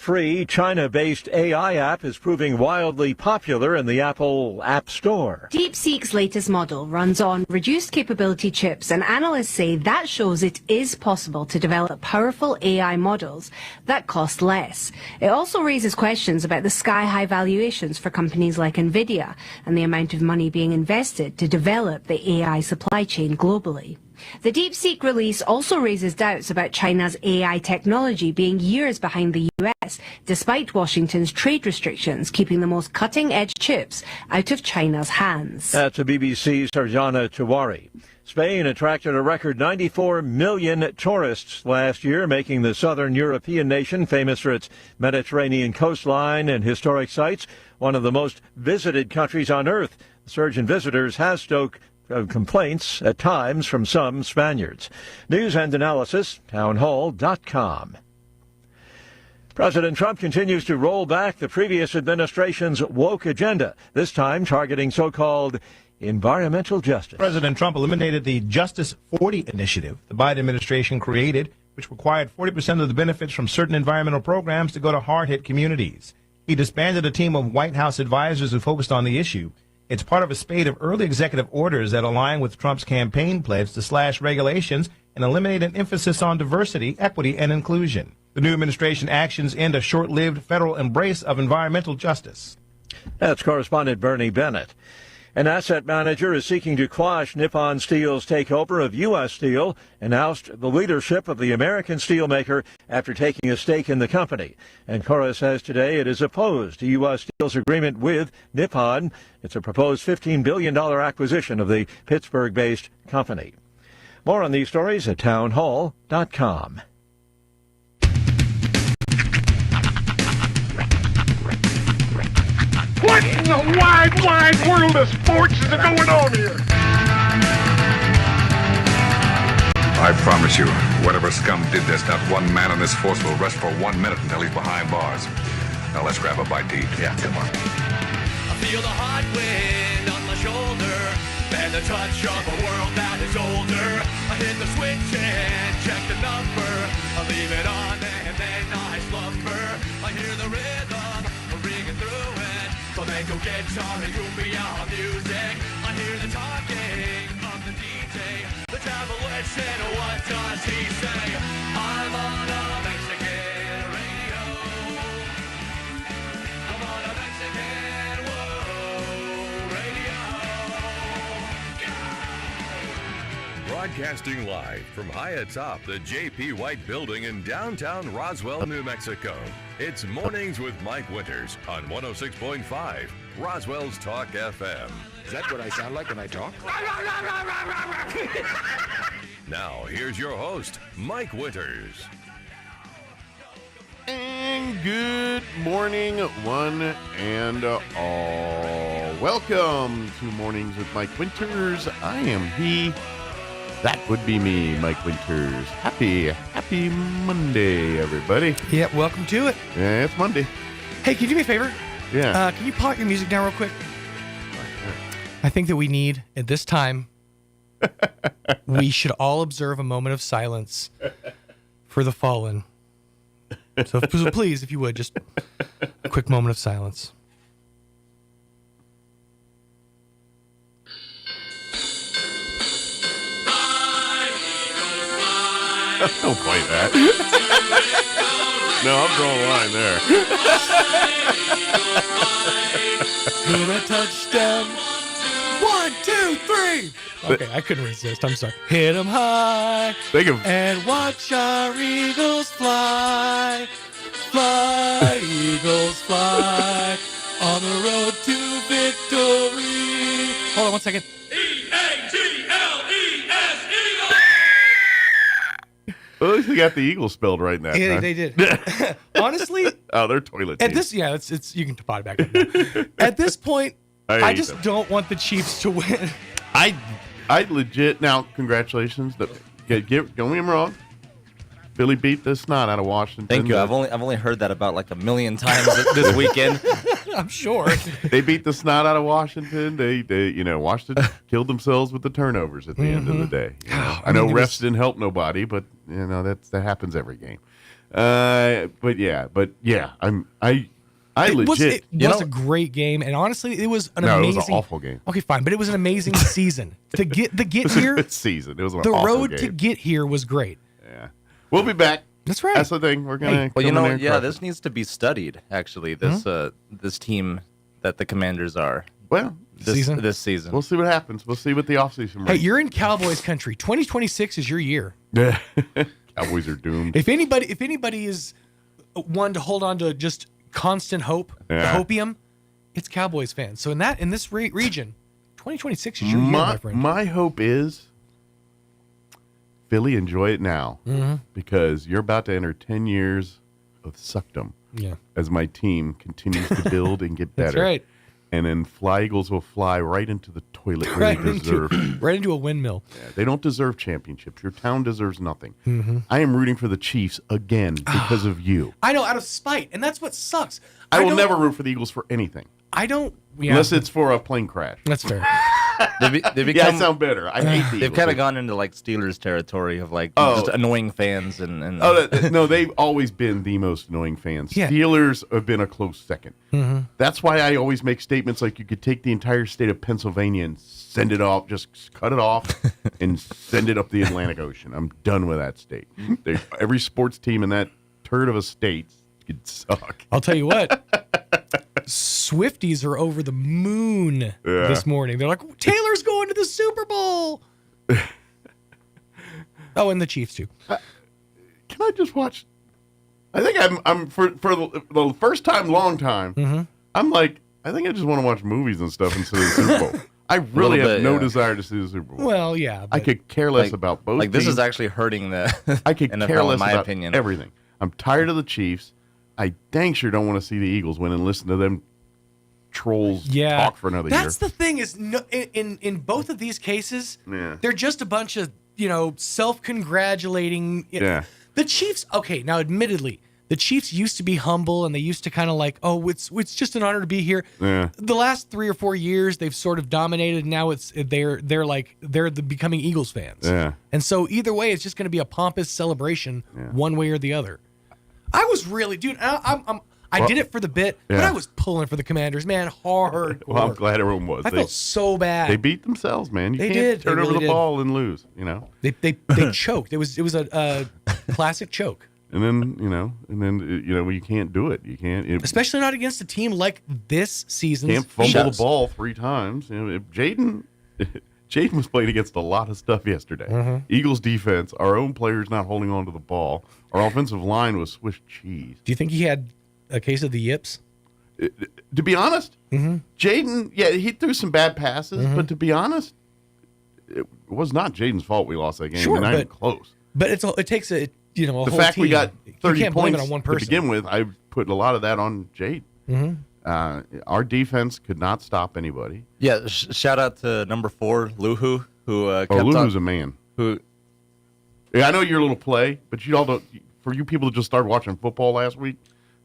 free China-based AI app is proving wildly popular in the Apple App Store. DeepSeek's latest model runs on reduced capability chips, and analysts say that shows it is possible to develop powerful AI models that cost less. It also raises questions about the sky-high valuations for companies like Nvidia and the amount of money being invested to develop the AI supply chain globally. The DeepSeek release also raises doubts about China's AI technology being years behind the US, despite Washington's trade restrictions keeping the most cutting-edge chips out of China's hands. That's a BBC's Sarjana Tiwari. Spain attracted a record 94 million tourists last year, making the southern European nation famous for its Mediterranean coastline and historic sites, one of the most visited countries on earth. The surge in visitors has stoked complaints at times from some Spaniards. News and analysis, townhall.com. President Trump continues to roll back the previous administration's woke agenda, this time targeting so-called environmental justice. President Trump eliminated the Justice 40 initiative the Biden administration created, which required 40% of the benefits from certain environmental programs to go to hard-hit communities. He disbanded a team of White House advisors who focused on the issue. It's part of a spate of early executive orders that align with Trump's campaign pledge to slash regulations and eliminate an emphasis on diversity, equity, and inclusion. The new administration actions end a short-lived federal embrace of environmental justice. That's correspondent Bernie Bennett. An asset manager is seeking to quash Nippon Steel's takeover of U.S. Steel and oust the leadership of the American steelmaker after taking a stake in the company. Ancora says today it is opposed to U.S. Steel's agreement with Nippon. It's a proposed $15 billion acquisition of the Pittsburgh-based company. More on these stories at townhall.com. What in the wide, wide world of sports is going on here? I promise you, whatever scum did this, not one man in this force will rest for 1 minute until he's behind bars. Now let's grab a bite to eat. Yeah, come on. I feel the hot wind on my shoulder and the touch of a world that is older. I hit the switch and check the number. I leave it on and then I slumber. I hear the rhythm ringing through it. Flamenco guitar and cumbia music. I hear the talking of the DJ. The travelation, what does he say? I'm on a Mexican radio. I'm on a Mexican radio. Broadcasting live from high atop the J.P. White Building in downtown Roswell, New Mexico. It's Mornings with Mike Winters on 106.5 Roswell's Talk FM. Is that what I sound like when I talk? Now, here's your host, Mike Winters. And good morning, one and all. Welcome to Mornings with Mike Winters. I am he. That would be me, Mike Winters. Happy Monday, everybody. Yeah, welcome to it. Yeah, it's Monday. Hey, can you do me a favor? Yeah. Can you pause your music down real quick? I think that we need, at this time, we should all observe a moment of silence for the fallen. So please, if you would, just a quick moment of silence. Don't play that. No, I'm drawing a line there. Hit a touchdown. 1, 2, 3. Okay, I couldn't resist. I'm sorry. Hit 'em high. And watch our eagles fly. Fly, eagles fly. On the road to victory. Hold on 1 second. Well, at least they got the Eagles spelled right in that. Yeah, they did. Honestly, they're toilet. At this, yeah, it's you can pot it back up now. At this point, I just don't want the Chiefs to win. I legit now. Congratulations. Don't get me wrong. Philly beat the snot out of Washington. Thank you. I've only heard that about like a million times this weekend. I'm sure. They beat the snot out of Washington. They Washington killed themselves with the turnovers at the end of the day. I know refs didn't help nobody, but that happens every game. But yeah, I legit. It was a great game, and honestly, it was an amazing. It was an awful game. Okay, fine, but it was an amazing season to get here. Good season. It was an the awful road game. to get here was great. Yeah, we'll be back. That's right. That's the thing. We're gonna. Well, you know, this needs to be studied. Actually, this team that the Commanders are. Well, this season. We'll see what happens. We'll see what the offseason brings. Hey, you're in Cowboys country. 2026 is your year. Yeah, Cowboys are doomed. If anybody is one to hold on to just constant hope, the hopium, it's Cowboys fans. So in this region, 2026 is your year, my friend. My hope is Philly, enjoy it now because you're about to enter 10 years of suckdom. Yeah. As my team continues to build and get better. That's right. And then Fly Eagles will fly right into the toilet where they deserve. Right into a windmill. Yeah, they don't deserve championships. Your town deserves nothing. I am rooting for the Chiefs again because of you. I know, out of spite, and that's what sucks. I will never root for the Eagles for anything. I don't. Yeah. Unless it's for a plane crash. That's fair. They become, yeah, I sound better. I hate the They've Eagles. kind of gone into like Steelers territory of like just annoying fans and no, they've always been the most annoying fans. Yeah. Steelers have been a close second. That's why I always make statements like you could take the entire state of Pennsylvania and send it off, just cut it off and send it up the Atlantic Ocean. I'm done with that state. Every sports team in that turd of a state could suck. I'll tell you what. Swifties are over the moon this morning. They're like, Taylor's going to the Super Bowl. Oh, and the Chiefs too. Can I just watch? I think I'm for the first time, long time. I'm like, I think I just want to watch movies and stuff instead of the Super Bowl. I really have no desire to see the Super Bowl. Well, yeah, I could care less about both. Like this teams. is actually hurting the I could NFL, care less in my about opinion. everything. I'm tired of the Chiefs. I dang sure don't want to see the Eagles win and listen to them trolls talk for another year. That's the thing is, in both of these cases, they're just a bunch of self-congratulating. The Chiefs. Okay, now admittedly, the Chiefs used to be humble and they used to kind of like, oh, it's just an honor to be here. Yeah. The last 3 or 4 years, they've sort of dominated. And now they're becoming Eagles fans. Yeah. And so either way, it's just going to be a pompous celebration, one way or the other. I was really, dude. I did it for the bit, but I was pulling for the Commanders, man, hard. Well, I'm glad everyone was. I felt so bad. They beat themselves, man. You They can't did. turn They over really the did. ball and lose. You know. They choked. It was a classic choke. And then you can't do it. You can't, Especially not against a team like this season. Can't fumble the ball 3 times. You know, if Jaden was playing against a lot of stuff yesterday. Eagles defense, our own players not holding on to the ball. Our offensive line was Swiss cheese. Do you think he had a case of the yips? To be honest, Jaden, he threw some bad passes, but to be honest, it was not Jaden's fault we lost that game. Sure, not even close. But it takes a The whole fact team. we got 30 you can't blame points it on one to person. begin with, I put a lot of that on Jaden. Our defense could not stop anybody. Yeah, shout out to number 4, Luhu, who kept Luhu's on, a man. who I know your little play, but you all don't. For you people that just started watching football last week,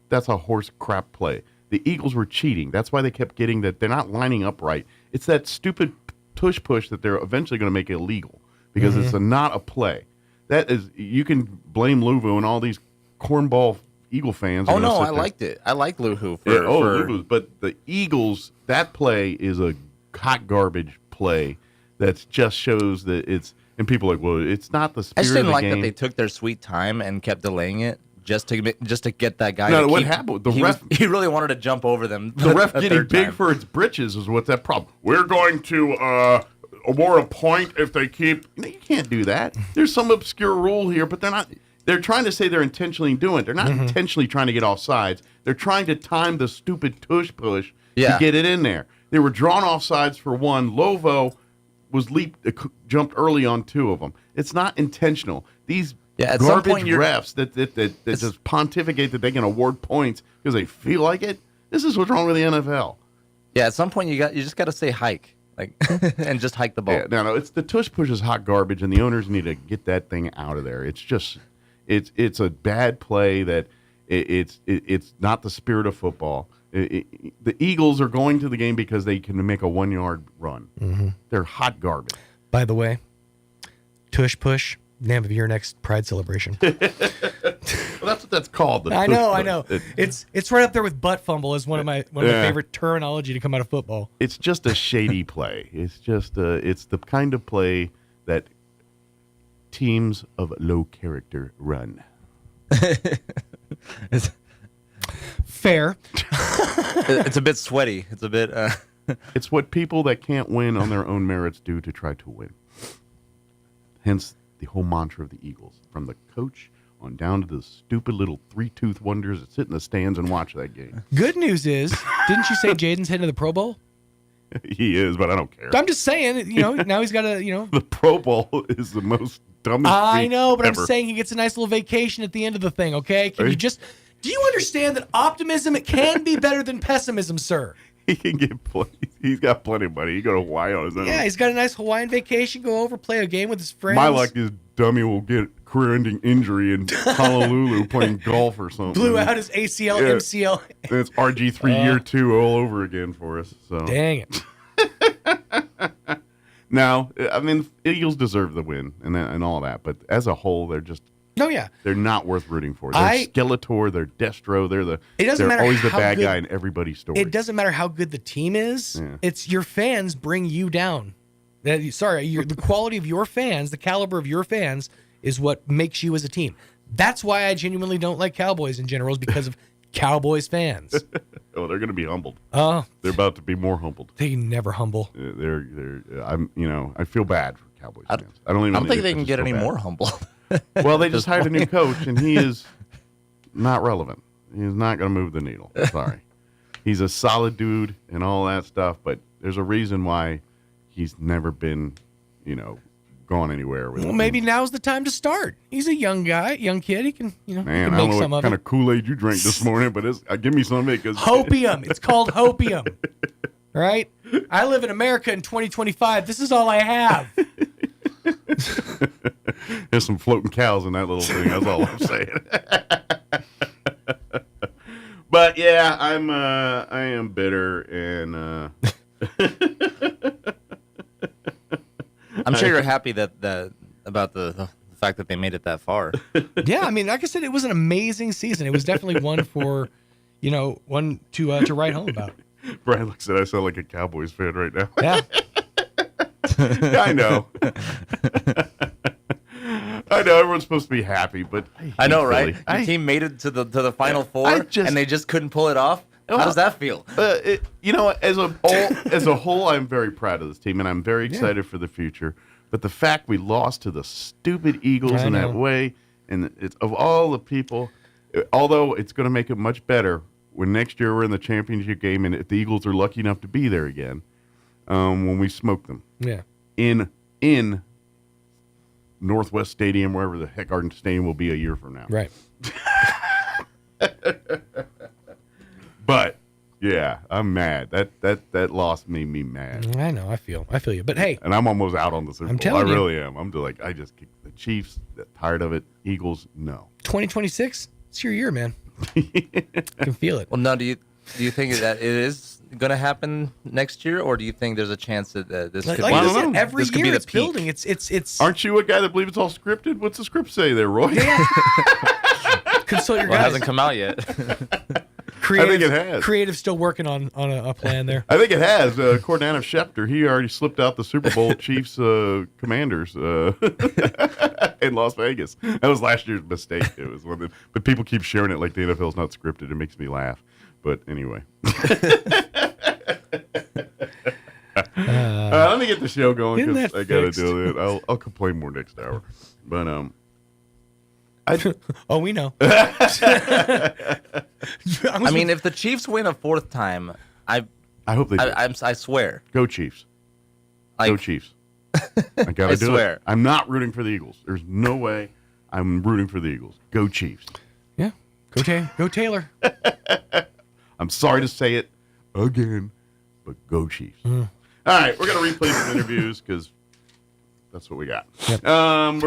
that's a horse crap play. The Eagles were cheating. That's why they kept getting that. They're not lining up right. It's that stupid tush push that they're eventually going to make illegal because it's not a play. That is, you can blame Luvu and all these cornball Eagle fans. Oh no, I liked it. I like Luhu for Luvu's, but the Eagles, that play is a hot garbage play that just shows that it's. And people are like, well, it's not the spirit I just of didn't the like game. that they took their sweet time and kept delaying it just to get that guy. No, what happened? He really wanted to jump over them. The ref a getting third big time. for its britches is what's that problem. We're going to award a point if they keep. No, you can't do that. There's some obscure rule here, but they're not. They're trying to say they're intentionally doing it. They're not intentionally trying to get off sides. They're trying to time the stupid tush push to get it in there. They were drawn off sides for one. Lovo was jumped early on 2 of them. It's not intentional. These at some garbage point refs that just pontificate that they can award points because they feel like it. This is what's wrong with the NFL. Yeah, at some point you just got to say hike, like, and just hike the ball. Yeah, no, it's the tush push is hot garbage, and the owners need to get that thing out of there. It's just, it's a bad play that it's not the spirit of football. The Eagles are going to the game because they can make a 1-yard run. They're hot garbage. By the way, tush push, name of your next Pride celebration. Well, that's what that's called. I know. It's right up there with butt fumble as one of my favorite terminology to come out of football. It's just a shady play. It's just it's the kind of play that teams of low character run. Fair. It's a bit sweaty. It's a bit. It's what people that can't win on their own merits do to try to win. Hence the whole mantra of the Eagles, from the coach on down to the stupid little three-tooth wonders that sit in the stands and watch that game. Good news is, didn't you say Jaden's heading to the Pro Bowl? He is, but I don't care. I'm just saying, now he's got a, The Pro Bowl is the most dumbest I know, but ever. I'm saying he gets a nice little vacation at the end of the thing, okay? Do you understand that optimism can be better than pessimism, sir? He can get he's got plenty of money. He go to Hawaii on his own. Yeah, he's got a nice Hawaiian vacation, go over, play a game with his friends. My luck is dummy will get career-ending injury in Honolulu playing golf or something. Blew out his ACL, MCL. And it's RG3 year 2 all over again for us. So dang it. Now, I mean, Eagles deserve the win and all that, but as a whole, they're just they're not worth rooting for. They're Skeletor, they're Destro, they're always the bad guy in everybody's story. It doesn't matter how good the team is. Yeah. It's your fans bring you down. The quality of your fans, the caliber of your fans is what makes you as a team. That's why I genuinely don't like Cowboys in general, is because of Cowboys fans. Oh, they're going to be humbled. Oh, they're about to be more humbled. They never humble. I feel bad for Cowboys fans. I don't think they can get any more humble. Well, they just hired a new coach, and he is not relevant. He's not going to move the needle. Sorry. He's a solid dude and all that stuff, but there's a reason why he's never been, gone anywhere. Well, maybe now's the time to start. He's a young kid. He can, he can make some of it. I don't know what kind of Kool-Aid you drank this morning, but give me some of it. Hopium. It's called hopium. Right? I live in America in 2025. This is all I have. There's some floating cows in that little thing. That's all I'm saying. But yeah, I am bitter, and I'm sure you're happy about the fact that they made it that far. Yeah, I mean, like I said, it was an amazing season. It was definitely one for, one to write home about. Brian looks at I sound like a Cowboys fan right now. Yeah. I know. I know everyone's supposed to be happy, but I know, right? The team made it to the Final Four, and they just couldn't pull it off. How does that feel? As a whole, I'm very proud of this team, and I'm very excited for the future. But the fact we lost to the stupid Eagles in that way, and it's of all the people, although it's going to make it much better when next year we're in the championship game, and if the Eagles are lucky enough to be there again, when we smoke them, in Northwest Stadium, wherever the heck Garden Stadium will be a year from now, right? But yeah, I'm mad. That loss made me mad. I know. I feel you. But hey, and I'm almost out on the Super Bowl. I'm telling you, I really am. I'm like, I just kicked the Chiefs. Tired of it. Eagles, no. 2026, it's your year, man. I can feel it. Well, no. Do you think that it is going to happen next year, or do you think there's a chance that this could be every year be the it's peak? building? It's. Aren't you a guy that believes it's all scripted? What's the script say there, Roy? Yeah. Consult your guys. It hasn't come out yet. I think it has. Creative's still working on a plan there. I think it has. According to Adam Schefter, he already slipped out the Super Bowl Chiefs Commanders in Las Vegas. That was last year's mistake. It was one but people keep sharing it like the NFL's not scripted. It makes me laugh. But anyway. Let me get the show going because I got to do it. I'll complain more next hour. But we know. I mean, if the Chiefs win a fourth time, I hope they do. I swear. Go Chiefs. Go Chiefs. I got to do it. I'm not rooting for the Eagles. There's no way I'm rooting for the Eagles. Go Chiefs. Yeah. Go Taylor. I'm sorry to say it again, but go Chiefs. All right, we're going to replay some interviews because that's what we got. Yep. We're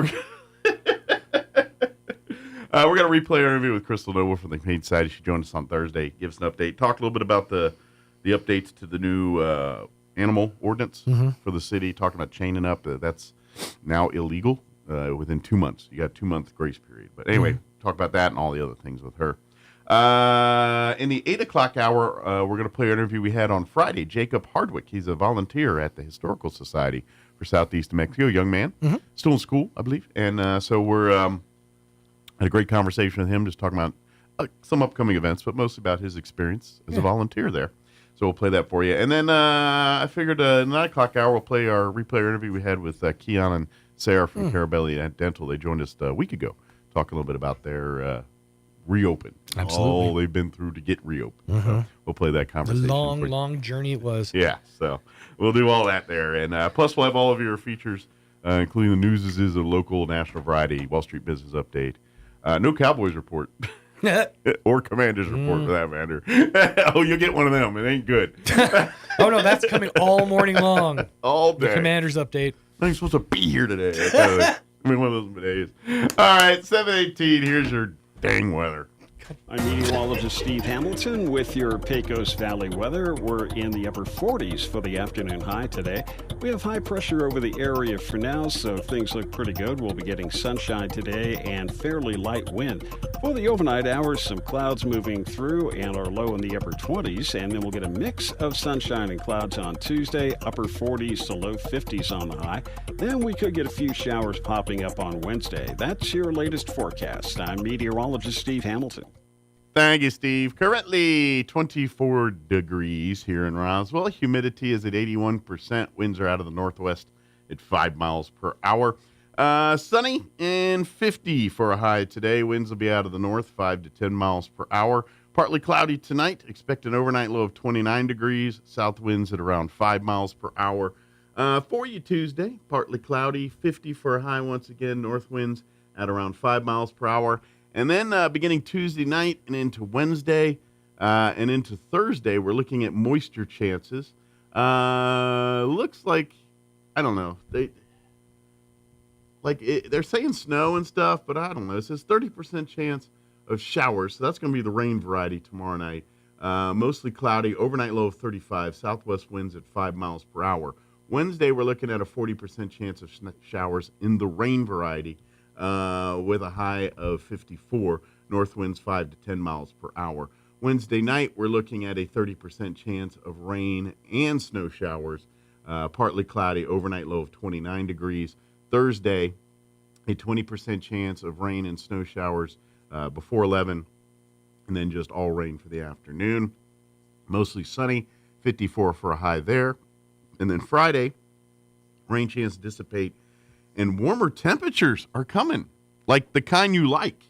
going to replay our interview with Crystal Noble from the Maine side. She joined us on Thursday. Give us an update. Talk a little bit about the updates to the new animal ordinance for the city. Talking about chaining up. That's now illegal within 2 months. You got 2 month grace period. But anyway, talk about that and all the other things with her. In the 8 o'clock hour, we're going to play an interview we had on Friday. Jacob Hardwick, he's a volunteer at the Historical Society for Southeast New Mexico, young man, still in school, I believe. And so we're had a great conversation with him, just talking about some upcoming events, but mostly about his experience as a volunteer there. So we'll play that for you. And then I figured 9 o'clock hour, we'll play our interview we had with Keon and Sarah from Carabelli Dental. They joined us a week ago, talking a little bit about their reopen. Absolutely. All they've been through to get reopened. So we'll play that conversation. The long journey it was. Yeah, so we'll do all that there. And plus we'll have all of your features, including the news is a local, national variety, Wall Street Business Update. No Cowboys report. Or Commanders report for that matter. Oh, you'll get one of them. It ain't good. Oh, no, that's coming all morning long. All day. The Commanders update. I'm supposed to be here today. I mean, one of those days. All right, 7:18. Here's your dang weather. I'm meteorologist Steve Hamilton with your Pecos Valley weather. We're in the upper 40s for the afternoon high today. We have high pressure over the area for now, so things look pretty good. We'll be getting sunshine today and fairly light wind. For the overnight hours, some clouds moving through and are low in the upper 20s, and then we'll get a mix of sunshine and clouds on Tuesday, upper 40s to low 50s on the high. Then we could get a few showers popping up on Wednesday. That's your latest forecast. I'm meteorologist Steve Hamilton. Thank you, Steve. Currently 24 degrees here in Roswell. Humidity is at 81%. Winds are out of the northwest at 5 miles per hour. Sunny and 50 for a high today. Winds will be out of the north, 5 to 10 miles per hour. Partly cloudy tonight. Expect an overnight low of 29 degrees. South winds at around 5 miles per hour. For you Tuesday, partly cloudy, 50 for a high once again. North winds at around 5 miles per hour. And then beginning Tuesday night and into Wednesday and into Thursday, we're looking at moisture chances. Looks like, I don't know, they're saying snow and stuff, but I don't know. It says 30% chance of showers, so that's going to be the rain variety tomorrow night. Mostly cloudy, overnight low of 35, southwest winds at 5 miles per hour. Wednesday, we're looking at a 40% chance of showers in the rain variety. With a high of 54, north winds 5 to 10 miles per hour. Wednesday night, we're looking at a 30% chance of rain and snow showers, partly cloudy, overnight low of 29 degrees. Thursday, a 20% chance of rain and snow showers before 11, and then just all rain for the afternoon. Mostly sunny, 54 for a high there. And then Friday, rain chance to dissipate, and warmer temperatures are coming, like the kind you like.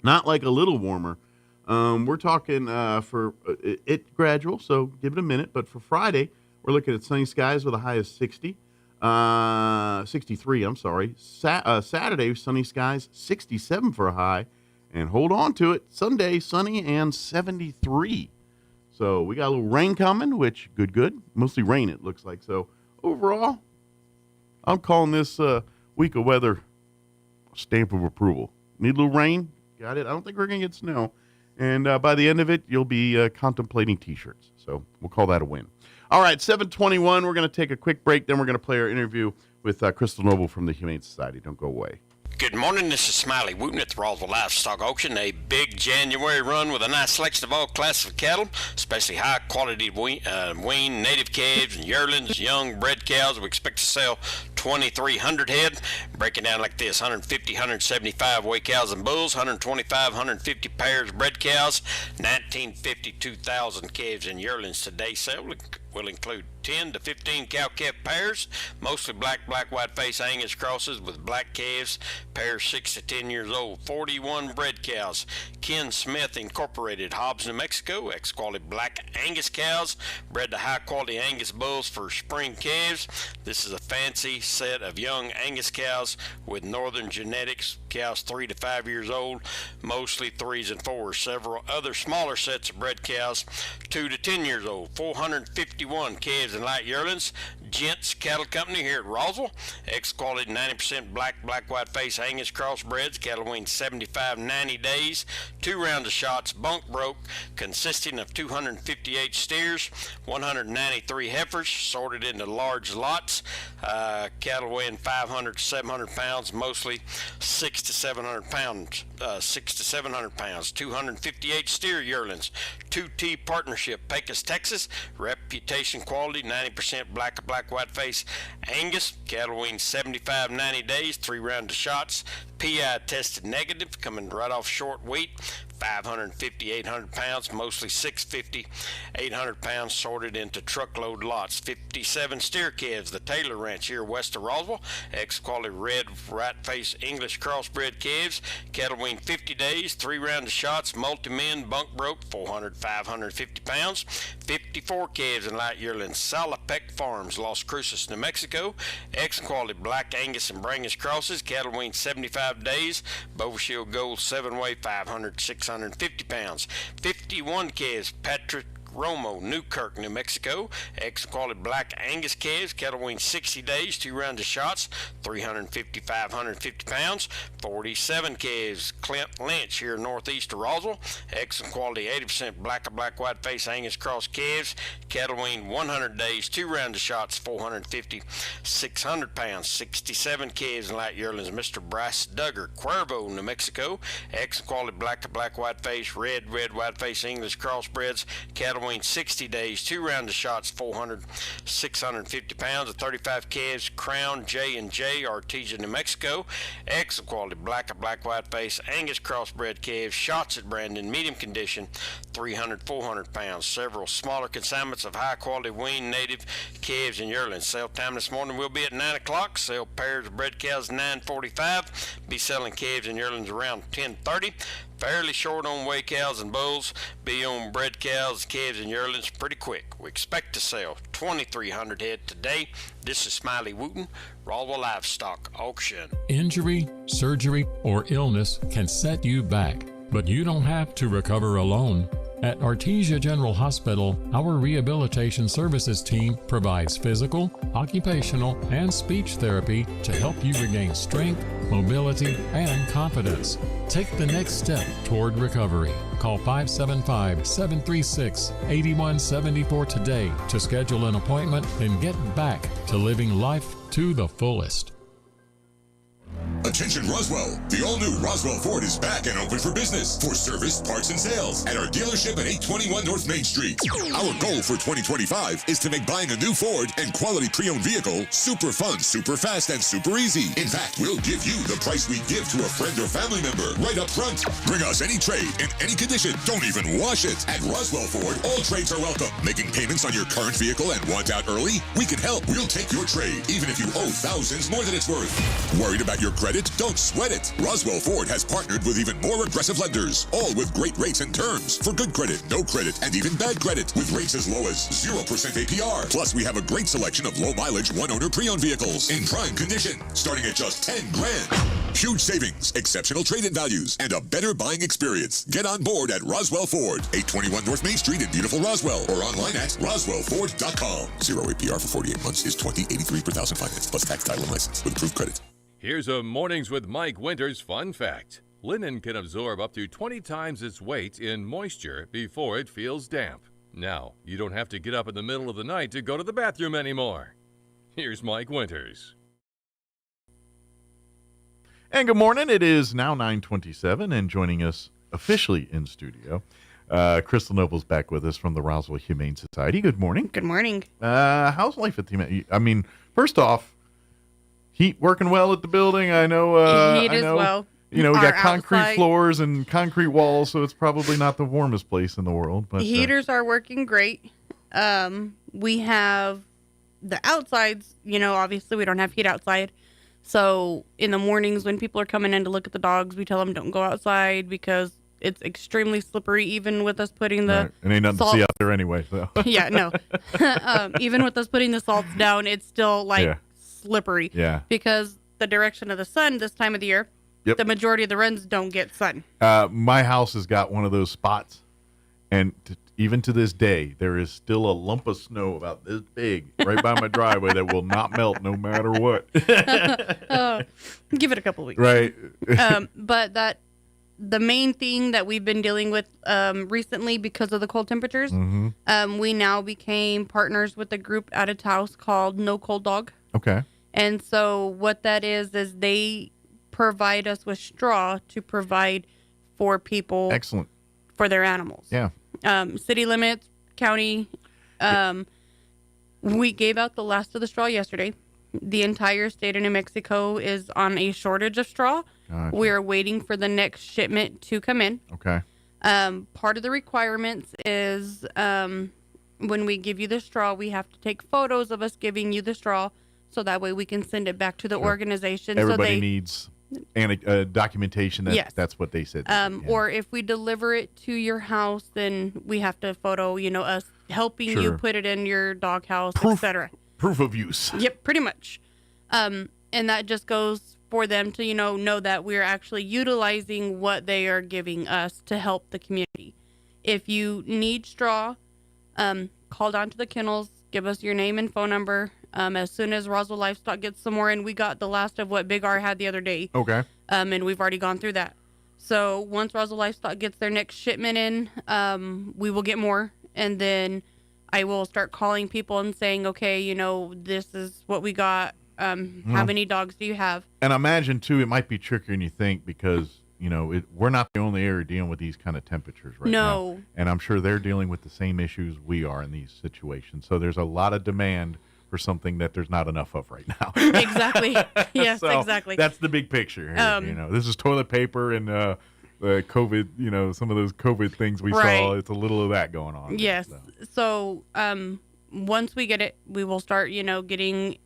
Not like a little warmer. We're talking for it gradual, so give it a minute. But for Friday, we're looking at sunny skies with a high of 63, I'm sorry. Saturday, sunny skies, 67 for a high. And hold on to it. Sunday, sunny and 73. So we got a little rain coming, which good. Mostly rain, it looks like. So overall, I'm calling this week of weather a stamp of approval. Need a little rain? Got it. I don't think we're going to get snow. And by the end of it, you'll be contemplating T-shirts. So we'll call that a win. All right, 7:21. We're going to take a quick break. Then we're going to play our interview with Crystal Noble from the Humane Society. Don't go away. Good morning, this is Smiley Wooten at the Roswell Livestock Auction. A big January run with a nice selection of all classes of cattle, especially high-quality weaned native calves and yearlings, young bred cows. We expect to sell 2,300 head, breaking down like this: 150, 175 weight cows and bulls, 125, 150 pairs of bred cows, 1,950, 2,000 calves and yearlings. Today's sale will include 10 to 15 cow-calf pairs, mostly black white-face Angus crosses with black calves, pairs 6 to 10 years old, 41 bred cows. Ken Smith Incorporated, Hobbs, New Mexico, ex-quality black Angus cows, bred to high-quality Angus bulls for spring calves. This is a fancy set of young Angus cows with northern genetics, cows 3 to 5 years old, mostly 3s and 4s. Several other smaller sets of bred cows, 2 to 10 years old, 450 51 calves and light yearlings. Gents Cattle Company here at Roswell. X-quality 90% black white face Angus crossbreds. Cattle weaned 75 90 days. 2 rounds of shots, bunk broke, consisting of 258 steers, 193 heifers, sorted into large lots. Cattle weighing 500 to 700 pounds, mostly 6 to 700 pounds. 258 steer yearlings. 2T partnership, Pecos, Texas. Reputation quality 90% black white face Angus. Cattle weaned 75 90 days. 3 rounds of shots. PI tested negative, coming right off short wheat. 550, 800 pounds, mostly 650, 800 pounds, sorted into truckload lots. 57 steer calves, the Taylor Ranch here west of Roswell. X-quality red right face English crossbred calves. Cattle weaned 50 days, 3 rounds of shots, multi-men, bunk broke, 400, 550 pounds. 54 calves and light yearlings, Salapec Farms, Las Cruces, New Mexico. X-quality black Angus and Brangus crosses. Cattle weaned 75 days, Bovinshield Gold 7-way, 500, 650 pounds. 51 calves, Patrick Romo, Newkirk, New Mexico. X-quality black Angus calves, cattle weaned 60 days, 2 rounds of shots, 350, 550 pounds. 47 calves, Clint Lynch here northeast of Roswell. X-quality 80% black white face Angus cross calves, cattle weaned 100 days, 2 rounds of shots, 450, 600 pounds. 67 calves and light yearlings, Mr. Bryce Duggar, Cuervo, New Mexico. X-quality black white face, red white face English crossbreds, cattle weaned 60 days, 2 rounds of shots, 400, 650 pounds. 35 calves, Crown J&J, Artesia, New Mexico. Excellent quality black white face Angus crossbred calves, shots at Brandon, medium condition, 300, 400 pounds. Several smaller consignments of high quality weaned native calves and yearlings. Sale time this morning will be at 9 o'clock. Sell pairs of bred cows 9:45. Be selling calves and yearlings around 10:30. Fairly short on weigh cows and bulls. Be on bred cows, calves, and yearlings pretty quick. We expect to sell 2,300 head today. This is Smiley Wooten, Roswell Livestock Auction. Injury, surgery, or illness can set you back, but you don't have to recover alone. At Artesia General Hospital, our rehabilitation services team provides physical, occupational, and speech therapy to help you regain strength, mobility, and confidence. Take the next step toward recovery. Call 575-736-8174 today to schedule an appointment and get back to living life to the fullest. Attention Roswell, the all-new Roswell Ford is back and open for business for service, parts, and sales at our dealership at 821 North Main Street. Our goal for 2025 is to make buying a new Ford and quality pre-owned vehicle super fun, super fast, and super easy. In fact, we'll give you the price we give to a friend or family member right up front. Bring us any trade in any condition. Don't even wash it. At Roswell Ford, all trades are welcome. Making payments on your current vehicle and want out early? We can help. We'll take your trade, even if you owe thousands more than it's worth. Worried about your credit? Don't sweat it. Roswell Ford has partnered with even more aggressive lenders, all with great rates and terms for good credit, no credit, and even bad credit, with rates as low as 0% APR. Plus, we have a great selection of low-mileage, one-owner pre-owned vehicles in prime condition, starting at just $10,000. Huge savings, exceptional trade-in values, and a better buying experience. Get on board at Roswell Ford, 821 North Main Street in beautiful Roswell, or online at roswellford.com. 0 APR for 48 months is $20.83 per thousand financed, plus tax, title, and license with approved credit. Here's a Mornings with Mike Winters fun fact. Linen can absorb up to 20 times its weight in moisture before it feels damp. Now, you don't have to get up in the middle of the night to go to the bathroom anymore. Here's Mike Winters. And good morning. It is now 9:27, and joining us officially in studio, Crystal Noble's back with us from the Roswell Humane Society. Good morning. Good morning. How's life at the... I mean, first off, heat working well at the building. I know. Heat as well. You know, we got concrete outside floors and concrete walls, so it's probably not the warmest place in the world. But heaters are working great. We have the outsides. You know, obviously we don't have heat outside. So in the mornings when people are coming in to look at the dogs, we tell them don't go outside because it's extremely slippery. Even with us putting the right. And ain't nothing salt to see out there anyway. So yeah, no. Even with us putting the salts down, it's still like slippery. Yeah. Because the direction of the sun this time of the year, the majority of the runs don't get sun. My house has got one of those spots, and even to this day, there is still a lump of snow about this big right by my driveway that will not melt no matter what. Give it a couple weeks. Right. But the main thing that we've been dealing with recently because of the cold temperatures, we now became partners with a group at its house called No Cold Dog. Okay. And so what that is they provide us with straw to provide for people. Excellent. For their animals. Yeah. City limits, county. We gave out the last of the straw yesterday. The entire state of New Mexico is on a shortage of straw. Gotcha. We are waiting for the next shipment to come in. Okay. Part of the requirements is when we give you the straw, we have to take photos of us giving you the straw, so that way we can send it back to the organization. Everybody needs documentation that Yes. that's what they said. Or if we deliver it to your house, then we have to photo, us helping you Sure. put it in your doghouse, etc. Proof of use. Yep, pretty much. And that just goes for them to, know that we're actually utilizing what they are giving us to help the community. If you need straw, call down to the kennels, give us your name and phone number. As soon as Roswell Livestock gets some more in, we got the last of what Big R had the other day. Okay. And we've already gone through that. So once Roswell Livestock gets their next shipment in, we will get more. And then I will start calling people and saying, okay, this is what we got. How many dogs do you have? And I imagine, too, it might be trickier than you think because, we're not the only area dealing with these kind of temperatures right now. No. And I'm sure they're dealing with the same issues we are in these situations. So there's a lot of demand for something that there's not enough of right now. Exactly. Yes, So exactly. That's the big picture here. This is toilet paper and the COVID, some of those COVID things we saw. It's a little of that going on. Yes. So once we get it, we will start, getting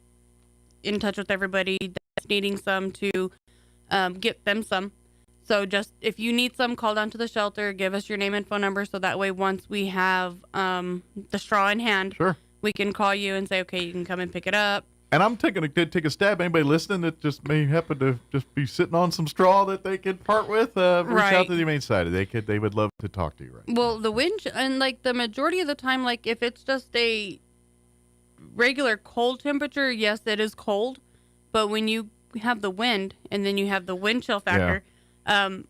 in touch with everybody that's needing some to get them some. So just if you need some, call down to the shelter, give us your name and phone number, so that way once we have the straw in hand, sure, we can call you and say, okay, you can come and pick it up. And I'm take a stab. Anybody listening that just may happen to just be sitting on some straw that they could part with, reach out to the Humane Society. They would love to talk to you. Right? Well, the wind and the majority of the time, if it's just a regular cold temperature, yes, it is cold. But when you have the wind and then you have the wind chill factor,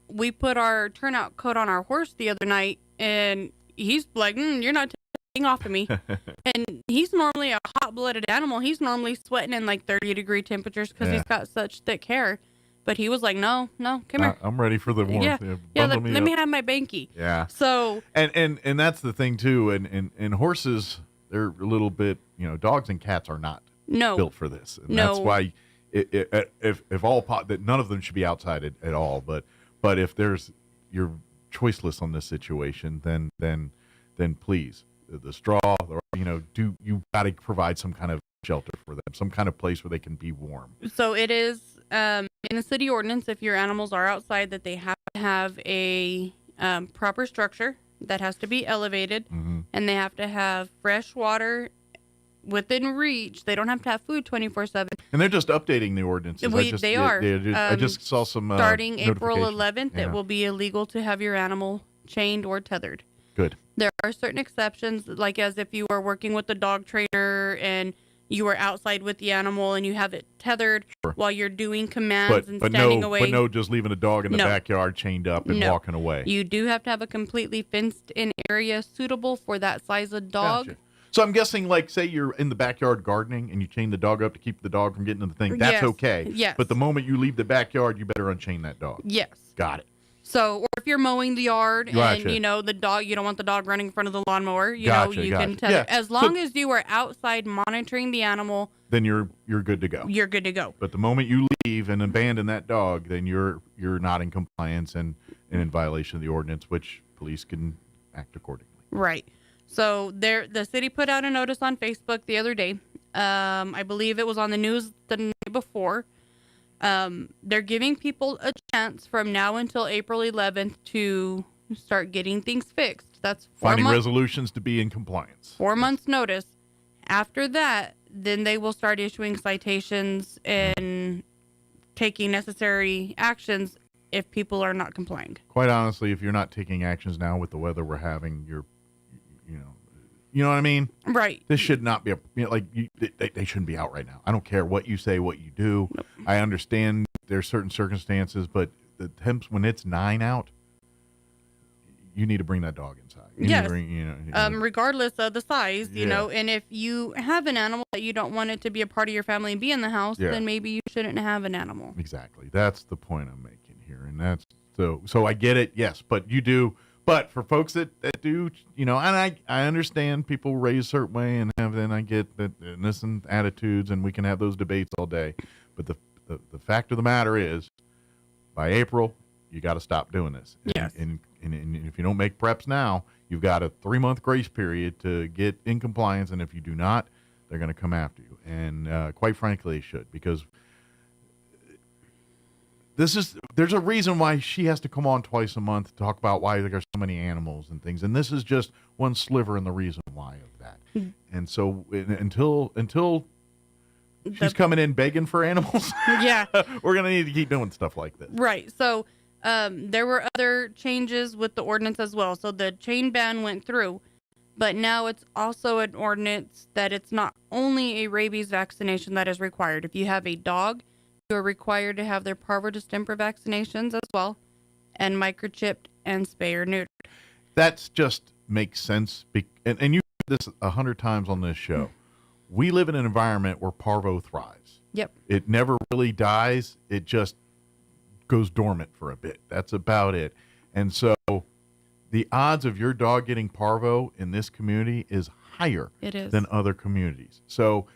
we put our turnout coat on our horse the other night, and he's like, "You're not taking off of me." And he's normally a hot-blooded animal. He's normally sweating in 30-degree temperatures because he's got such thick hair. But he was like, no, come here. I'm ready for the warmth. Let me have my banky. Yeah. So and that's the thing too. And horses, they're a little bit, dogs and cats are not built for this. And that's why if all that none of them should be outside at all. But if you're choiceless on this situation, then please, the straw, you got to provide some kind of shelter for them, some kind of place where they can be warm. So it is in the city ordinance, if your animals are outside, that they have to have a proper structure that has to be elevated, and they have to have fresh water within reach. They don't have to have food 24/7. And they're just updating the ordinances. They are. I just saw some starting April notifications. 11th, it will be illegal to have your animal chained or tethered. Good. There are certain exceptions, like as if you are working with a dog trainer and you are outside with the animal and you have it tethered while you're doing commands and standing away. But no, just leaving a dog in the backyard chained up and walking away. You do have to have a completely fenced-in area suitable for that size of dog. Gotcha. So I'm guessing, say you're in the backyard gardening and you chain the dog up to keep the dog from getting to the thing. That's okay. Yes. But the moment you leave the backyard, you better unchain that dog. Yes. Got it. So, or if you're mowing the yard Gotcha. and, the dog, you don't want the dog running in front of the lawnmower, you Gotcha. can tether. As long as you are outside monitoring the animal, then you're good to go. You're good to go. But the moment you leave and abandon that dog, then you're not in compliance and in violation of the ordinance, which police can act accordingly. Right. So the city put out a notice on Facebook the other day. I believe it was on the news the night before. They're giving people a chance from now until April 11th to start getting things fixed. That's finding resolutions to be in compliance. 4 months notice. After that, then they will start issuing citations and taking necessary actions if people are not complying. Quite honestly, if you're not taking actions now with the weather we're having, You know what I mean? Right. This should not be they shouldn't be out right now. I don't care what you say, what you do. Nope. I understand there's certain circumstances, but the temps when it's 9 out, you need to bring that dog inside. Yes. Regardless of the size, you know, and if you have an animal that you don't want it to be a part of your family and be in the house, then maybe you shouldn't have an animal. Exactly. That's the point I'm making here. And that's so I get it. Yes. But you do. But for folks that do, you know, and I understand people raise a certain way and then I get that and this and attitudes and we can have those debates all day. But the fact of the matter is by April, you got to stop doing this. Yes. And if you don't make preps now, you've got a 3-month grace period to get in compliance. And if you do not, they're going to come after you. And quite frankly, they should, because there's a reason why she has to come on twice a month to talk about why there are so many animals and things. And this is just one sliver in the reason why of that. And so until she's coming in begging for animals, we're going to need to keep doing stuff like this. Right. So there were other changes with the ordinance as well. So the chain ban went through, but now it's also an ordinance that it's not only a rabies vaccination that is required. If you have a dog, you are required to have their parvo distemper vaccinations as well, and microchipped and spay or neutered. That just makes sense. And you've heard this 100 times on this show. We live in an environment where parvo thrives. Yep. It never really dies. It just goes dormant for a bit. That's about it. And so the odds of your dog getting parvo in this community is higher than other communities. So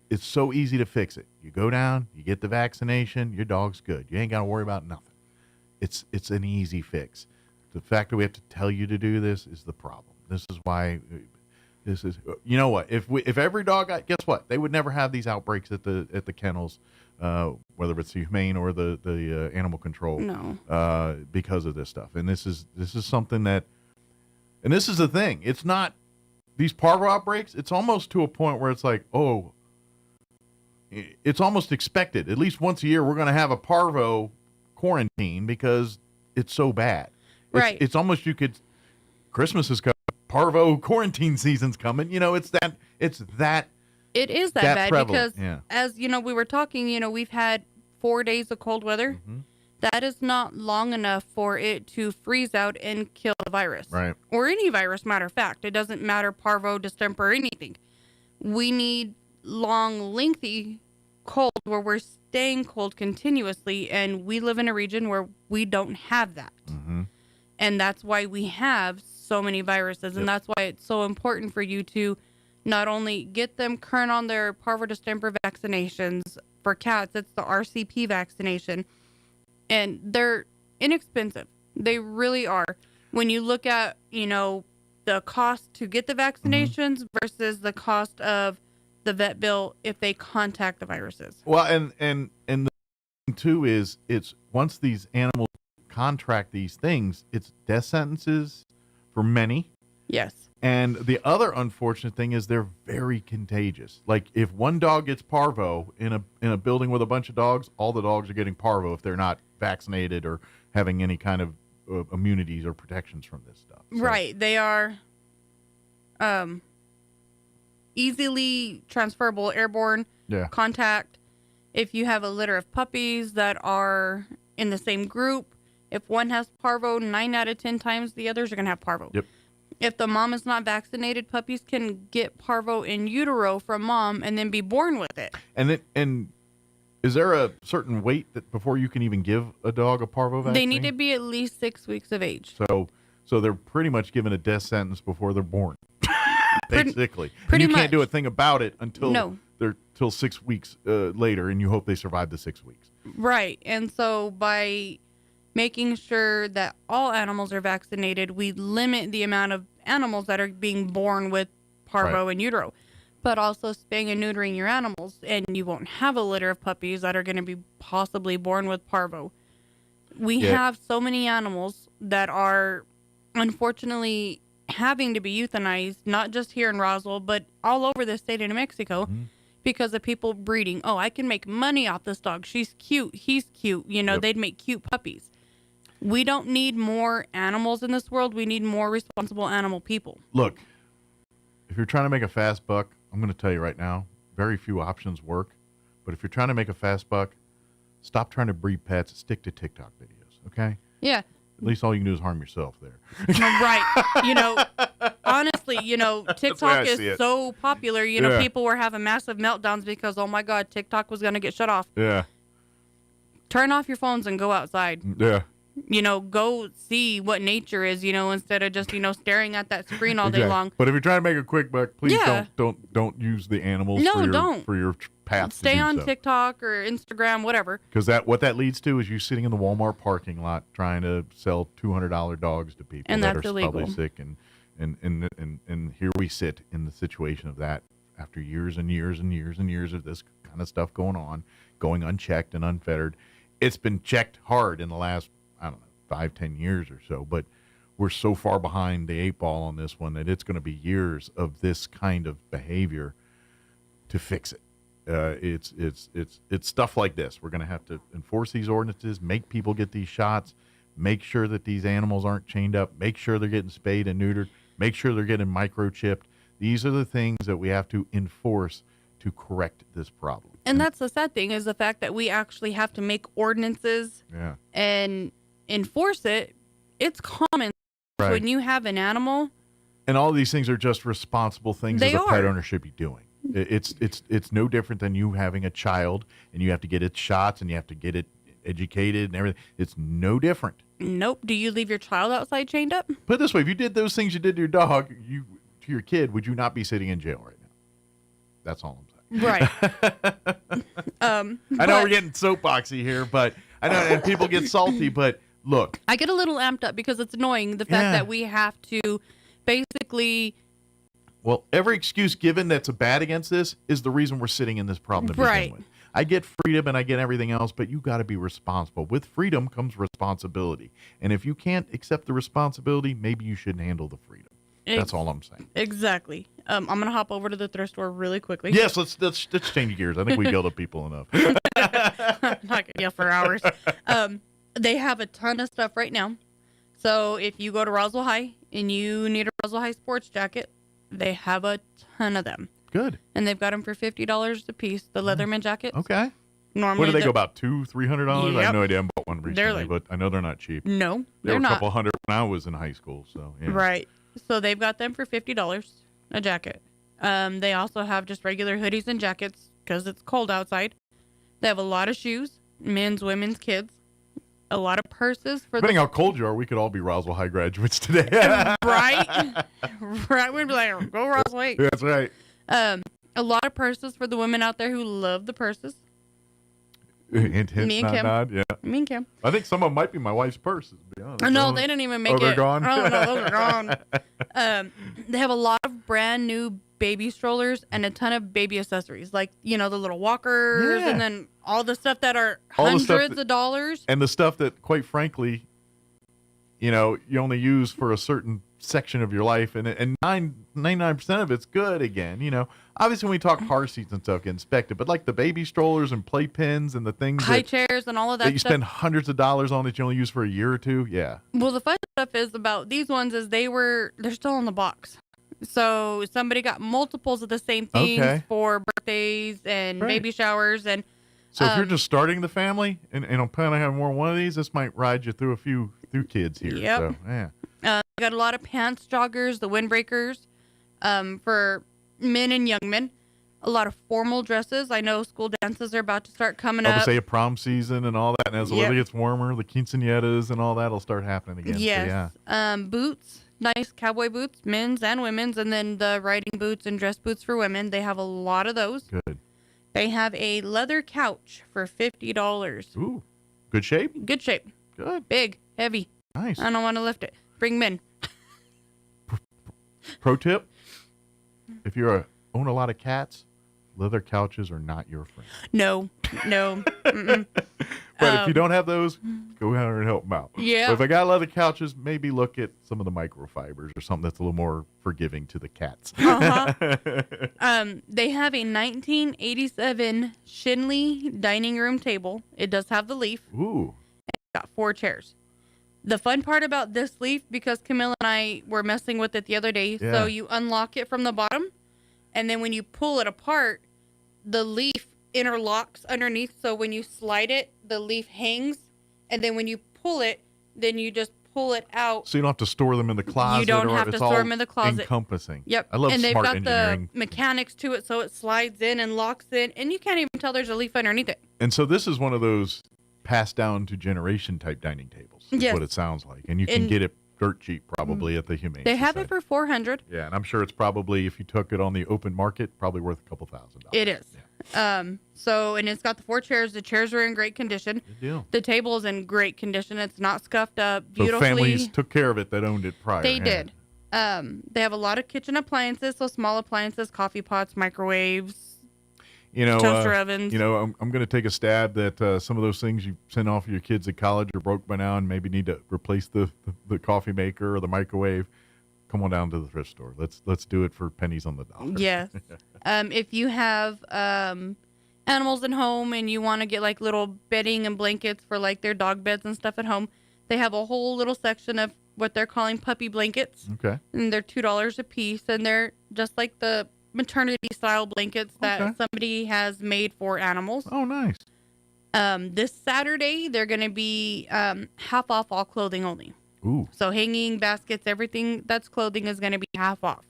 it's so easy to fix it. You go down, you get the vaccination, your dog's good. You ain't got to worry about nothing. It's an easy fix. The fact that we have to tell you to do this is the problem. This is why this is, you know what, if every dog got, guess what? They would never have these outbreaks at the kennels, whether it's the humane or the animal control, because of this stuff. And this is something that, and this is the thing, it's not these parvo outbreaks. It's almost to a point where it's like, oh, it's almost expected. At least once a year, we're going to have a parvo quarantine because it's so bad. Right. It's almost Christmas is coming, parvo quarantine season's coming. You know, it's that. It is that bad prevalent. Because, as you know, we were talking. You know, we've had 4 days of cold weather. Mm-hmm. That is not long enough for it to freeze out and kill the virus, right? Or any virus. Matter of fact, it doesn't matter parvo, distemper, or anything. We need long, lengthy cold where we're staying cold continuously, and we live in a region where we don't have that. Mm-hmm. And that's why we have so many viruses, and that's why it's so important for you to not only get them current on their parvo distemper vaccinations. For cats, it's the RCP vaccination, and they're inexpensive. They really are. When you look at, you know, the cost to get the vaccinations versus the cost of the vet bill if they contact the viruses. Well, and the thing too is, it's once these animals contract these things, it's death sentences for many. Yes. And the other unfortunate thing is they're very contagious. Like if one dog gets parvo in a building with a bunch of dogs, all the dogs are getting parvo if they're not vaccinated or having any kind of immunities or protections from this stuff. So. Right. They are easily transferable, airborne, contact. If you have a litter of puppies that are in the same group, if one has parvo, 9 out of 10 times the others are going to have parvo. Yep. If the mom is not vaccinated, puppies can get parvo in utero from mom and then be born with it. And is there a certain weight that before you can even give a dog a parvo vaccine? They need to be at least 6 weeks of age. So they're pretty much given a death sentence before they're born. Basically. Pretty and you much. can't do a thing about it until they're till 6 weeks later, and you hope they survive the 6 weeks. Right. And so by making sure that all animals are vaccinated, we limit the amount of animals that are being born with parvo in utero. But also spaying and neutering your animals, and you won't have a litter of puppies that are going to be possibly born with parvo. We have so many animals that are unfortunately having to be euthanized, not just here in Roswell, but all over the state of New Mexico, because of people breeding. Oh, I can make money off this dog. She's cute. He's cute. You know, they'd make cute puppies. We don't need more animals in this world. We need more responsible animal people. Look, if you're trying to make a fast buck, I'm going to tell you right now, very few options work. But if you're trying to make a fast buck, stop trying to breed pets. Stick to TikTok videos, okay? Yeah. At least all you can do is harm yourself there. Right. Honestly, TikTok is so popular. Yeah. People were having massive meltdowns because, oh my God, TikTok was going to get shut off. Yeah. Turn off your phones and go outside. Yeah. Go see what nature is, instead of just, staring at that screen all day long. But if you're trying to make a quick buck, please don't use the animals for your paths. Stay on TikTok or Instagram, whatever. Because what that leads to is you sitting in the Walmart parking lot trying to sell $200 dogs to people and that that's are illegal. probably sick, and here we sit in the situation of that after years and years and years and years of this kind of stuff going unchecked and unfettered. It's been checked hard in the last 5-10 years or so, but we're so far behind the 8 ball on this one that it's going to be years of this kind of behavior to fix it. It's stuff like this. We're going to have to enforce these ordinances, make people get these shots, make sure that these animals aren't chained up, make sure they're getting spayed and neutered, make sure they're getting microchipped. These are the things that we have to enforce to correct this problem. And that's the sad thing, is the fact that we actually have to make ordinances and enforce it. It's common when you have an animal. And all of these things are just responsible things as a pet owner should be doing. It's no different than you having a child and you have to get its shots and you have to get it educated and everything. It's no different. Nope. Do you leave your child outside chained up? Put it this way, if you did those things you did to your dog, to your kid, would you not be sitting in jail right now? That's all I'm saying. Right. I know we're getting soapboxy here, but I know and people get salty, but look. I get a little amped up because it's annoying the fact that we have to basically. Well, every excuse given that's a bad against this is the reason we're sitting in this problem to begin with. I get freedom and I get everything else, but you got to be responsible. With freedom comes responsibility. And if you can't accept the responsibility, maybe you shouldn't handle the freedom. That's all I'm saying. Exactly. I'm going to hop over to the thrift store really quickly. Yes, let's change gears. I think we yelled at people enough. Not going to yell for hours. They have a ton of stuff right now. So if you go to Roswell High and you need a Roswell High sports jacket, they have a ton of them. Good. And they've got them for $50 a piece, the Leatherman jackets. Okay. Normally, what do they go about, $200-$300? Yep. I have no idea. I bought one recently, but I know they're not cheap. No, they were not. a couple hundred when I was in high school. So yeah. Right. So they've got them for $50 a jacket. They also have just regular hoodies and jackets because it's cold outside. They have a lot of shoes, men's, women's, kids. A lot of purses for depending how cold you are, we could all be Roswell High graduates today. Right. We'd be like, go Roswell. Yeah, that's right. A lot of purses for the women out there who love the purses. Hint, Me and Kim. nod, yeah. Me and Kim. I think some of them might be my wife's purses, to be honest. No, they didn't even make it. They're gone? Oh, no, those are gone. They have a lot of brand new baby strollers and a ton of baby accessories, like, the little walkers and then all the stuff that are hundreds of dollars. And the stuff that, quite frankly, you only use for a certain section of your life, and 99% of it's good again. Obviously when we talk car seats and stuff get inspected, but like the baby strollers and playpens and the things high chairs and all of that you stuff. Spend hundreds of dollars on that you only use for a year or two. Yeah. Well, the fun stuff is about these ones is they're still in the box. So somebody got multiples of the same things for birthdays and baby showers. And so if you're just starting the family and I'm planning on having more than one of these, this might ride you through through kids here. Yep. So, yeah. Got a lot of pants, joggers, the windbreakers for men and young men. A lot of formal dresses. I know school dances are about to start coming up. I would say a prom season and all that. And as the weather gets warmer, the quinceañeras and all that will start happening again. Yes. So, yeah. Boots, nice cowboy boots, men's and women's. And then the riding boots and dress boots for women. They have a lot of those. Good. They have a leather couch for $50. Ooh. Good shape? Good shape. Good. Big, heavy. Nice. I don't want to lift it. Bring men. Pro tip, if you own a lot of cats, leather couches are not your friend. No. But if you don't have those, go out and help them out. Yeah. But if I got leather couches, maybe look at some of the microfibers or something that's a little more forgiving to the cats. They have a 1987 Shinley dining room table. It does have the leaf. Ooh. It's got 4 chairs. The fun part about this leaf, because Camille and I were messing with it the other day, so you unlock it from the bottom, and then when you pull it apart, the leaf interlocks underneath, so when you slide it, the leaf hangs, and then when you pull it, then you just pull it out. So you don't have to store them in the closet. You don't have to store them in the closet. Encompassing. Yep. I love and they've smart got engineering. the mechanics to it, so it slides in and locks in, and you can't even tell there's a leaf underneath it. And so this is one of those passed down to generation type dining tables. Is Yes. what it sounds like. And you can get it dirt cheap probably at the Humane They have Society. it for $400. Yeah, and I'm sure it's probably, if you took it on the open market, probably worth a couple $1,000. It is. So, and it's got the 4 chairs. The chairs are in great condition. Good deal. The table is in great condition. It's not scuffed up. So Beautifully. families took care of it that owned it prior. They yeah. did. They have a lot of kitchen appliances, so small appliances, coffee pots, microwaves, You know, toaster ovens. You know, I'm going to take a stab that some of those things you send off your kids at college are broke by now and maybe need to replace the coffee maker or the microwave. Come on down to the thrift store. Let's do it for pennies on the dollar. Yes. If you have animals at home and you want to get like little bedding and blankets for like their dog beds and stuff at home, they have a whole little section of what they're calling puppy blankets. Okay. And they're $2 a piece, and they're just like the maternity style blankets that somebody has made for animals. Oh, nice. This Saturday they're going to be half off all clothing only. Ooh. So hanging baskets, everything that's clothing is going to be half off.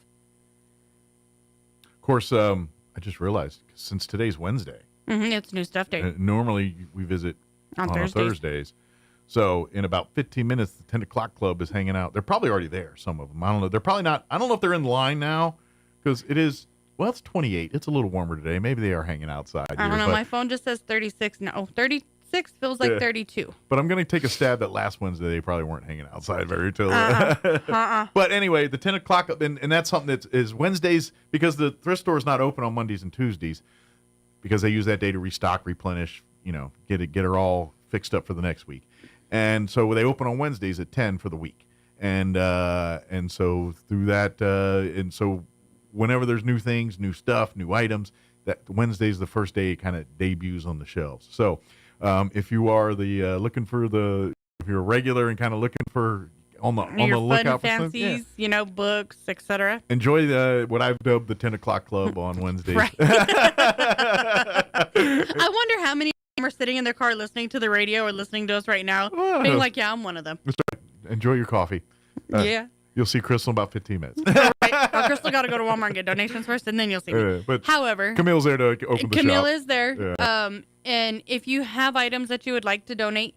Of course, I just realized since today's Wednesday, It's New Stuff Day. normally we visit On on Thursdays. Thursdays. So in about 15 minutes, the 10 o'clock club is hanging out. They're probably already there, some of them. I don't know. They're probably not. I don't know if they're in line now because it is, well, it's 28. It's a little warmer today. Maybe they are hanging outside. I don't know. My phone just says 36. No, 36 feels like 32. But I'm going to take a stab that last Wednesday they probably weren't hanging outside very till. Uh-uh. But anyway, the 10 o'clock, and that's something that is Wednesdays, because the thrift store is not open on Mondays and Tuesdays because they use that day to restock, replenish, get her all fixed up for the next week. And so they open on Wednesdays at 10 for the week. And so through that, and so whenever there's new things, new stuff, new items, that Wednesday's the first day it kind of debuts on the shelves. So if you are looking for if you're a regular and kind of looking for on the lookout for fancies, books, etc. Enjoy what I've dubbed the 10 o'clock club on Wednesdays. Right. I wonder how many of them are sitting in their car listening to the radio or listening to us right now, being like, yeah, I'm one of them. That's right. Enjoy your coffee. Yeah. You'll see Crystal in about 15 minutes. Right. Well, Crystal got to go to Walmart and get donations first, and then you'll see me. But However, Camille's there to open the shop. Camille is there. Yeah. And if you have items that you would like to donate,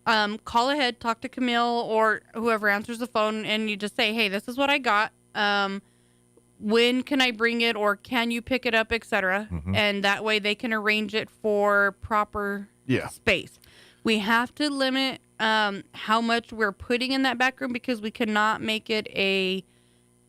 call ahead, talk to Camille or whoever answers the phone, and you just say, hey, this is what I got. When can I bring it, or can you pick it up, etc. And that way they can arrange it for proper space. We have to limit how much we're putting in that back room because we cannot make it a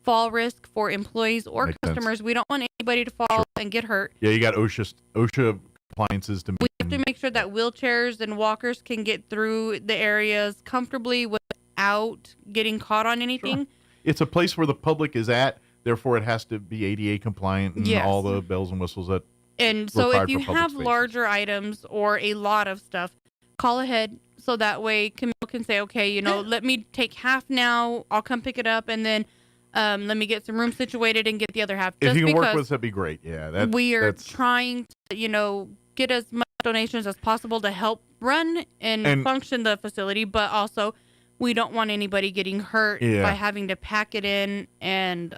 fall risk for employees or Makes customers. sense. We don't want anybody to fall and get hurt. Yeah, you got OSHA appliances to We have to make sure that wheelchairs and walkers can get through the areas comfortably without getting caught on anything. Sure. It's a place where the public is at, therefore it has to be ADA compliant and Yes. all the bells and whistles that. And so required if you for public have spaces. larger items or a lot of stuff, call ahead so that way Camille can say, okay, let me take half now. I'll come pick it up, and then let me get some room situated and get the other half. If Just you can work because with us, that'd be great. Yeah, we are that's trying to, get as much donations as possible to help run and function the facility, but also we don't want anybody getting hurt by having to pack it in and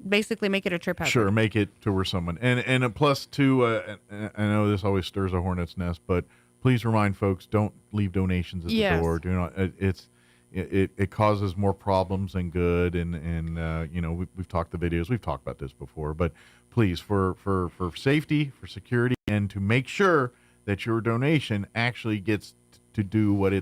basically make it a trip hazard. Sure, make it to where someone and a plus too. I know this always stirs a hornet's nest, but please remind folks: don't leave donations at the door. Do not. It causes more problems than good, and we've talked the videos. We've talked about this before, but please, for safety, for security, and to make sure that your donation actually gets to do what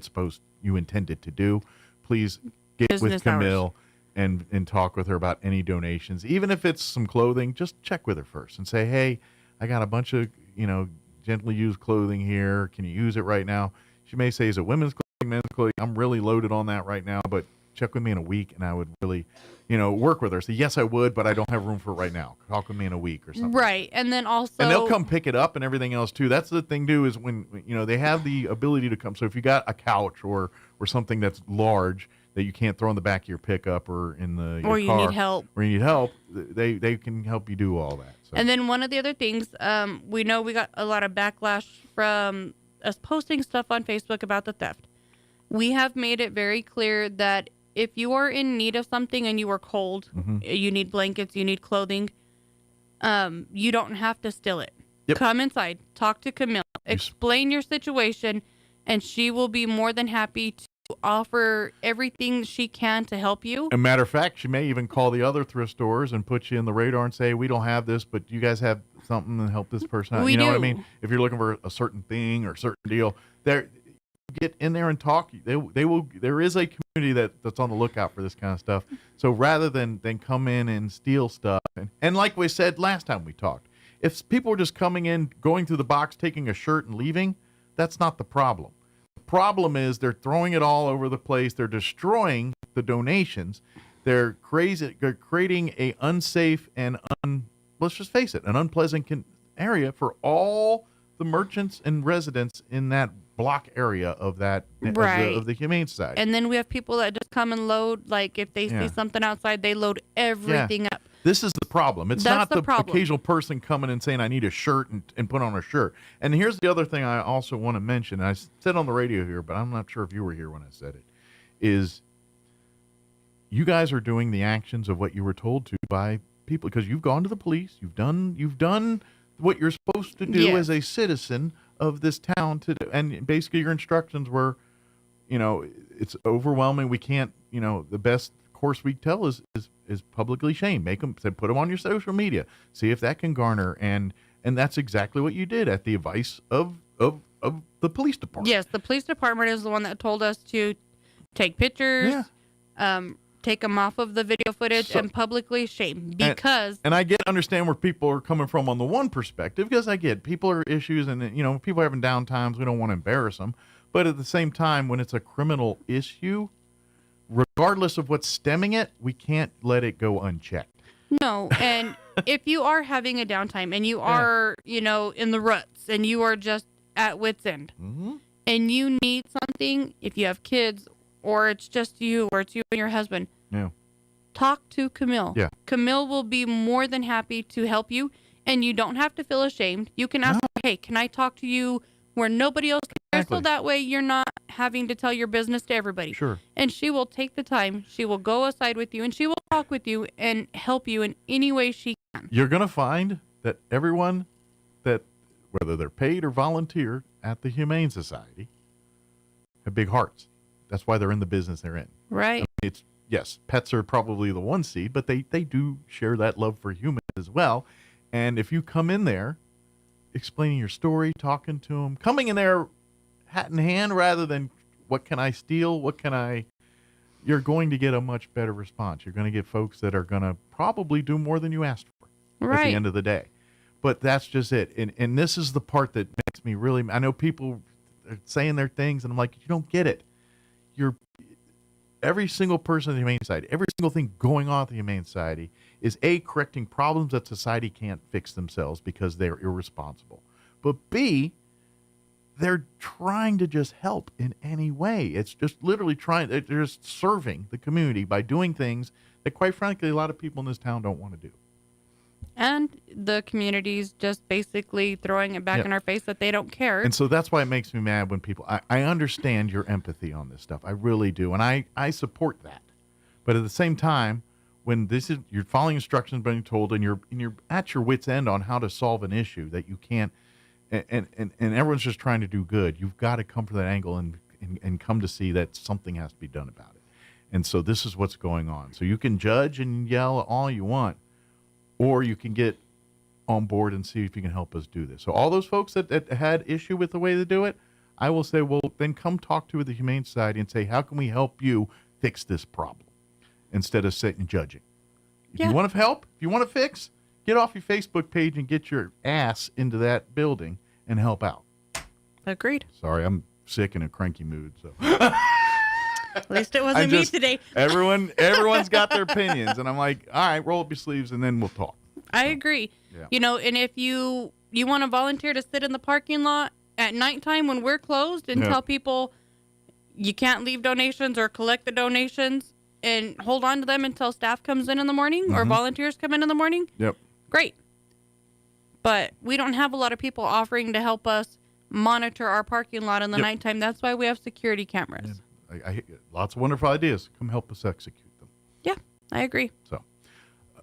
you intended to do, please get Business with Camille and talk with her about any donations. Even if it's some clothing, just check with her first and say, hey, I got a bunch of, gently used clothing here. Can you use it right now? She may say, is it women's clothing, men's clothing? I'm really loaded on that right now, but check with me in a week, and I would really, work with her. Say, yes, I would, but I don't have room for it right now. Talk with me in a week or something. Right. And then also... And they'll come pick it up and everything else, too. That's the thing, too, is when, they have the ability to come. So if you got a couch or or something that's large that you can't throw in the back of your pickup or in your or you car, need help. or you need help, they can help you do all that. So. And then one of the other things, we know we got a lot of backlash from us posting stuff on Facebook about the theft. We have made it very clear that if you are in need of something and you are cold, you need blankets, you need clothing, you don't have to steal it. Yep. Come inside, talk to Camille, explain your situation, and she will be more than happy to offer everything she can to help you. As a matter of fact, she may even call the other thrift stores and put you in the radar and say, we don't have this, but you guys have something and help this person out. We you know do. what I mean? If you're looking for a certain thing or a certain deal, get in there and talk. They will. There is a community that's on the lookout for this kind of stuff. So rather than come in and steal stuff, and like we said last time we talked, if people are just coming in, going through the box, taking a shirt and leaving, that's not the problem. The problem is they're throwing it all over the place. They're destroying the donations. They're crazy. They're creating a unsafe and let's just face it, an unpleasant area for all the merchants and residents in that block area of that of the Humane Society. And then we have people that just come and load, like if they see something outside, they load everything up. This is the problem. It's That's not the problem. occasional person coming and saying, I need a shirt and put on a shirt. And here's the other thing I also want to mention. I said on the radio here, but I'm not sure if you were here when I said it, is you guys are doing the actions of what you were told to by people, because you've gone to the police. You've done what you're supposed to do as a citizen of this town to do. And basically your instructions were, it's overwhelming. We can't, the best course we tell is publicly shame. Put them on your social media. See if that can garner. And that's exactly what you did at the advice of the police department. Yes, the police department is the one that told us to take pictures, take them off of the video footage, and publicly shame, because... And I understand where people are coming from on the one perspective, because I get people are issues, and people are having down times. We don't want to embarrass them. But at the same time, when it's a criminal issue, regardless of what's stemming it, we can't let it go unchecked. No, and if you are having a downtime and you are, in the ruts and you are just at wit's end, and you need something, if you have kids or it's just you or it's you and your husband, talk to Camille. Yeah. Camille will be more than happy to help you, and you don't have to feel ashamed. You can ask her, hey, can I talk to you where nobody else can? So that way you're not having to tell your business to everybody. Sure. And she will take the time. She will go aside with you, and she will talk with you and help you in any way she can. You're going to find that everyone that, whether they're paid or volunteer at the Humane Society, have big hearts. That's why they're in the business they're in. Right. Yes, pets are probably the one seed, but they do share that love for humans as well. And if you come in there explaining your story, talking to them, coming in there hat in hand rather than what can I steal, you're going to get a much better response. You're going to get folks that are going to probably do more than you asked for at the end of the day. But that's just it. And this is the part that makes me really, I know people are saying their things and I'm like, you don't get it. Every single person in the Humane Society, every single thing going on at the Humane Society is correcting problems that society can't fix themselves because they're irresponsible. But B, they're trying to just help in any way. It's just literally they're just serving the community by doing things that, quite frankly, a lot of people in this town don't want to do. And the community's just basically throwing it back in our face that they don't care. And so that's why it makes me mad when people, I understand your empathy on this stuff. I really do. And I support that. But at the same time, when you're following instructions being told and you're at your wit's end on how to solve an issue that you can't, and everyone's just trying to do good, you've got to come from that angle and come to see that something has to be done about it. And so this is what's going on. So you can judge and yell all you want, or you can get on board and see if you can help us do this. So all those folks that had issue with the way they do it, I will say, well, then come talk to the Humane Society and say, how can we help you fix this problem? Instead of sitting and judging. If you want to help, if you want to fix, get off your Facebook page and get your ass into that building and help out. Agreed. Sorry, I'm sick in a cranky mood. So at least it wasn't me today. Everyone's got their opinions, and I'm like, all right, roll up your sleeves, and then we'll talk. I agree. Yeah. And if you want to volunteer to sit in the parking lot at nighttime when we're closed and tell people, you can't leave donations or collect the donations and hold on to them until staff comes in the morning or volunteers come in the morning. Yep. Great. But we don't have a lot of people offering to help us monitor our parking lot in the nighttime. That's why we have security cameras. I lots of wonderful ideas. Come help us execute them. Yeah, I agree. So,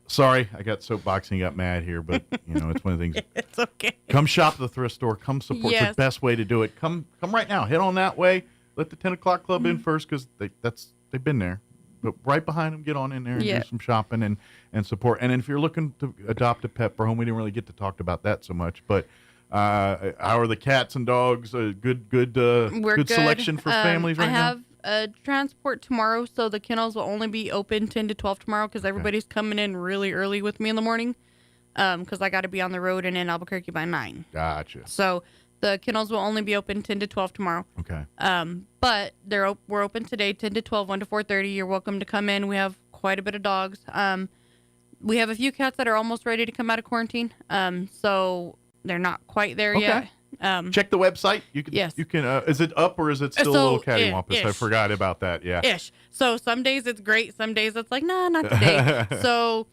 sorry, I got soapboxing, got mad here, but it's one of the things. It's okay. Come shop at the thrift store. Come support. Yes. The best way to do it. Come right now. Head on that way. Let the 10 o'clock club in first because they've been there. But right behind them, get on in there and do some shopping and support. And if you're looking to adopt a pet for home, we didn't really get to talk about that so much, but how are the cats and dogs? Good selection for families right now? I have a transport tomorrow, so the kennels will only be open 10 to 12 tomorrow because everybody's coming in really early with me in the morning because I got to be on the road and in Albuquerque by 9. Gotcha. So the kennels will only be open 10 to 12 tomorrow. Okay. But we're open today, 10 to 12, 1 to 4:30. You're welcome to come in. We have quite a bit of dogs. We have a few cats that are almost ready to come out of quarantine. So they're not quite there yet. Check the website. You can. Yes. You can. Is it up or is it still a little cattywampus? I forgot about that. Yeah. Ish. So some days it's great. Some days it's like, nah, not today. So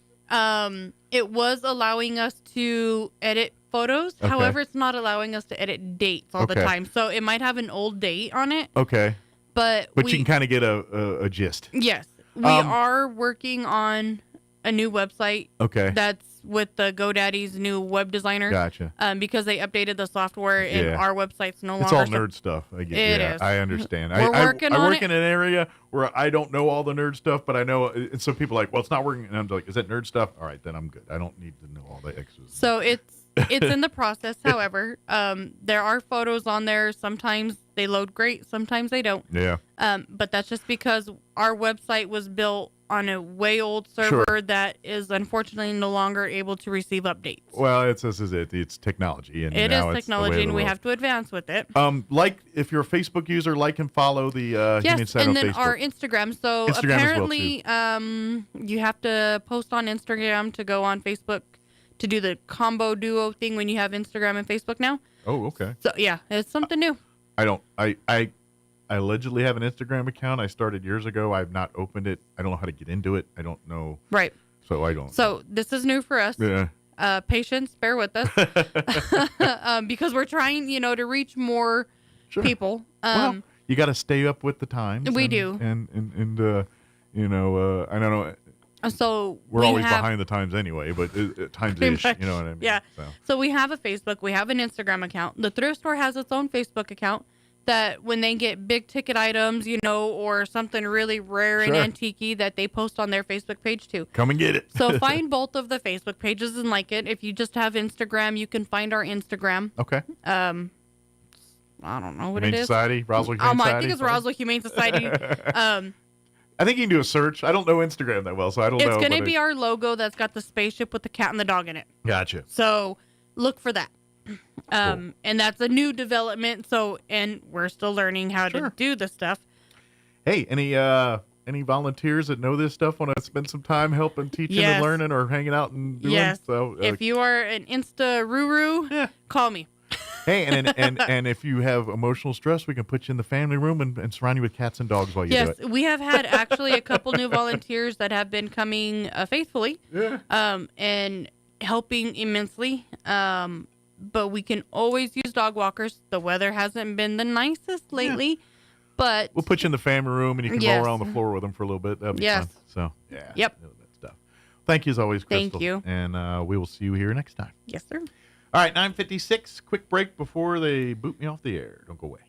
it was allowing us to edit photos. Okay. However, it's not allowing us to edit dates all the time. So it might have an old date on it. Okay. But you can kind of get a gist. Yes. We are working on a new website. Okay. That's with the GoDaddy's new web designer. Gotcha. Because they updated the software and our website's no longer. It's all nerd stuff. I get it. Is. I understand. We're working on it. I work in an area where I don't know all the nerd stuff, but I know. And some people are like, well, it's not working. And I'm like, is that nerd stuff? All right, then I'm good. I don't need to know all the extras. So it's in the process. However, there are photos on there. Sometimes they load great. Sometimes they don't. Yeah. But that's just because our website was built on a way old server that is unfortunately no longer able to receive updates. Well, it's technology, and it now is technology, and we have to advance with it. Like if you're a Facebook user, like and follow the Humane Side on Facebook. And then our Instagram. So Instagram apparently, as well, you have to post on Instagram to go on Facebook to do the combo duo thing when you have Instagram and Facebook now. Oh, okay. So yeah, it's something new. I allegedly have an Instagram account. I started years ago. I've not opened it. I don't know how to get into it. I don't know. Right. So I don't. So this is new for us. Yeah. Patience, bear with us. Because we're trying, to reach more people. Well, you got to stay up with the times. We do. And I don't know. So we're always behind the times anyway, but times-ish, you know what I mean? Yeah. So we have a Facebook. We have an Instagram account. The thrift store has its own Facebook account that when they get big ticket items, or something really rare and antique that they post on their Facebook page too. Come and get it. So find both of the Facebook pages and like it. If you just have Instagram, you can find our Instagram. Okay. I don't know what Humane it is. Society, Roswell Humane Society. I think it's Roswell Humane Society. I think you can do a search. I don't know Instagram that well, so I don't know. It's going to be our logo that's got the spaceship with the cat and the dog in it. Gotcha. So look for that. Cool. And that's a new development. And we're still learning how to do this stuff. Hey, any volunteers that know this stuff want to spend some time helping, teaching, and learning, or hanging out and doing? Yes. So, if you are an Insta Ruru, call me. Hey, and if you have emotional stress, we can put you in the family room and surround you with cats and dogs while you do it. Yes, we have had actually a couple new volunteers that have been coming faithfully, and helping immensely. But we can always use dog walkers. The weather hasn't been the nicest lately, but we'll put you in the family room and you can roll around the floor with them for a little bit. That'll be fun. So Yep. That stuff. Thank you as always, Crystal. Thank you. And we will see you here next time. Yes, sir. All right, 9:56. Quick break before they boot me off the air. Don't go away.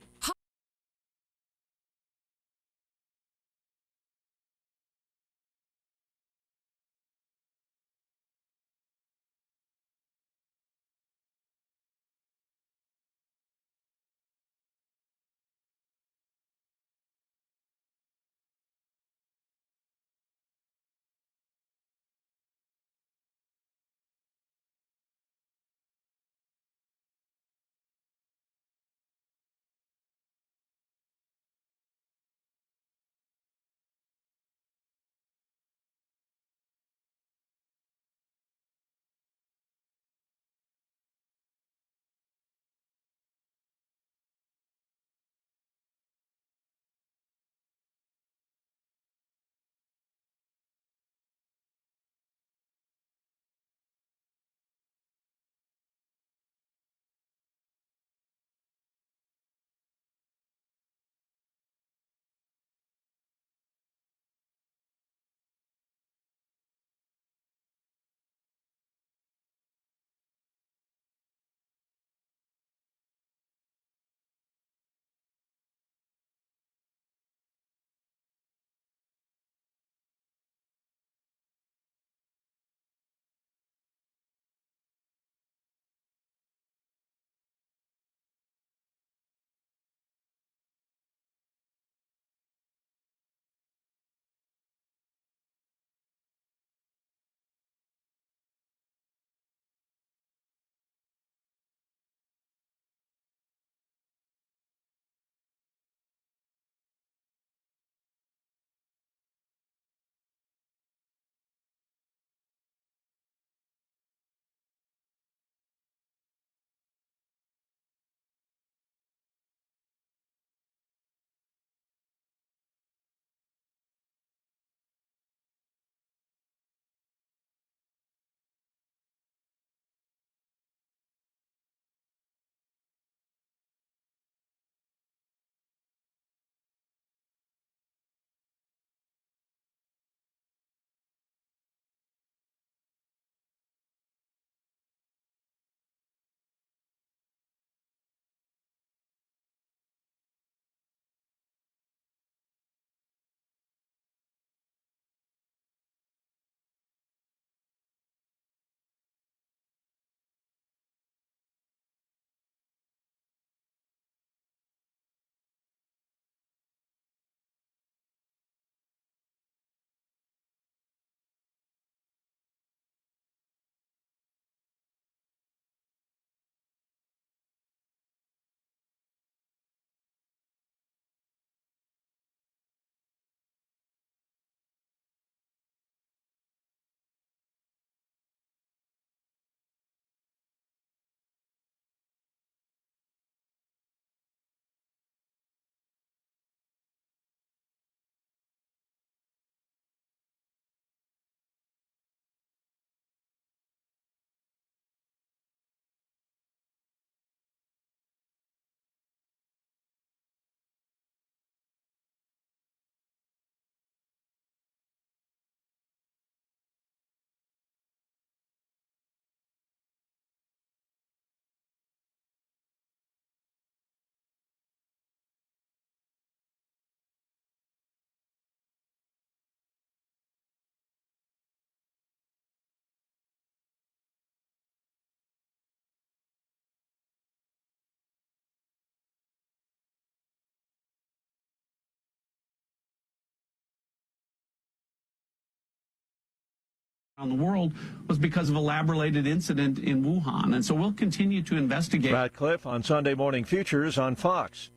around the world was because of a lab-related incident in Wuhan. And so we'll continue to investigate. Radcliffe on Sunday Morning Futures on Fox.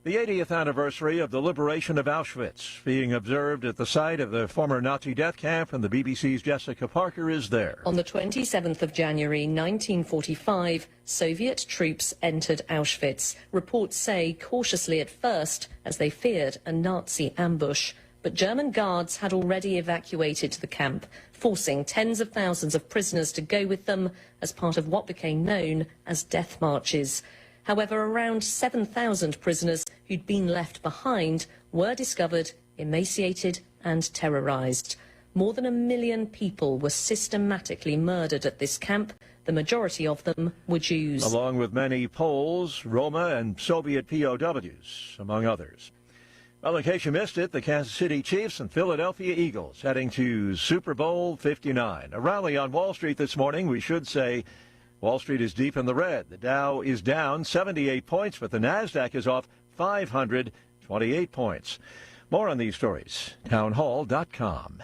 The 80th anniversary of the liberation of Auschwitz being observed at the site of the former Nazi death camp, and the BBC's Jessica Parker is there. On the 27th of January 1945, Soviet troops entered Auschwitz. Reports say cautiously at first, as they feared a Nazi ambush. But German guards had already evacuated the camp, forcing tens of thousands of prisoners to go with them as part of what became known as death marches. However, around 7,000 prisoners who'd been left behind were discovered, emaciated and terrorized. More than 1 million people were systematically murdered at this camp. The majority of them were Jews. Along with many Poles, Roma and Soviet POWs, among others. Well, in case you missed it, the Kansas City Chiefs and Philadelphia Eagles heading to Super Bowl 59. A rally on Wall Street this morning. We should say Wall Street is deep in the red. The Dow is down 78 points, but the NASDAQ is off 528 points. More on these stories. Townhall.com.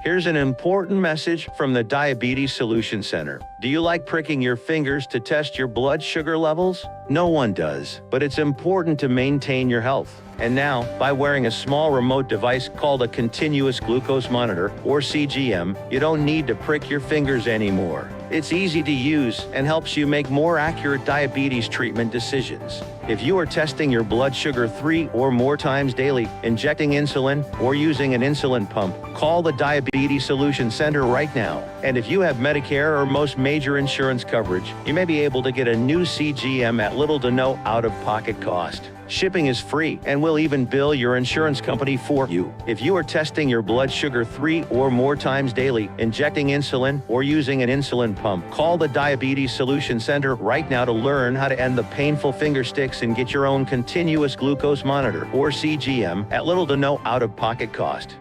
Here's an important message from the Diabetes Solution Center. Do you like pricking your fingers to test your blood sugar levels? No one does, but it's important to maintain your health. And now, by wearing a small remote device called a continuous glucose monitor, or CGM, you don't need to prick your fingers anymore. It's easy to use and helps you make more accurate diabetes treatment decisions. If you are testing your blood sugar 3 or more times daily, injecting insulin, or using an insulin pump, call the Diabetes Solution Center right now. And if you have Medicare or most major insurance coverage, you may be able to get a new CGM at little to no out-of-pocket cost. Shipping is free, and we'll even bill your insurance company for you. If you are testing your blood sugar 3 or more times daily, injecting insulin, or using an insulin pump, call the Diabetes Solution Center right now to learn how to end the painful finger sticks and get your own continuous glucose monitor, or CGM, at little to no out-of-pocket cost.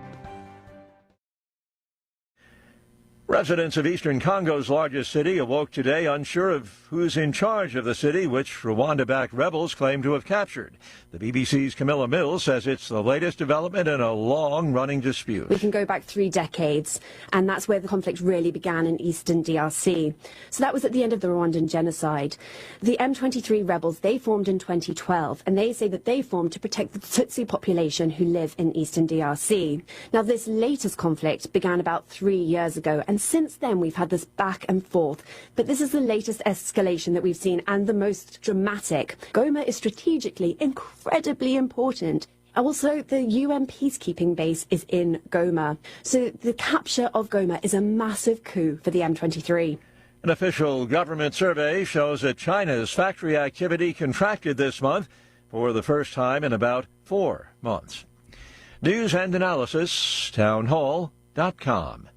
Residents of eastern Congo's largest city awoke today unsure of who's in charge of the city, which Rwanda-backed rebels claim to have captured. The BBC's Camilla Mills says it's the latest development in a long-running dispute. We can go back 3 decades, and that's where the conflict really began in eastern DRC. So that was at the end of the Rwandan genocide. The M23 rebels, they formed in 2012, and they say that they formed to protect the Tutsi population who live in eastern DRC. Now, this latest conflict began about 3 years ago, and since then we've had this back and forth. But this is the latest escalation that we've seen, and the most dramatic. Goma is strategically incredibly important. Also, the UN peacekeeping base is in Goma. So the capture of Goma is a massive coup for the M23. An official government survey shows that China's factory activity contracted this month for the first time in about 4 months. News and analysis, townhall.com.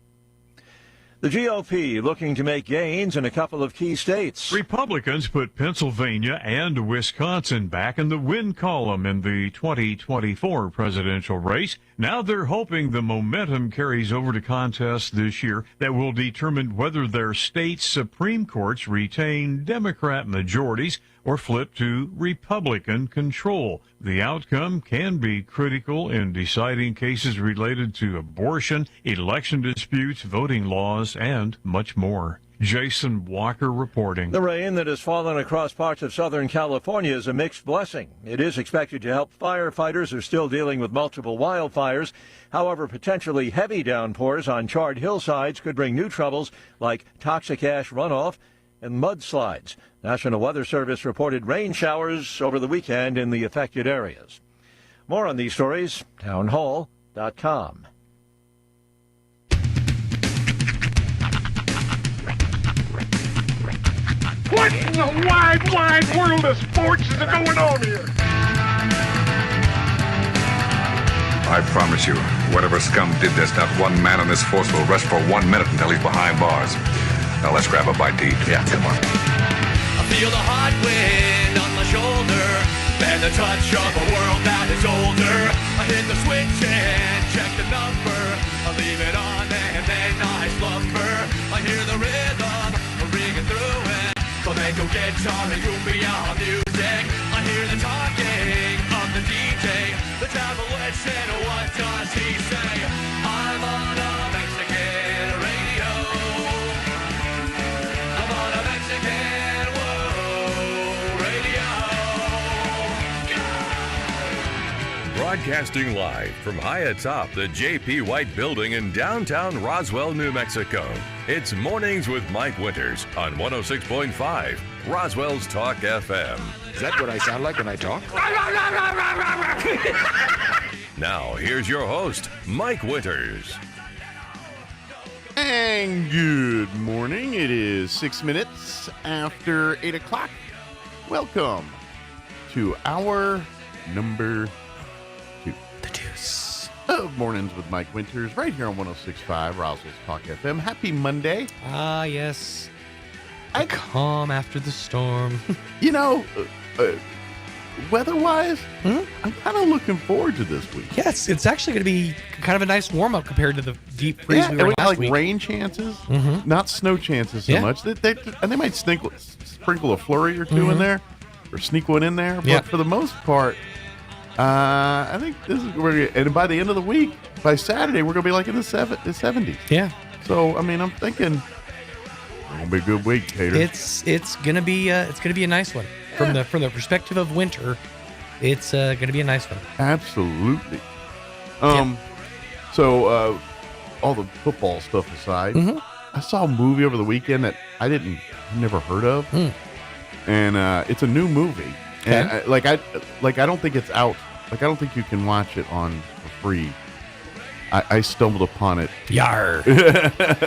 The GOP looking to make gains in a couple of key states. Republicans put Pennsylvania and Wisconsin back in the win column in the 2024 presidential race. Now they're hoping the momentum carries over to contests this year that will determine whether their state's Supreme Courts retain Democrat majorities or flip to Republican control. The outcome can be critical in deciding cases related to abortion, election disputes, voting laws, and much more. Jason Walker reporting. The rain that has fallen across parts of Southern California is a mixed blessing. It is expected to help firefighters who are still dealing with multiple wildfires. However, potentially heavy downpours on charred hillsides could bring new troubles like toxic ash runoff and mudslides. National Weather Service reported rain showers over the weekend in the affected areas. More on these stories, townhall.com. What in the wide, wide world of sports is going on here? I promise you, whatever scum did this, not one man on this force will rest for 1 minute until he's behind bars. Now let's grab a bite to eat. Yeah, come on. I feel the hot wind on my shoulder and the touch of a world that is older. I hit the switch and check the number. I leave it on and then I slumber. I hear the rhythm ringing through it. Flamenco guitar and cumbia music. I hear the talking of the DJ. The travel listen, what does he say? I'm on a Mexican Broadcasting live from high atop the J.P. White Building in downtown Roswell, New Mexico. It's Mornings with Mike Winters on 106.5 Roswell's Talk FM. Is that what I sound like when I talk? Now, here's your host, Mike Winters. And good morning. It is 6 minutes after 8 o'clock. Welcome to our number 2. The deuce. Of Mornings with Mike Winters, right here on 106.5 Roswell's Talk FM. Happy Monday. Ah, yes. The calm after the storm. You know, weather-wise, I'm kind of looking forward to this week. Yes, it's actually going to be kind of a nice warm-up compared to the deep freeze we were and last like week. Rain chances, not snow chances so much. And they might sprinkle a flurry or two in there, or sneak one in there. But for the most part, I think this is where. And by the end of the week, by Saturday, we're going to be like in the 70s. Yeah. So I mean, I'm thinking it's going to be a good week, Tater. It's going to be a nice one from the perspective of winter. It's going to be a nice one. Absolutely. So all the football stuff aside, I saw a movie over the weekend that I've never heard of, and it's a new movie. Okay. And I don't think it's out. Like, I don't think you can watch it for free. I stumbled upon it. Yar.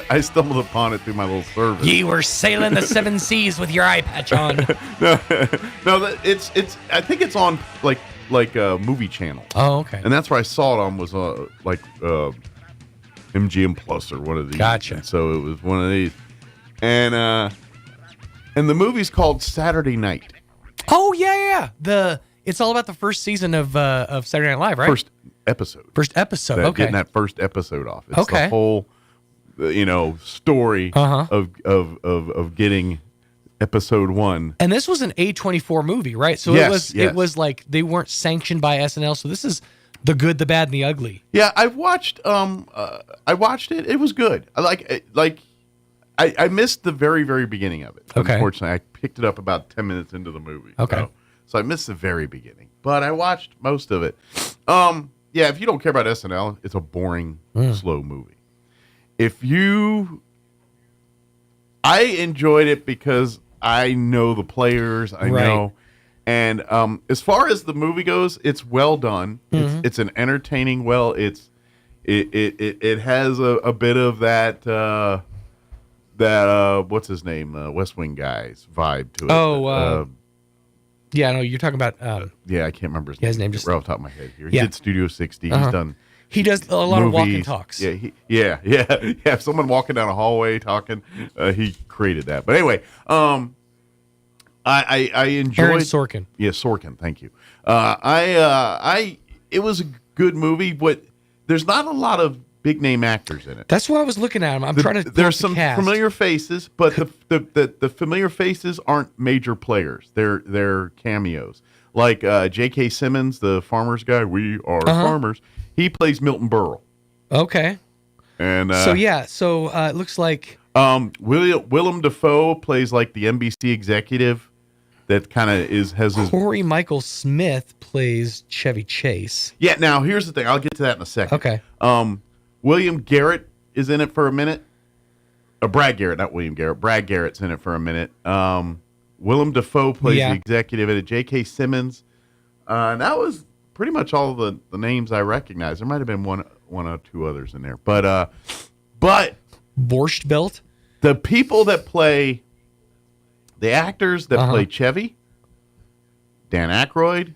I stumbled upon it through my little service. You were sailing the 7 seas with your eye patch on. No, it's. I think it's on like a movie channel. Oh, okay. And that's where I saw it on was MGM Plus or one of these. Gotcha. And so it was one of these, and the movie's called Saturday Night. Oh yeah. It's all about the first season of Saturday Night Live, right? First episode. Okay. Getting that first episode off. It's okay. the whole, story of getting episode 1. And this was an A24 movie, right? So it was like they weren't sanctioned by SNL. So this is the good, the bad, and the ugly. Yeah, I watched it. It was good. I missed the very, very beginning of it. Okay. Unfortunately, I picked it up about 10 minutes into the movie. Okay. So I missed the very beginning, but I watched most of it. Yeah, if you don't care about SNL, it's a boring, slow movie. I enjoyed it because I know the players. I know. And as far as the movie goes, it's well done. It's an entertaining. It has a bit of that what's his name, West Wing guy's vibe to it. Yeah, no, you're talking about. Yeah, I can't remember his name. Just right off the top of my head here. He did Studio 60. He does a lot of walk and talks. Yeah. If someone walking down a hallway talking, he created that. But anyway, I enjoyed Aaron Sorkin. Yeah, Sorkin. Thank you. It was a good movie, but there's not a lot of big name actors in it. That's what I was looking at. I'm trying to. There's some cast. familiar faces, but the familiar faces aren't major players. They're cameos. Like J.K. Simmons, the farmers guy. We are farmers. He plays Milton Berle. Okay. And so it looks like Willem Dafoe plays like the NBC executive that kind of has his. Corey Michael Smith plays Chevy Chase. Yeah. Now here's the thing. I'll get to that in a second. Okay. William Garrett is in it for a minute. Brad Garrett, not William Garrett. Brad Garrett's in it for a minute. Willem Dafoe plays the executive in it. J.K. Simmons. And that was pretty much all the names I recognize. There might have been one or two others in there. But Borscht Belt? The people that play, the actors that play Chevy, Dan Aykroyd,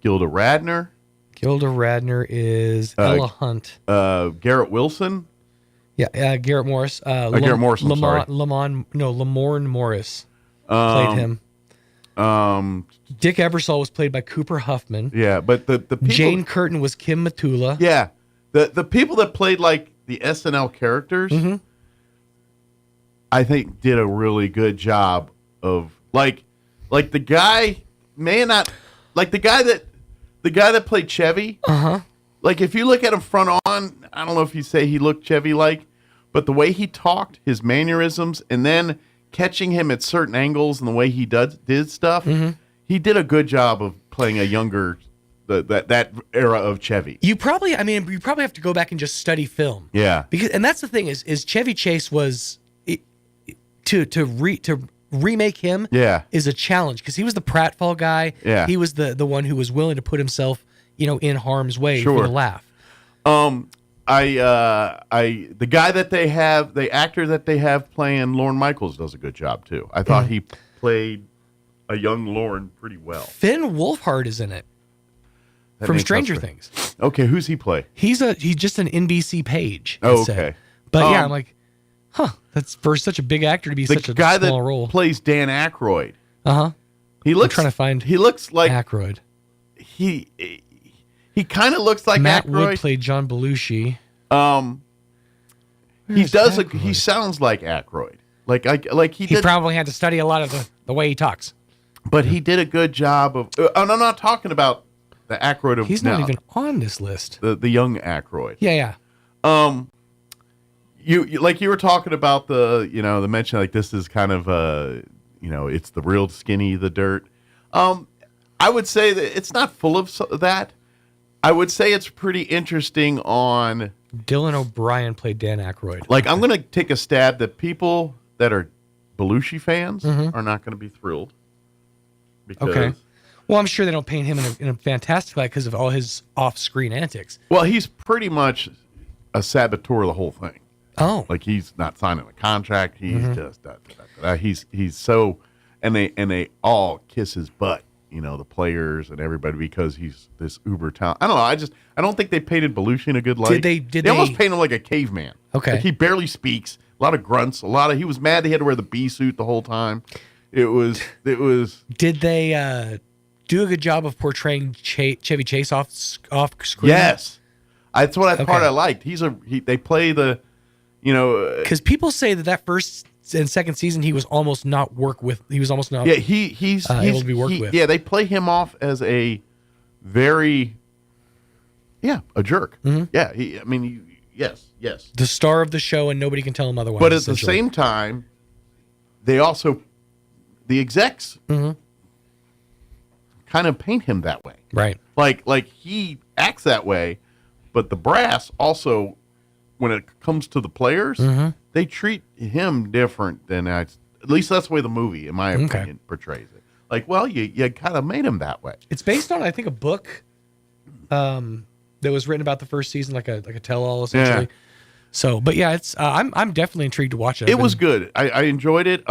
Gilda Radner. Gilda Radner is Ella Hunt. Garrett Wilson. Yeah, Garrett Morris. Garrett Morris, I'm sorry. Lamorne Morris played him. Dick Ebersol was played by Cooper Huffman. Yeah, but the people, Jane Curtin was Kim Matula. Yeah, the people that played like the SNL characters, I think did a really good job of like the guy that played Chevy. Like if you look at him front on, I don't know if you say he looked Chevy-like, but the way he talked, his mannerisms, and then catching him at certain angles and the way he did stuff, he did a good job of playing a younger that era of Chevy. You probably have to go back and just study film. Yeah. And that's the thing is Chevy Chase was to remake him. Yeah. Is a challenge because he was the pratfall guy. Yeah. He was the one who was willing to put himself, in harm's way for the laugh. The guy that they have, the actor that they have playing Lorne Michaels does a good job too. I thought he played a young Lorne pretty well. Finn Wolfhard is in it from Stranger Things. Okay, who's he play? He's just an NBC page. Oh, okay. But yeah, I'm like, that's for such a big actor to be such a guy small that role. Plays Dan Aykroyd. He looks like Aykroyd. He kind of looks like Matt Aykroyd. Wood played John Belushi. He sounds like Aykroyd. He probably had to study a lot of the way he talks. But he did a good job of. I'm not talking about the Aykroyd of. He's not even on this list. The young Aykroyd. Yeah. You were talking about the mention like this is kind of it's the real skinny the dirt. I would say that it's not full of that. I would say it's pretty interesting on. Dylan O'Brien played Dan Aykroyd. I'm going to take a stab that people that are Belushi fans are not going to be thrilled. Okay. Well, I'm sure they don't paint him in a fantastic light because of all his off-screen antics. Well, he's pretty much a saboteur of the whole thing. Oh. He's not signing a contract. He's just he's so and they all kiss his butt, the players and everybody because he's this uber talent. I don't know. I don't think they painted Belushi in a good light. Did they almost paint him like a caveman. Okay. He barely speaks. A lot of grunts. He was mad he had to wear the bee suit the whole time. It was. Did they do a good job of portraying Chevy Chase off screen? Yes, that's what I liked. They play the, because people say that first and second season he was almost not he's able to be worked with. Yeah, they play him off as a very, a jerk. Yeah, yes. The star of the show, and nobody can tell him otherwise. But at the same time, they also. The execs kind of paint him that way. Right. Like he acts that way, but the brass also, when it comes to the players, they treat him different than at least that's the way the movie, in my opinion, portrays it. You kind of made him that way. It's based on, I think, a book that was written about the first season, like a tell-all, essentially. Yeah. So, but yeah, it's I'm definitely intrigued to watch it. It was good. I enjoyed it.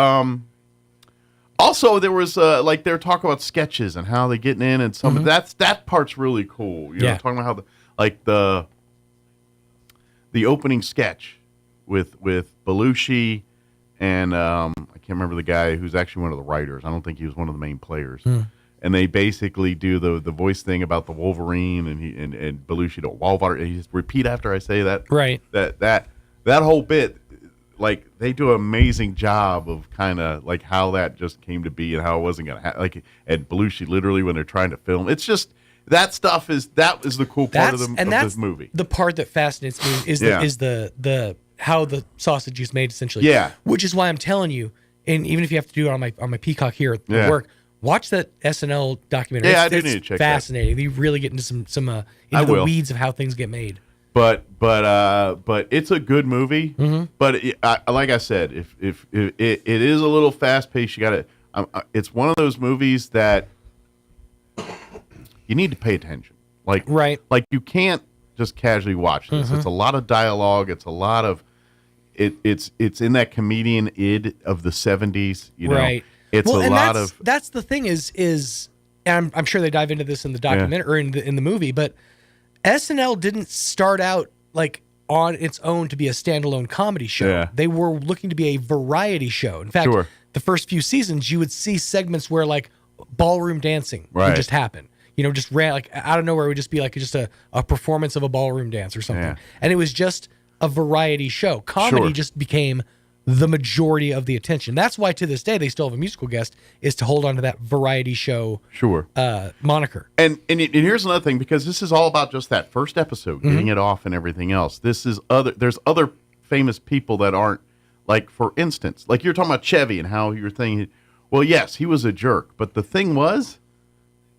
Also, there was they're talking about sketches and how they're getting in, and some of that part's really cool. Talking about how the opening sketch with Belushi and I can't remember the guy who's actually one of the writers. I don't think he was one of the main players. And they basically do the voice thing about the Wolverine and Belushi to Wolverine. And he just repeat after I say that. Right. That whole bit. They do an amazing job of kind of how that just came to be and how it wasn't going to happen. And Belushi literally when they're trying to film, it's just that stuff is the cool part of this movie. The part that fascinates me is the how the sausage is made essentially. Yeah. Which is why I'm telling you, and even if you have to do it on my Peacock here at work, watch that SNL documentary. Yeah, I do need to check fascinating. You really get into some into the weeds of how things get made. But it's a good movie. But like I said, if it is a little fast paced, you got to. It's one of those movies that you need to pay attention. You can't just casually watch this. It's a lot of dialogue. It's a lot of it's in that comedian id of the 70s. Right. It's a lot of. That's the thing is, and I'm sure they dive into this in the documentary or in the movie, but. SNL didn't start out on its own to be a standalone comedy show. Yeah. They were looking to be a variety show. In fact, the first few seasons, you would see segments where ballroom dancing would just happen. Just ran out of nowhere. It would just be just a performance of a ballroom dance or something. Yeah. And it was just a variety show. Comedy just became the majority of the attention. That's why to this day they still have a musical guest, is to hold on to that variety show moniker. And here's another thing, because this is all about just that first episode, getting it off and everything else. There's other famous people that aren't, for instance, you're talking about Chevy and how you're thinking, well, yes, he was a jerk, but the thing was,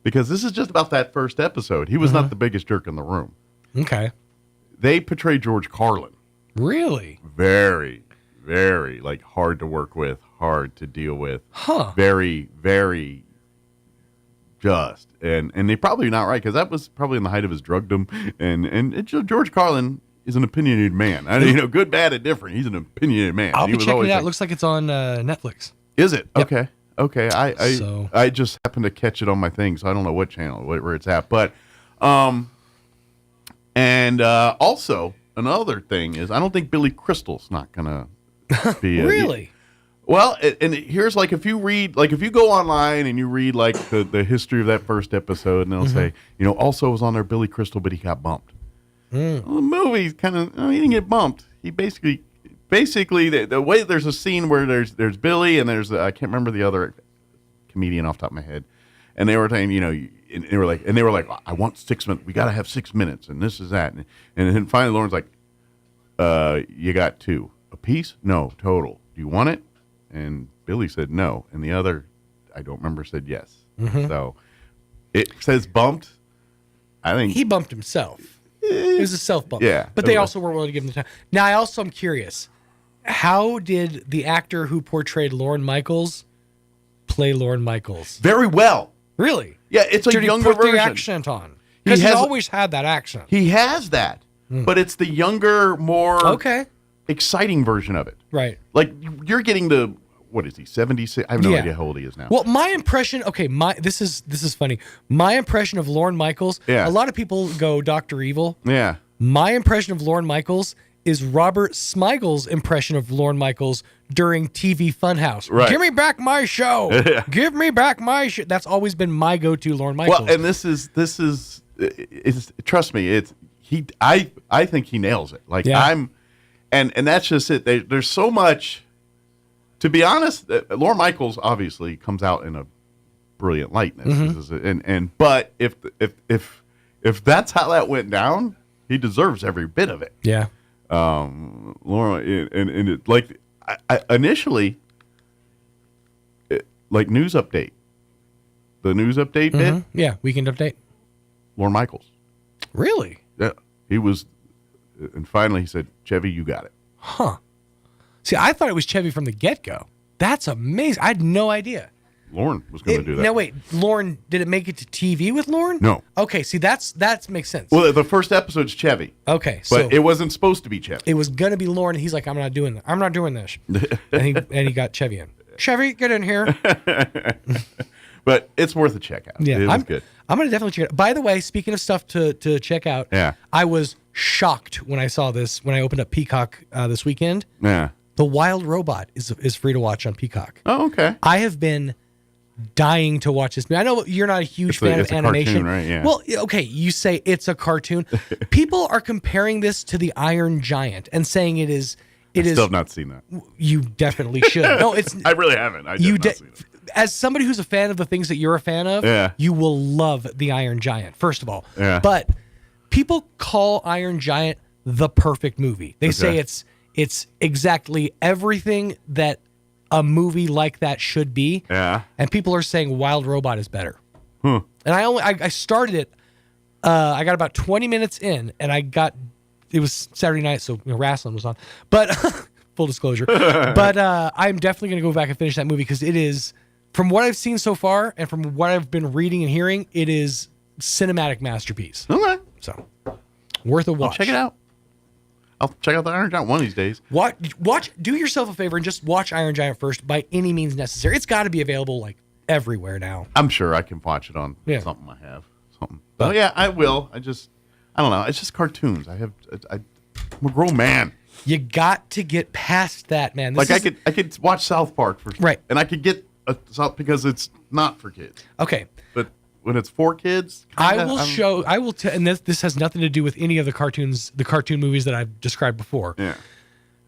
because this is just about that first episode. He was not the biggest jerk in the room. Okay. They portray George Carlin. Really? Very, very like hard to work with, hard to deal with. Huh. Very, very just. And they probably not right because that was probably in the height of his drugdom. And George Carlin is an opinionated man. I mean, good, bad, and different. He's an opinionated man. I'll He be was checking always it out. like- Looks like it's on Netflix. Is it? Yep. Okay. Okay. I just happened to catch it on my thing, so I don't know what channel, where it's at. But, also another thing is I don't think Billy Crystal's not gonna be Really? well. And here's like if you go online and you read like the history of that first episode, and they'll say also was on there Billy Crystal, but he got bumped. Well, the movie's kind of he didn't get bumped. He basically the way there's a scene where there's Billy and there's I can't remember the other comedian off the top of my head, and they were saying and they were like I want 6 minutes. We got to have 6 minutes, and this is that, and then finally Lauren's like, you got 2 a piece? No, total. Do you want it? And Billy said no, and the other I don't remember said yes. So it says bumped. I think He bumped himself. It was a self bump. Yeah. But they also weren't willing to give him the time. Now, I also am curious. How did the actor who portrayed Lorne Michaels play Lorne Michaels? Very well. Really? Yeah, it's a Did he younger put the version. accent on? Because he always had that accent. He has that, but it's the younger, more exciting version of it. Right. Like you're getting the what is he 76? I have no idea how old he is now. Well, my impression. Okay, this is funny. My impression of Lorne Michaels. Yeah. A lot of people go Dr. Evil. Yeah. My impression of Lorne Michaels is Robert Smigel's impression of Lorne Michaels during TV Funhouse. Right. Give me back my show. Yeah. Give me back my show. That's always been my go-to Lorne Michaels. Well, and this is trust me, I think he nails it. Like and that's just it. There's so much. To be honest, Lorne Michaels obviously comes out in a brilliant light, but if that's how that went down, he deserves every bit of it. Yeah. Lauren, and it, like I initially, like news update, the news update bit. Yeah, weekend update. Lorne Michaels. Really? Yeah, he was, and finally he said, "Chevy, you got it." Huh. See, I thought it was Chevy from the get-go. That's amazing. I had no idea. Lorne was going to do that. Now, wait. Lorne, did it make it to TV with Lorne? No. Okay, see, that makes sense. Well, the first episode's Chevy. Okay, but it wasn't supposed to be Chevy. It was going to be Lorne, and he's like, I'm not doing this. and he got Chevy in. Chevy, get in here. But it's worth a check out. Yeah, it was good. I'm going to definitely check it out. By the way, speaking of stuff to check out, I was shocked when I saw this, when I opened up Peacock this weekend. Yeah. The Wild Robot is free to watch on Peacock. Oh, okay. I have been dying to watch this movie. I know you're not a huge fan of animation. Cartoon, right? Yeah. Well, okay, you say it's a cartoon. People are comparing this to the Iron Giant and saying it is. I still have not seen that. You definitely should. No, it's. I really haven't. I have not seen it. As somebody who's a fan of the things that you're a fan of, you will love the Iron Giant. First of all, but people call Iron Giant the perfect movie. They say it's exactly everything that a movie like that should be. Yeah. And people are saying Wild Robot is better. Huh. And I started it. I got about 20 minutes in, and it was Saturday night, so wrestling was on. But full disclosure. But I'm definitely going to go back and finish that movie because it is, from what I've seen so far and from what I've been reading and hearing, it is cinematic masterpiece. Okay. So worth a watch. Check it out. I'll check out the Iron Giant one of these days. Watch. Do yourself a favor and just watch Iron Giant first by any means necessary. It's got to be available like everywhere now. I'm sure I can watch it on something I have. Something. But yeah, I will. I don't know. It's just cartoons. I'm a grown man. You got to get past that, man. I could watch South Park and I could get because it's not for kids. Okay. But when it's for kids, I will tell, and this has nothing to do with any of the cartoon movies that I've described before. Yeah.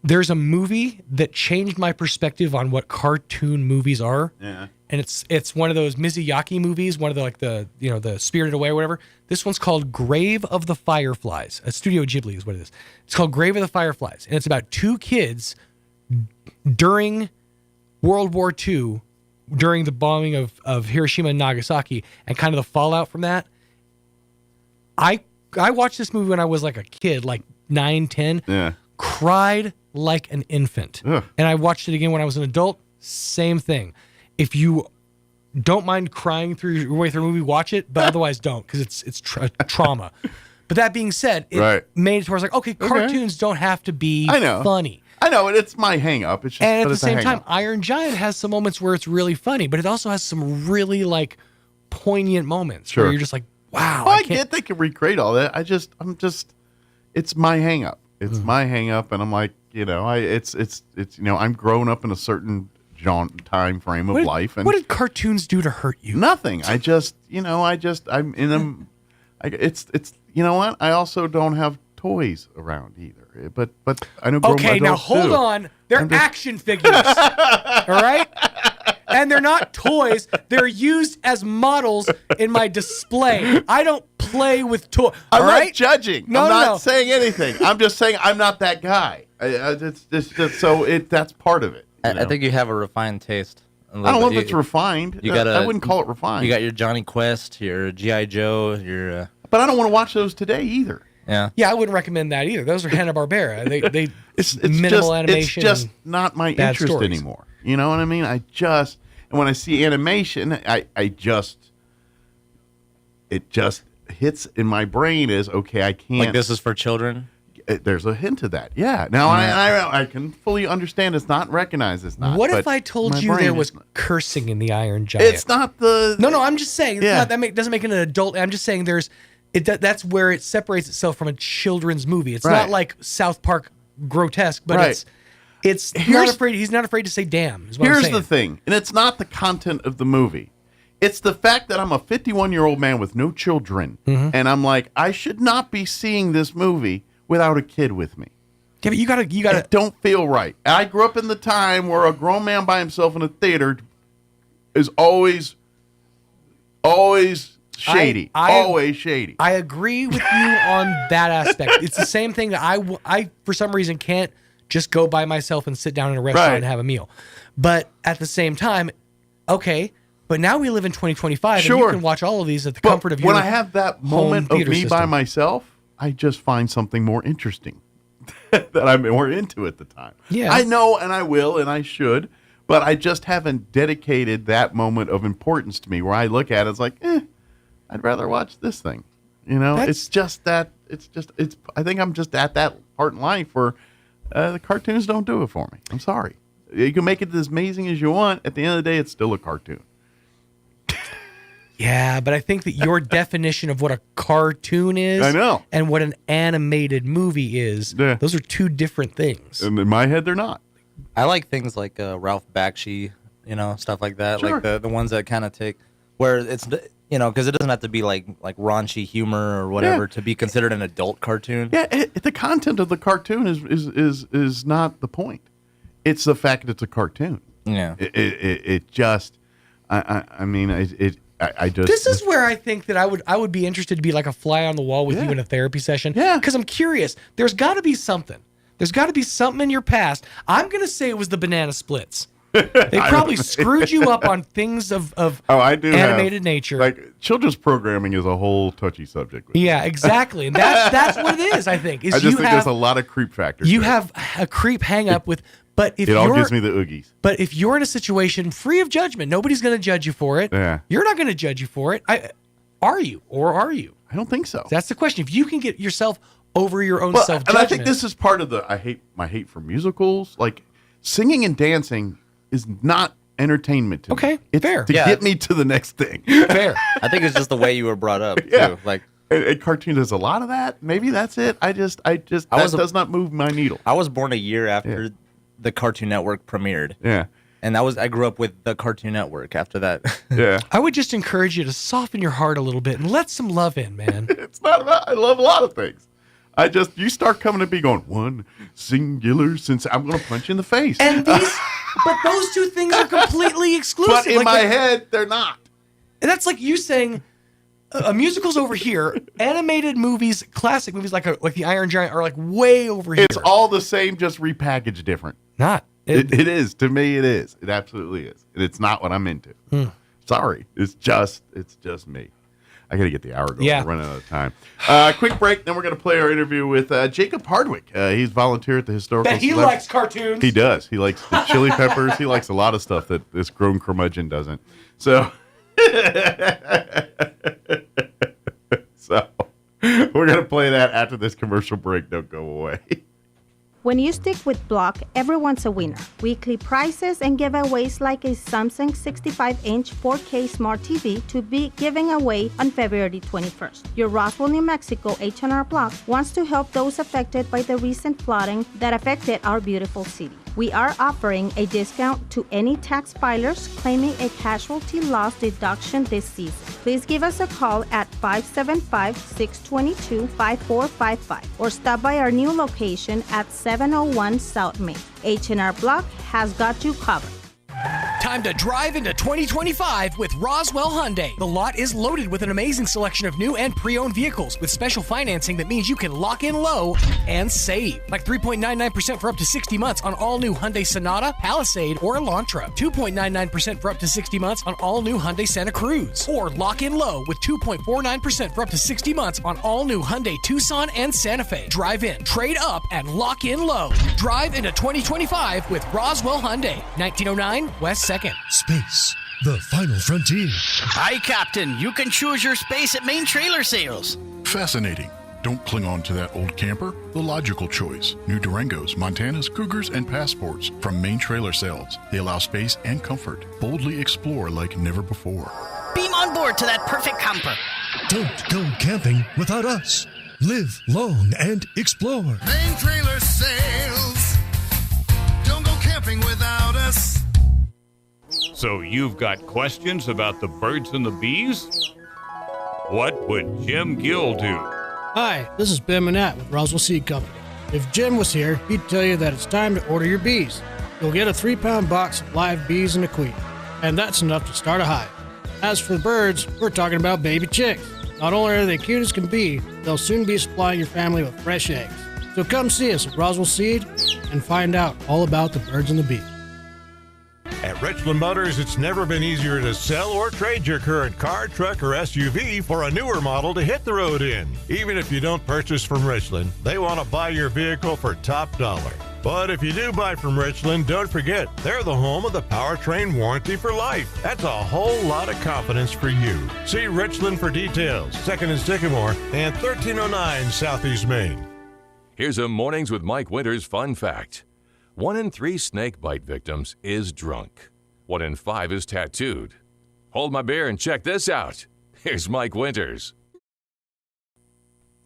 There's a movie that changed my perspective on what cartoon movies are. Yeah. And it's one of those Miyazaki movies, one of the Spirited Away or whatever. This one's called Grave of the Fireflies. Studio Ghibli is what it is. It's called Grave of the Fireflies, and it's about two kids during World War II during the bombing of Hiroshima and Nagasaki and kind of the fallout from that. I watched this movie when I was like a kid, like 9, 10. Yeah. Cried like an infant. Ugh. And I watched it again when I was an adult. Same thing. If you don't mind crying through your way through a movie, watch it, but otherwise don't, because it's trauma. But that being said, it made it to where I was like, okay, cartoons don't have to be funny. I know, and it's my hang up. It's just, and at the same time, Iron Giant has some moments where it's really funny, but it also has some really like poignant moments where you're just like, wow. I get they can recreate all that. It's my hang up. It's my hang up, and I'm like, it's I'm growing up in a certain time frame of life. And what did cartoons do to hurt you? Nothing. I'm in them. It's you know what? I also don't have toys around either. But I know. Okay, now hold on. They're action figures. All right. And they're not toys. They're used as models in my display. I don't play with toys. I'm not judging. I'm not saying anything. I'm just saying I'm not that guy. That's part of it. I think you have a refined taste. I don't know if it's refined. I wouldn't call it refined. You got your Johnny Quest, your G.I. Joe, your... But I don't want to watch those today either. Yeah. Yeah, I wouldn't recommend that either. Those are Hanna-Barbera. It's minimal animation. It's just not my interest anymore. You know what I mean? And when I see animation, it just hits in my brain as, okay, I can't. Like this is for children? There's a hint of that. Yeah. Now, I can fully understand it's not recognized as not. What if I told you there was cursing in the Iron Giant? It's not the... No, I'm just saying. That doesn't make it an adult... I'm just saying that's where it separates itself from a children's movie. It's not like South Park grotesque, but it's not afraid. He's not afraid to say damn. Here's the thing, and it's not the content of the movie. It's the fact that I'm a 51-year-old man with no children, and I'm like, I should not be seeing this movie without a kid with me. Yeah, but you gotta. It don't feel right. I grew up in the time where a grown man by himself in a theater is always shady. Always shady. I agree with you on that aspect. It's the same thing that I for some reason can't just go by myself and sit down in a restaurant and have a meal. But at the same time, okay, but now we live in 2025 and you can watch all of these at the comfort of your home. When I have that moment of me system. by myself, I just find something more interesting that I'm more into at the time. Yeah. I know, and I will, and I should, but I just haven't dedicated that moment of importance to me where I look at it, it's like, I'd rather watch this thing. It's just that, I think I'm just at that part in life where the cartoons don't do it for me. I'm sorry. You can make it as amazing as you want. At the end of the day, it's still a cartoon. Yeah, but I think that your definition of what a cartoon is and what an animated movie is, those are two different things. And in my head, they're not. I like things like Ralph Bakshi, stuff like that. Sure. Like the ones that kind of take, where it's, because it doesn't have to be like raunchy humor or whatever to be considered an adult cartoon. Yeah, the content of the cartoon is not the point. It's the fact that it's a cartoon. Yeah. It just, I just. This is where I think that I would be interested to be like a fly on the wall with you in a therapy session. Yeah. Because I'm curious. There's got to be something. There's got to be something in your past. I'm going to say it was the banana splits. They probably screwed you up on things of animated nature. Like children's programming is a whole touchy subject. Yeah, exactly. And that's what it is, I think. I just think there's a lot of creep factors. You have a creep hang up with, but if it all gives me the oogies. But if you're in a situation free of judgment, nobody's going to judge you for it. Yeah. You're not going to judge you for it. Are you? Or are you? I don't think so. That's the question. If you can get yourself over your own self-judgment. And I think this is part of my hate for musicals. Like singing and dancing is not entertainment to me. It's fair. To get me to the next thing. Fair. I think it's just the way you were brought up too. Like a cartoon does a lot of that. Maybe that's it. That does not move my needle. I was born a year after the Cartoon Network premiered. Yeah. And I grew up with the Cartoon Network after that. Yeah. I would just encourage you to soften your heart a little bit and let some love in, man. It's not about, I love a lot of things. You start coming to me going, one singular since I'm going to punch you in the face. And but those two things are completely exclusive. But in my head, they're not. And that's like you saying a musical's over here. Animated movies, classic movies like The Iron Giant are like way over here. It's all the same, just repackaged different. Not. It is. To me, it is. It absolutely is. And it's not what I'm into. Sorry. It's just me. I got to get the hour going. Yeah. We're running out of time. Quick break, then we're going to play our interview with Jacob Hardwick. He's volunteer at the Historical Bet he Society. likes cartoons. He does. He likes the chili peppers. He likes a lot of stuff that this grown curmudgeon doesn't. So, we're going to play that after this commercial break. Don't go away. When you stick with Block, everyone's a winner. Weekly prizes and giveaways like a Samsung 65-inch 4K Smart TV to be giving away on February 21st. Your Roswell, New Mexico H&R Block wants to help those affected by the recent flooding that affected our beautiful city. We are offering a discount to any tax filers claiming a casualty loss deduction this season. Please give us a call at 575-622-5455 or stop by our new location at 701 South Main. H&R Block has got you covered. Time to drive into 2025 with Roswell Hyundai. The lot is loaded with an amazing selection of new and pre-owned vehicles with special financing that means you can lock in low and save. Like 3.99% for up to 60 months on all new Hyundai Sonata, Palisade, or Elantra. 2.99% for up to 60 months on all new Hyundai Santa Cruz. Or lock in low with 2.49% for up to 60 months on all new Hyundai Tucson and Santa Fe. Drive in, trade up, and lock in low. Drive into 2025 with Roswell Hyundai. 1909 West 2nd. Space, the final frontier. Hi, Captain. You can choose your space at Main Trailer Sales. Fascinating. Don't cling on to that old camper. The logical choice. New Durangos, Montanas, Cougars, and Passports from Main Trailer Sales. They allow space and comfort. Boldly explore like never before. Beam on board to that perfect camper. Don't go camping without us. Live long and explore. Main Trailer Sales. Don't go camping without us. So you've got questions about the birds and the bees? What would Jim Gill do? Hi, this is Ben Manette with Roswell Seed Company. If Jim was here, he'd tell you that it's time to order your bees. You'll get a 3-pound box of live bees and a queen, and that's enough to start a hive. As for the birds, we're talking about baby chicks. Not only are they cute as can be, they'll soon be supplying your family with fresh eggs. So come see us at Roswell Seed and find out all about the birds and the bees. At Richland Motors, it's never been easier to sell or trade your current car, truck, or SUV for a newer model to hit the road in. Even if you don't purchase from Richland, they want to buy your vehicle for top dollar. But if you do buy from Richland, don't forget, they're the home of the powertrain warranty for life. That's a whole lot of confidence for you. See Richland for details. 2nd and Sycamore and 1309 Southeast Main. Here's a Mornings with Mike Winters fun fact. 1 in 3 snake bite victims is drunk. 1 in 5 is tattooed. Hold my beer and check this out. Here's Mike Winters.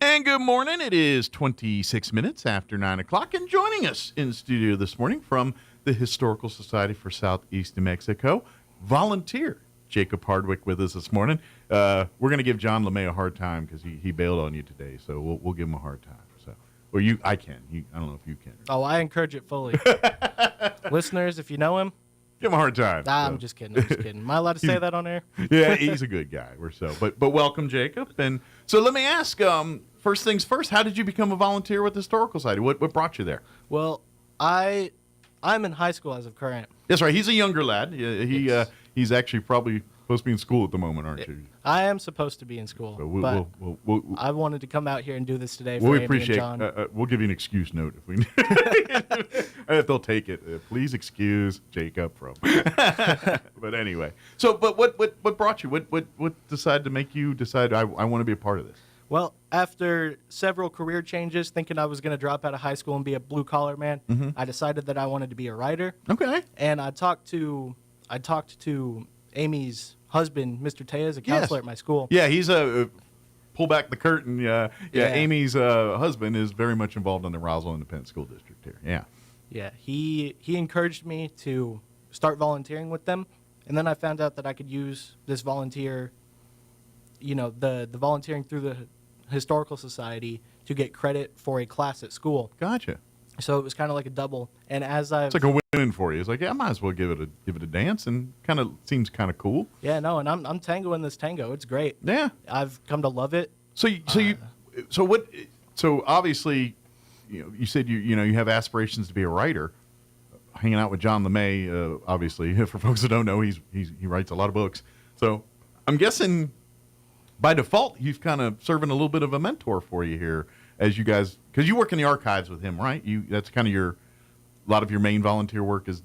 And good morning. It is 26 minutes after 9 o'clock. And joining us in the studio this morning from the Historical Society for Southeast New Mexico, volunteer Jacob Hardwick with us this morning. We're going to give John LeMay a hard time because he bailed on you today. So we'll give him a hard time. Or I can. I don't know if you can. Oh, I encourage it fully. Listeners, if you know him, give him a hard time. Nah, I'm just kidding. Am I allowed to say that on air? Yeah, he's a good guy. But welcome, Jacob. And so let me ask, first things first, how did you become a volunteer with the Historical Society? What brought you there? Well, I'm in high school as of current. That's right. He's a younger lad. He's actually probably supposed to be in school at the moment, aren't you? I am supposed to be in school, so but I wanted to come out here and do this today for we Amy appreciate. and John. We'll give you an excuse note if we if they'll take it. Please excuse Jacob from. But anyway, but what brought you? What decided to make you decide I want to be a part of this? Well, after several career changes, thinking I was going to drop out of high school and be a blue collar man, I decided that I wanted to be a writer. Okay. And I talked to Amy's husband, Mr. Taya, is a counselor at my school. Yeah, he's pull back the curtain. Yeah. Amy's husband is very much involved in the Roswell Independent School District here. Yeah. Yeah, he encouraged me to start volunteering with them, and then I found out that I could use this volunteer, the volunteering through the Historical Society to get credit for a class at school. Gotcha. So it was kind of like a double. And it's like a win for you. It's like, yeah, I might as well give it a dance, and kind of seems kind of cool. Yeah, no, and I'm tangoing this tango. It's great. Yeah, I've come to love it. So obviously, you said you have aspirations to be a writer. hanging out with John LeMay, obviously. For folks who don't know, he writes a lot of books. So I'm guessing by default, he's kind of serving a little bit of a mentor for you here as you guys, because you work in the archives with him, right? That's kind of a lot of your main volunteer work is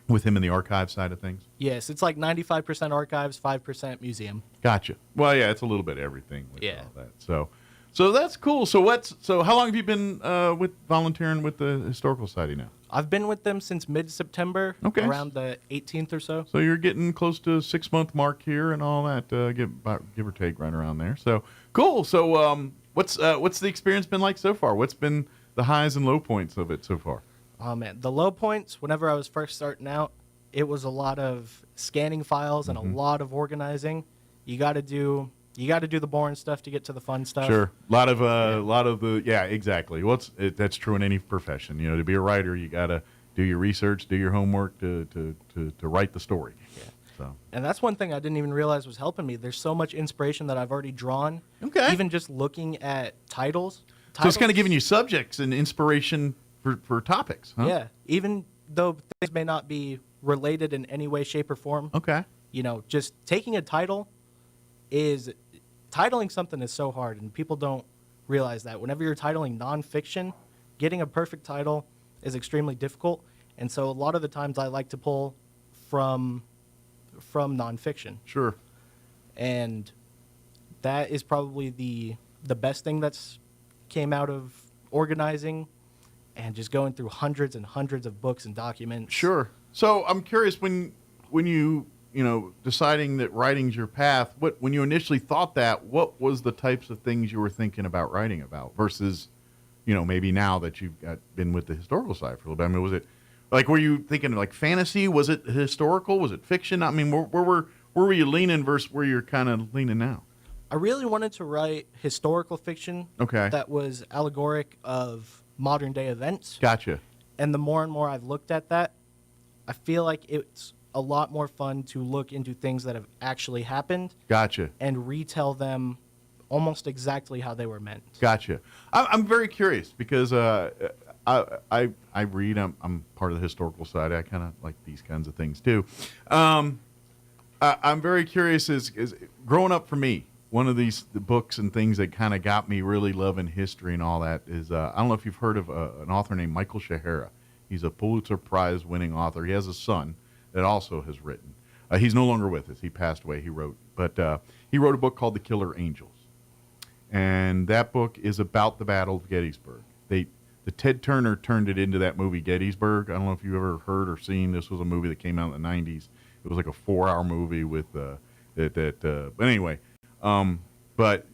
with him in the archive side of things. Yes, it's like 95% archives, 5% museum. Gotcha. Well, yeah, it's a little bit of everything with all that. So that's cool. So how long have you been with volunteering with the Historical Society now? I've been with them since mid-September, around the 18th or so. So you're getting close to 6-month mark here and all that, give or take right around there. So cool. So what's the experience been like so far? What's been the highs and low points of it so far? Oh man, the low points. Whenever I was first starting out, it was a lot of scanning files and a lot of organizing. You got to do the boring stuff to get to the fun stuff. Sure, a lot of the exactly. That's true in any profession. To be a writer, you got to do your research, do your homework to write the story. Yeah. So. And that's one thing I didn't even realize was helping me. There's so much inspiration that I've already drawn. Okay. Even just looking at titles. So it's kind of giving you subjects and inspiration for topics. Huh? Yeah. Even though things may not be related in any way, shape, or form. Okay. Just taking a title titling something is so hard, and people don't realize that. Whenever you're titling nonfiction, getting a perfect title is extremely difficult. And so a lot of the times I like to pull from nonfiction. Sure. And that is probably the best thing that's came out of organizing and just going through hundreds and hundreds of books and documents. Sure. So I'm curious, when you deciding that writing's your path, when you initially thought that, what was the types of things you were thinking about writing about versus, maybe now that you've been with the historical side for a little bit? I mean, was it like, were you thinking like fantasy? Was it historical? Was it fiction? I mean, where were you leaning versus where you're kind of leaning now? I really wanted to write historical fiction that was allegoric of modern day events. Gotcha. And the more and more I've looked at that, I feel like it's a lot more fun to look into things that have actually happened. Gotcha. And retell them almost exactly how they were meant. Gotcha. I'm very curious because I read. I'm part of the historical side. I kind of like these kinds of things too. I'm very curious. Is growing up for me, one of the books and things that kind of got me really loving history and all that is I don't know if you've heard of an author named Michael Shahara. He's a Pulitzer Prize winning author. He has a son that also has written. He's no longer with us. He passed away. He wrote a book called The Killer Angels, and that book is about the Battle of Gettysburg. The Ted Turner turned it into that movie Gettysburg. I don't know if you've ever heard or seen. This was a movie that came out in the 90s. It was like a 4-hour movie with but anyway, but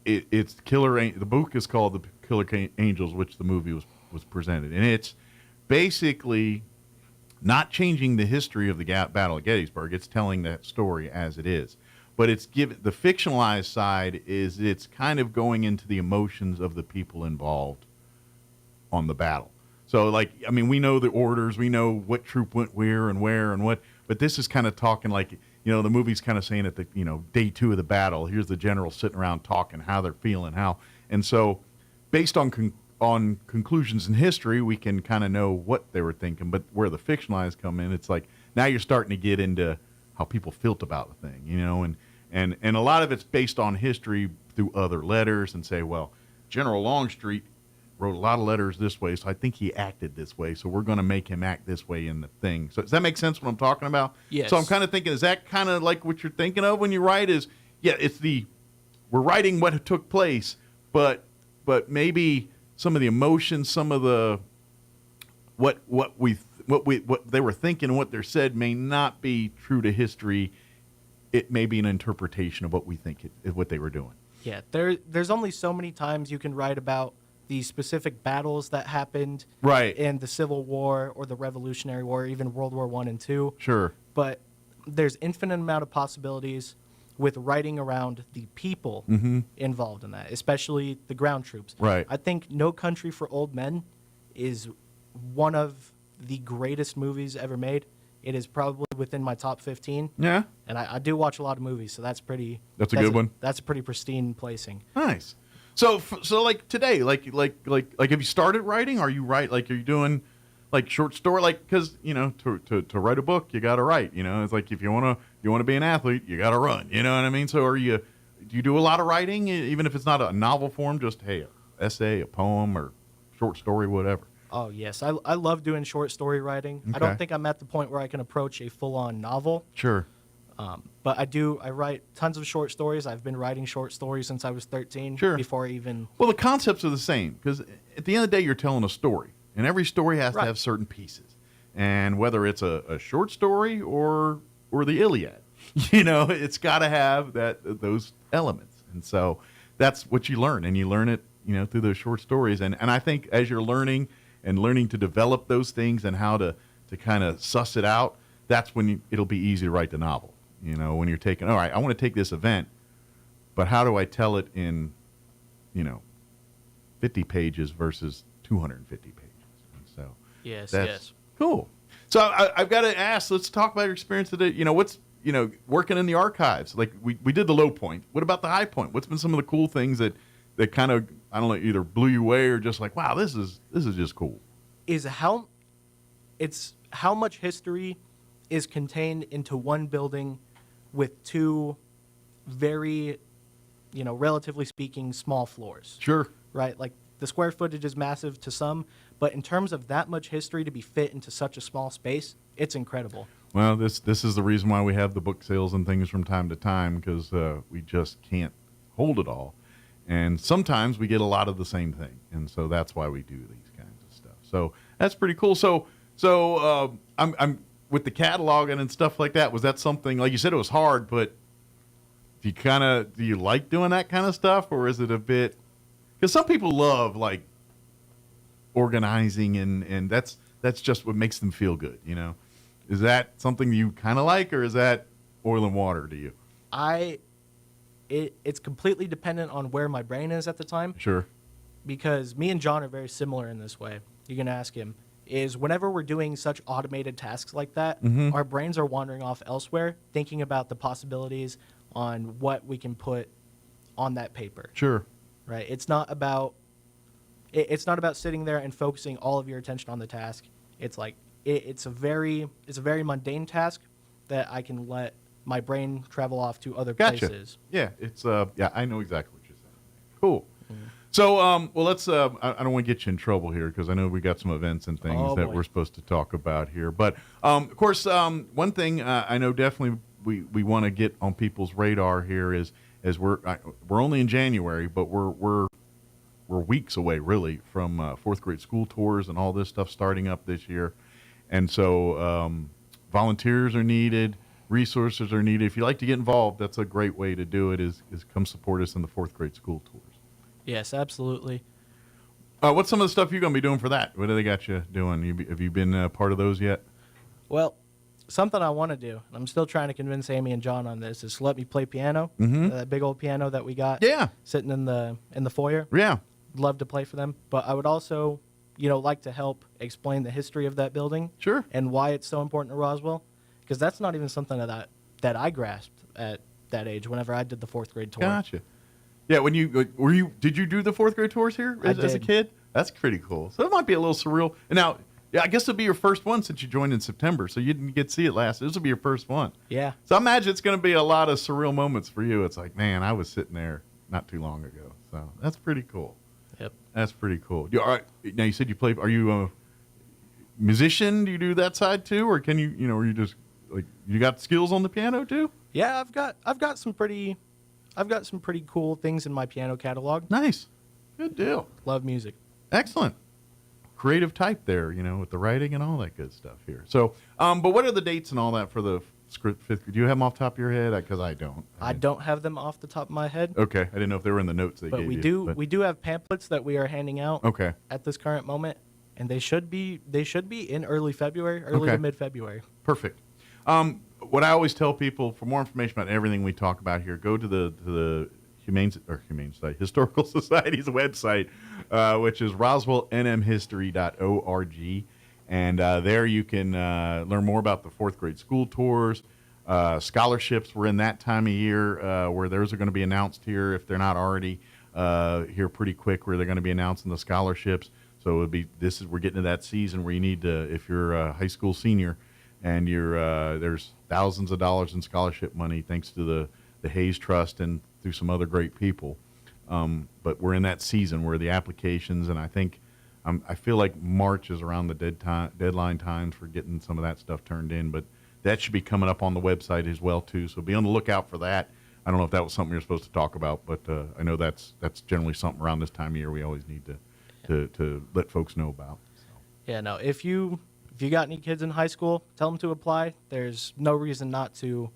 it's Killer. The book is called The Killer Angels, which the movie was presented, and it's basically not changing the history of the Battle of Gettysburg. It's telling that story as it is. But the fictionalized side is it's kind of going into the emotions of the people involved on the battle. So, we know the orders, we know what troop went where and what, but this is kind of talking like, the movie's kind of saying at the, day 2 of the battle, here's the general sitting around talking how they're feeling, and so based on conclusions in history, we can kind of know what they were thinking, but where the fictionalized come in, it's like now you're starting to get into how people felt about the thing, and a lot of it's based on history through other letters and say, well, General Longstreet wrote a lot of letters this way, so I think he acted this way, so we're going to make him act this way in the thing. So does that make sense what I'm talking about? Yes. So I'm kind of thinking, is that kind of like what you're thinking of when you write we're writing what took place, but maybe some of the emotions, some of the what they were thinking and what they said may not be true to history. It may be an interpretation of what we think what they were doing. Yeah, there's only so many times you can write about the specific battles that happened in the Civil War or the Revolutionary War, or even World War I and II. Sure. But there's infinite amount of possibilities with writing around the people involved in that, especially the ground troops. Right. I think No Country for Old Men is one of the greatest movies ever made. It is probably within my top 15. Yeah. And I do watch a lot of movies, so that's a good one. That's a pretty pristine placing. Nice. So like today, like have you started writing? Are you doing like short story, like because to write a book you got to write. It's like if you want to be an athlete, you got to run. You know what I mean? So do you do a lot of writing, even if it's not a novel form? Just an essay, a poem, or short story, whatever. Oh yes, I love doing short story writing. Okay. I don't think I'm at the point where I can approach a full-on novel. Sure. But I write tons of short stories. I've been writing short stories since I was 13. Sure. Before I even. Well, the concepts are the same because at the end of the day, you're telling a story, and every story has to have certain pieces. And whether it's a short story or the Iliad, it's got to have those elements. And so that's what you learn, and you learn it, through those short stories. And I think as you're learning to develop those things and how to kind of suss it out, that's when it'll be easy to write the novel. When you're taking, all right, I want to take this event, but how do I tell it in, 50 pages versus 250 pages? And so yes. Cool. So I've got to ask, let's talk about your experience today. What's, working in the archives. Like we did the low point. What about the high point? What's been some of the cool things that kind of, I don't know, either blew you away or just like, wow, this is just cool? How much history is contained into one building with two very, relatively speaking, small floors. Sure. Right? Like the square footage is massive to some, but in terms of that much history to be fit into such a small space, it's incredible. Well, this is the reason why we have the book sales and things from time to time, because we just can't hold it all. And sometimes we get a lot of the same thing. And so that's why we do these kinds of stuff. So that's pretty cool. So I'm with the cataloging and stuff like that. Was that something, like you said, it was hard, but do you like doing that kind of stuff, or is it a bit, because some people love like organizing and that's just what makes them feel good. Is that something you kind of like, or is that oil and water to you? It's completely dependent on where my brain is at the time. Sure. Because me and John are very similar in this way. You can ask him. Is whenever we're doing such automated tasks like that, our brains are wandering off elsewhere, thinking about the possibilities on what we can put on that paper. Sure. Right. It's not about sitting there and focusing all of your attention on the task. It's like it's a very mundane task that I can let my brain travel off to other places. Yeah, it's I know exactly what you're saying. Cool. So, well, let's. I don't want to get you in trouble here because I know we got some events and things that we're supposed to talk about here. But of course, one thing I know definitely we want to get on people's radar here is we're only in January, but we're weeks away really from fourth grade school tours and all this stuff starting up this year, and so volunteers are needed. Resources are needed. If you like to get involved, that's a great way to do it. Is come support us in the fourth grade school tours. Yes, absolutely. What's some of the stuff you're going to be doing for that? What do they got you doing? Have you been part of those yet? Well, something I want to do, and I'm still trying to convince Amy and John on this, is to let me play piano. That big old piano that we got. Yeah. Sitting in the foyer. Yeah. Love to play for them, but I would also, like to help explain the history of that building. Sure. And why it's so important to Roswell, because that's not even something that I grasped at that age. Whenever I did the fourth grade tour. Gotcha. Yeah, when did you do the fourth grade tours here as a kid? That's pretty cool. So it might be a little surreal. And now, yeah, I guess it'll be your first one since you joined in September, so you didn't get to see it last. This will be your first one. Yeah. So I imagine it's going to be a lot of surreal moments for you. It's like, man, I was sitting there not too long ago. So that's pretty cool. Yep. That's pretty cool. All right. Now you said you play. Are you a musician? Do you do that side too, or can you? Are you just like you got skills on the piano too? Yeah, I've got some pretty cool things in my piano catalog. Nice. Good deal. Love music. Excellent. Creative type there, with the writing and all that good stuff here. So, but what are the dates and all that for the fifth grade? Do you have them off the top of your head? Because I don't. I don't have them off the top of my head. Okay. I didn't know if they were in the notes they but gave we you. do. We do have pamphlets that we are handing out. Okay. At this current moment, and they should be in early February, to mid-February. Perfect. What I always tell people, for more information about everything we talk about here, go to the Historical Society's website, which is roswellnmhistory.org, and there you can learn more about the fourth grade school tours. Scholarships, we're in that time of year where those are going to be announced here if they're not already here pretty quick, where they're going to be announcing the scholarships. So we're getting to that season where you need to, if you're a high school senior and there's thousands of dollars in scholarship money thanks to the Hayes Trust and through some other great people. But we're in that season where the applications, and I feel like March is around the deadline times for getting some of that stuff turned in, but that should be coming up on the website as well too. So be on the lookout for that. I don't know if that was something you're supposed to talk about, but I know that's generally something around this time of year we always need to let folks know about. So. Yeah, no. If you got any kids in high school, tell them to apply. There's no reason not to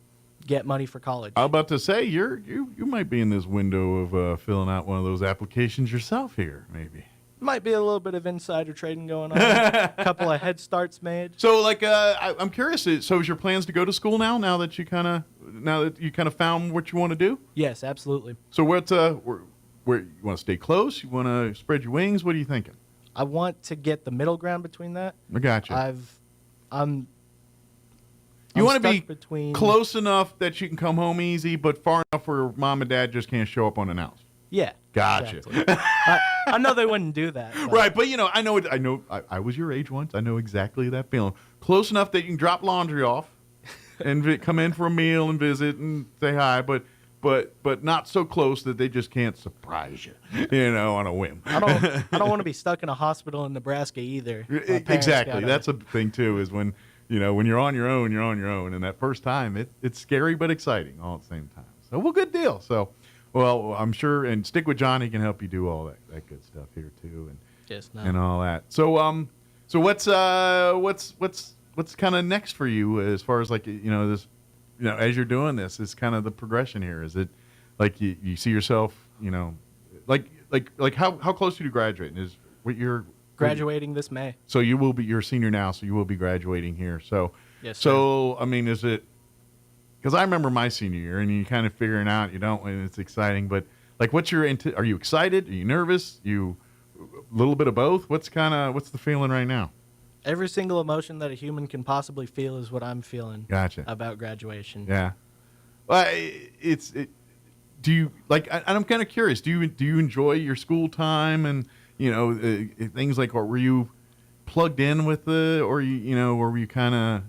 get money for college. I'm about to say you might be in this window of filling out one of those applications yourself here, maybe. Might be a little bit of insider trading going on. A couple of head starts made. So, I'm curious. So, is your plans to go to school now that you kind of found what you want to do? Yes, absolutely. So, where you want to stay close? You want to spread your wings? What are you thinking? I want to get the middle ground between that. I gotcha. You want to be close enough that you can come home easy, but far enough where mom and dad just can't show up unannounced. Yeah. Gotcha. Exactly. I know they wouldn't do that. But. Right, but I was your age once. I know exactly that feeling. Close enough that you can drop laundry off and come in for a meal and visit and say hi, but not so close that they just can't surprise you, on a whim. I don't want to be stuck in a hospital in Nebraska either. Exactly. That's a thing too, is when you're on your own, and that first time it's scary but exciting all at the same time. So, well, good deal. So, well, I'm sure, and stick with John. He can help you do all that good stuff here too, and all that. So what's kind of next for you as far as this, as you're doing this, is kind of the progression here. Is it like you see yourself, like how close are you to graduating? Is what you're graduating this May? So you're a senior now, so you will be graduating here. So yes. So sir. I mean, is it? Because I remember my senior year, and you kind of figuring out and it's exciting. But what's are you excited? Are you nervous? A little bit of both. What's the feeling right now? Every single emotion that a human can possibly feel is what I'm feeling. Gotcha. About graduation. Yeah. Well, do you I'm kind of curious. Do you enjoy your school time and things like, or were you plugged in with or or were you kind of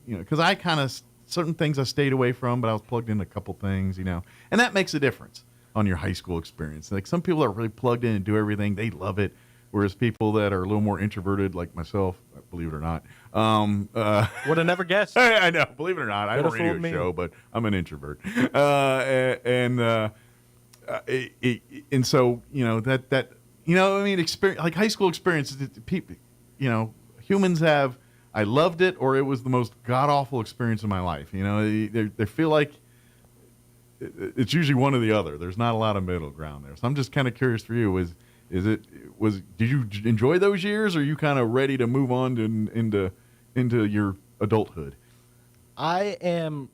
because I kind of. Certain things I stayed away from, but I was plugged in a couple things, and that makes a difference on your high school experience. Like some people are really plugged in and do everything. They love it. Whereas people that are a little more introverted, like myself, believe it or not. Would have never guessed. I know, believe it or not. I have a radio show, but I'm an introvert. And so, experience, like high school experience, people, humans have, I loved it, or it was the most god-awful experience of my life. They feel like it's usually one or the other. There's not a lot of middle ground there. So I'm just kind of curious for you, did you enjoy those years, or are you kind of ready to move on into your adulthood? I am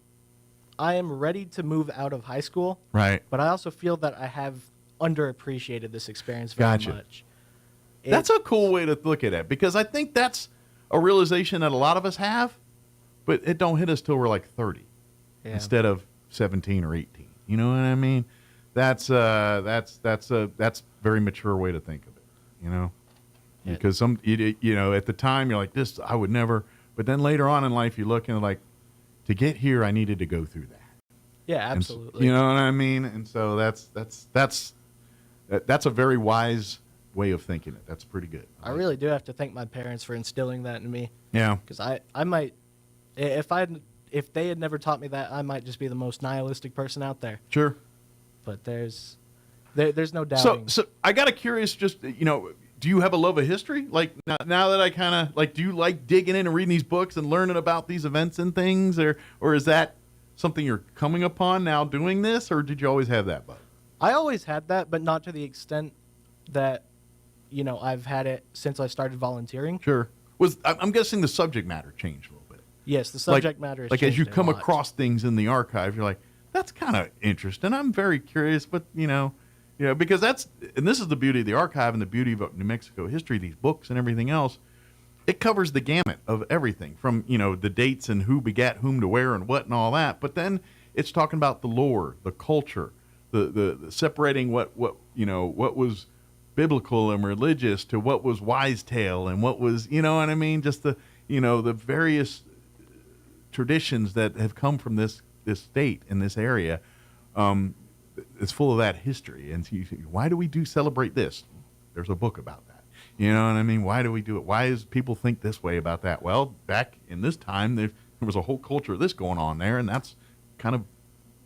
ready to move out of high school. Right. But I also feel that I have underappreciated this experience very much. That's a cool way to look at it, because I think that's a realization that a lot of us have, but it don't hit us till we're like 30 instead of 17 or 18. You know what I mean? That's a very mature way to think of it, because at the time you're like, this, I would never, but then later on in life you look and like, to get here, I needed to go through that. Yeah, absolutely. You know what I mean? And so that's a very wise way of thinking it. That's pretty good. I really do have to thank my parents for instilling that in me. Yeah. Because I might, if they had never taught me that, I might just be the most nihilistic person out there. Sure. But there's no doubting. So I got a curious, just, do you have a love of history? Like now that I kind of like, do you like digging in and reading these books and learning about these events and things, or is that something you're coming upon now doing this, or did you always have that bug? I always had that, but not to the extent that, I've had it since I started volunteering. Sure. I'm guessing the subject matter changed a little bit. Yes, the subject matter has changed. Like as you come a lot. across things in the archive, you're like, that's kind of interesting. I'm very curious, but because and this is the beauty of the archive and the beauty of New Mexico history, these books and everything else. It covers the gamut of everything from, the dates and who begat whom to where and what and all that. But then it's talking about the lore, the culture, the separating what was biblical and religious to what was wise tale and what was, you know what I mean? Just the, you know, the various traditions that have come from this state in this area. It's full of that history. And so why do we celebrate this? There's a book about that. You know what I mean? Why do we do it? Why does people think this way about that? Well, back in this time, there was a whole culture of this going on there, and that's kind of,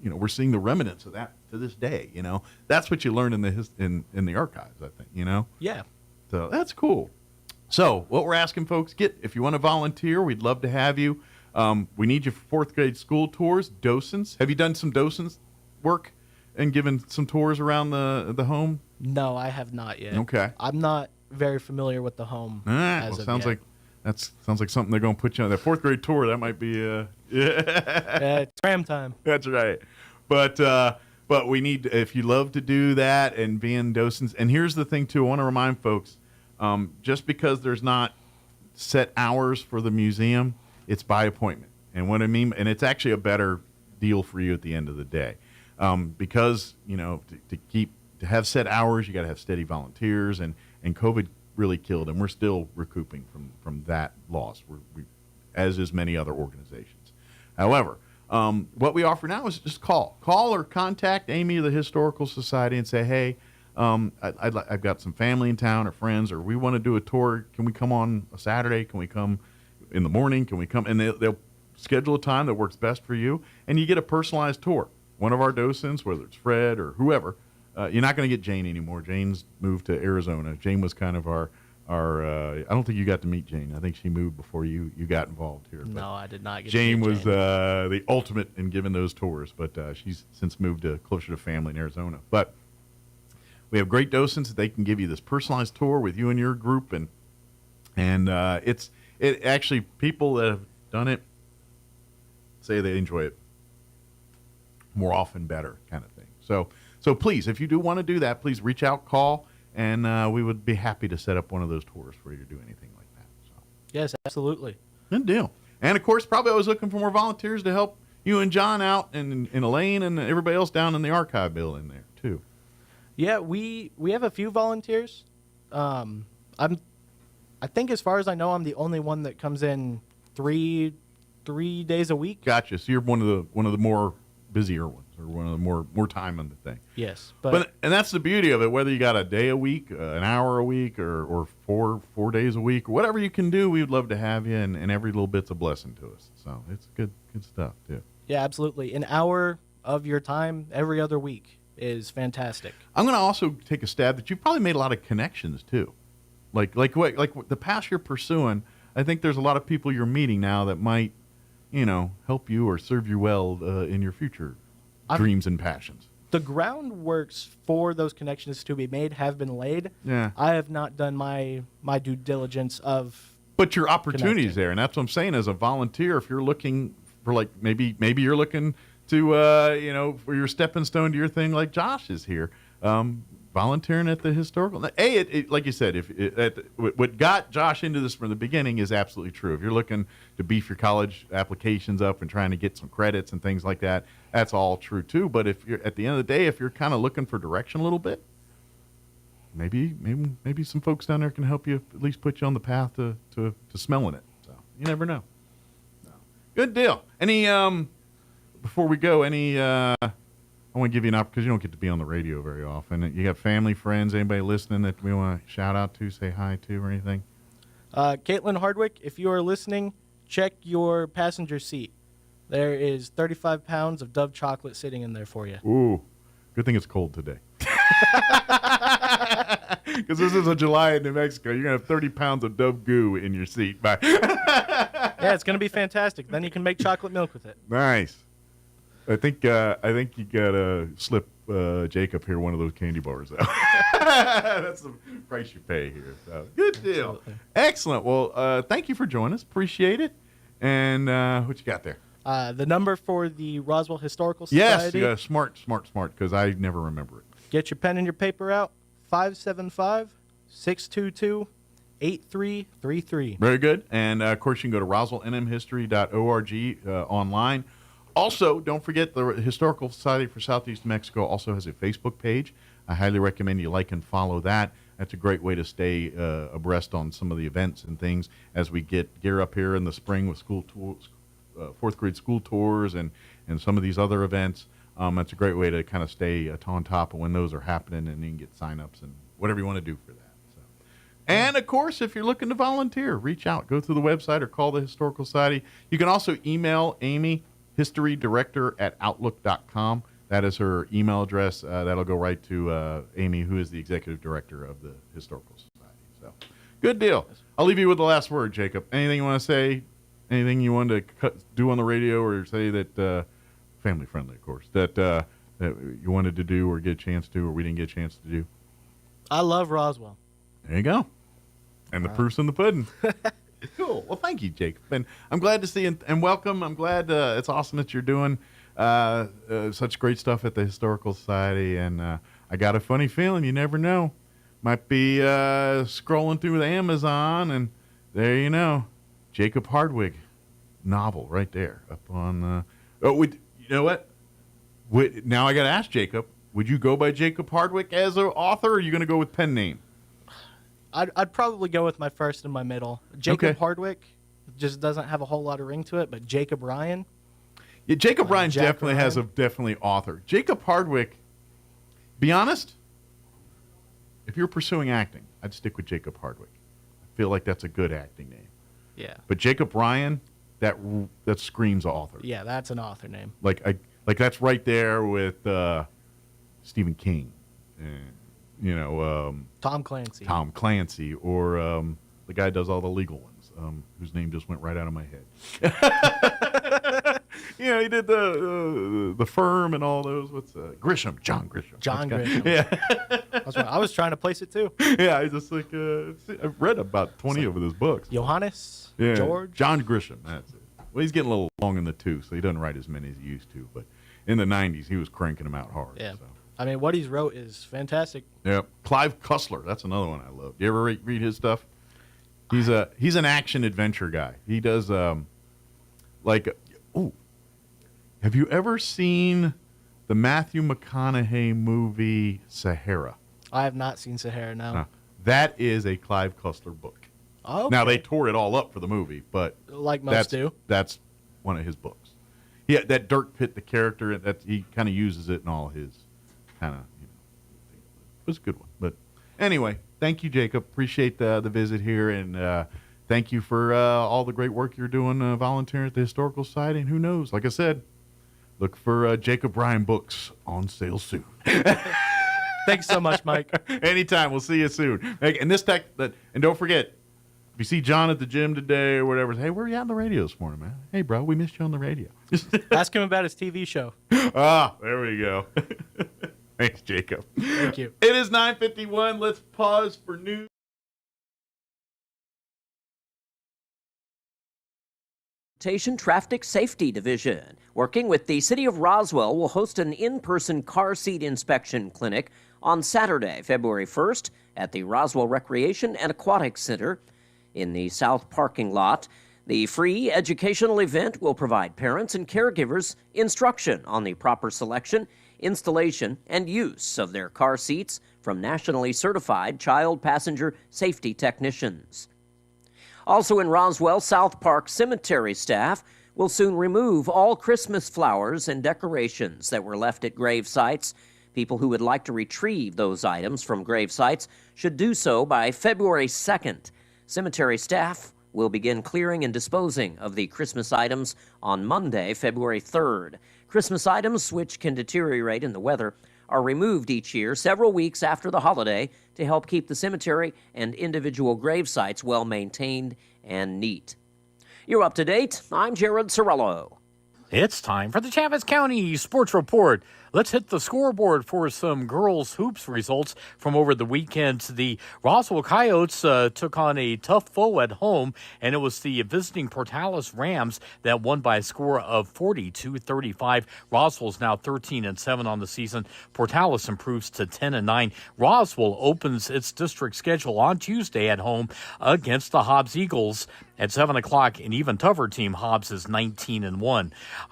you know, we're seeing the remnants of that to this day. You know, that's what you learn in the archives, I think. You know. Yeah. So that's cool. So what we're asking folks, if you want to volunteer, we'd love to have you. We need you for fourth grade school tours, docents. Have you done some docents work and given some tours around the home? No, I have not yet. Okay. I'm not very familiar with the home. As of sounds yet. sounds like something they're going to put you on. That fourth grade tour, that might be it's cram time. That's right. But we need, if you love to do that and being docents, and here's the thing too, I want to remind folks, just because there's not set hours for the museum, it's by appointment. And what I mean, and it's actually a better deal for you at the end of the day, because, you know, to have set hours, you got to have steady volunteers, and COVID really killed, and we're still recouping from that loss, as is many other organizations. However, what we offer now is just call or contact Amy of the Historical Society and say, hey, I've got some family in town or friends, or we want to do a tour. Can we come on a Saturday? Can we come in the morning? Can we come? And they'll schedule a time that works best for you, and you get a personalized tour. One of our docents, whether it's Fred or whoever, you're not going to get Jane anymore. Jane's moved to Arizona. Jane was kind of our I don't think you got to meet Jane. I think she moved before you got involved here. No, I did not get Jane to meet was the ultimate in giving those tours, but she's since moved closer to family in Arizona. But we have great docents that they can give you this personalized tour with you and your group, and it actually, people that have done it say they enjoy it more often, better kind of thing. So please, if you do want to do that, please reach out, call, and we would be happy to set up one of those tours for you to do anything like that. So. Yes, absolutely. Good deal. And, of course, probably I was looking for more volunteers to help you and John out, and Elaine and everybody else down in the archive building there, too. Yeah, we have a few volunteers. I think as far as I know, I'm the only one that comes in three days a week. Gotcha. So you're one of the more busier ones, or one of the more time on the thing. Yes, and that's the beauty of it. Whether you got a day a week, an hour a week, or 4 days a week, or whatever you can do, we would love to have you. And every little bit's a blessing to us. So it's good stuff too. Yeah, absolutely. An hour of your time every other week is fantastic. I'm going to also take a stab that you've probably made a lot of connections too, like the path you're pursuing. I think there's a lot of people you're meeting now that might, you know, help you or serve you well in your future dreams and passions. The groundworks for those connections to be made have been laid. Yeah. I have not done my due diligence of. But your opportunities there, and that's what I'm saying. As a volunteer, if you're looking for, like, maybe you're looking to for your stepping stone to your thing, like Josh is here, volunteering at the historical. Like you said, what got Josh into this from the beginning is absolutely true. If you're looking to beef your college applications up and trying to get some credits and things like that, that's all true too. But if you're at the end of the day, if you're kind of looking for direction a little bit, maybe some folks down there can help you, at least put you on the path to smelling it. So you never know. Good deal. Any before we go, I want to give you an opportunity, because you don't get to be on the radio very often. You got family, friends, anybody listening that we want to shout out to, say hi to, or anything? Caitlin Hardwick, if you are listening, check your passenger seat. There is 35 pounds of Dove chocolate sitting in there for you. Ooh, good thing it's cold today. Because this is a July in New Mexico. You're going to have 30 pounds of Dove goo in your seat. Bye. Yeah, it's going to be fantastic. Then you can make chocolate milk with it. Nice. I think you gotta slip Jacob here one of those candy bars though. That's the price you pay here. So good deal. Absolutely. Excellent. Well, thank you for joining us. Appreciate it. And what you got there? The number for the Roswell Historical Society. Yes, smart, because I never remember it. Get your pen and your paper out. 575-622-8333. Very good. And of course, you can go to roswellnmhistory.org online. Also, don't forget the Historical Society for Southeast Mexico also has a Facebook page. I highly recommend you like and follow that. that's a great way to stay abreast on some of the events and things as we gear up here in the spring with school tours, fourth grade school tours and some of these other events. That's a great way to kind of stay on top of when those are happening, and you can get sign-ups and whatever you want to do for that. So. And, of course, if you're looking to volunteer, reach out. Go through the website or call the Historical Society. You can also email Amy, historydirector@outlook.com. That is her email address. That'll go right to Amy, who is the executive director of the Historical Society. So, good deal. I'll leave you with the last word, Jacob. Anything you want to say? Anything you want to do on the radio or say that, family friendly, of course, that you wanted to do or get a chance to or we didn't get a chance to do? I love Roswell. There you go. And the proof's in the pudding. Cool. Well, thank you, Jacob. And I'm glad to see you and welcome. I'm glad it's awesome that you're doing such great stuff at the Historical Society. And I got a funny feeling, you never know. Might be scrolling through the Amazon, and there you know, Jacob Hardwig novel right there up on. You know what? Now I got to ask Jacob. Would you go by Jacob Hardwick as an author, or are you going to go with pen name? I'd probably go with my first and my middle. Jacob Hardwick just doesn't have a whole lot of ring to it, but Jacob Ryan. Yeah, Jacob Ryan definitely Ryan. has a definitely author. Jacob Hardwick, be honest, if you're pursuing acting, I'd stick with Jacob Hardwick. I feel like that's a good acting name. Yeah. But Jacob Ryan, that screams author. Yeah, that's an author name. Like that's right there with Stephen King. Tom Clancy. Tom Clancy, or the guy who does all the legal ones, whose name just went right out of my head. He did the Firm and all those. What's Grisham? John Grisham. John Grisham. Yeah. I was trying to place it too. Yeah, I just I've read about 20 of his books. Johannes. Yeah. George. John Grisham. That's it. Well, he's getting a little long in the tooth, so he doesn't write as many as he used to. But in the 90s, he was cranking them out hard. Yeah. So. I mean, what he's wrote is fantastic. Yep. Clive Cussler. That's another one I love. Do you ever read his stuff? He's an action adventure guy. He does have you ever seen the Matthew McConaughey movie Sahara? I have not seen Sahara, no. That is a Clive Cussler book. Oh, okay. Now, they tore it all up for the movie, but like most do. That's one of his books. Yeah, that Dirk Pitt, the character, that he kind of uses it in all his kind of, it was a good one. But anyway, thank you, Jacob. Appreciate the visit here, and thank you for all the great work you're doing volunteering at the Historical Society. And who knows, like I said, look for Jacob Ryan books on sale soon. Thanks so much, Mike. Anytime. We'll see you soon. And don't forget, if you see John at the gym today or whatever, hey, where are you on the radio this morning, man? Hey, bro, we missed you on the radio. Ask him about his TV show. There we go. Thanks, Jacob. Thank you. It is 9:51. Let's pause for news. Traffic Safety Division, working with the City of Roswell, will host an in-person car seat inspection clinic on Saturday, February 1st at the Roswell Recreation and Aquatic Center in the south parking lot. The free educational event will provide parents and caregivers instruction on the proper selection, installation, and use of their car seats from nationally certified child passenger safety technicians. Also in Roswell, South Park Cemetery staff will soon remove all Christmas flowers and decorations that were left at grave sites. People who would like to retrieve those items from grave sites should do so by February 2nd. Cemetery staff will begin clearing and disposing of the Christmas items on Monday, February 3rd. Christmas items, which can deteriorate in the weather, are removed each year several weeks after the holiday to help keep the cemetery and individual grave sites well maintained and neat. You're up to date. I'm Jared Sorello. It's time for the Chaves County Sports Report. Let's hit the scoreboard for some girls' hoops results from over the weekend. The Roswell Coyotes took on a tough foe at home, and it was the visiting Portales Rams that won by a score of 42-35. Roswell's now 13-7 on the season. Portales improves to 10-9. Roswell opens its district schedule on Tuesday at home against the Hobbs Eagles. At 7 o'clock, an even tougher team, Hobbs, is 19-1.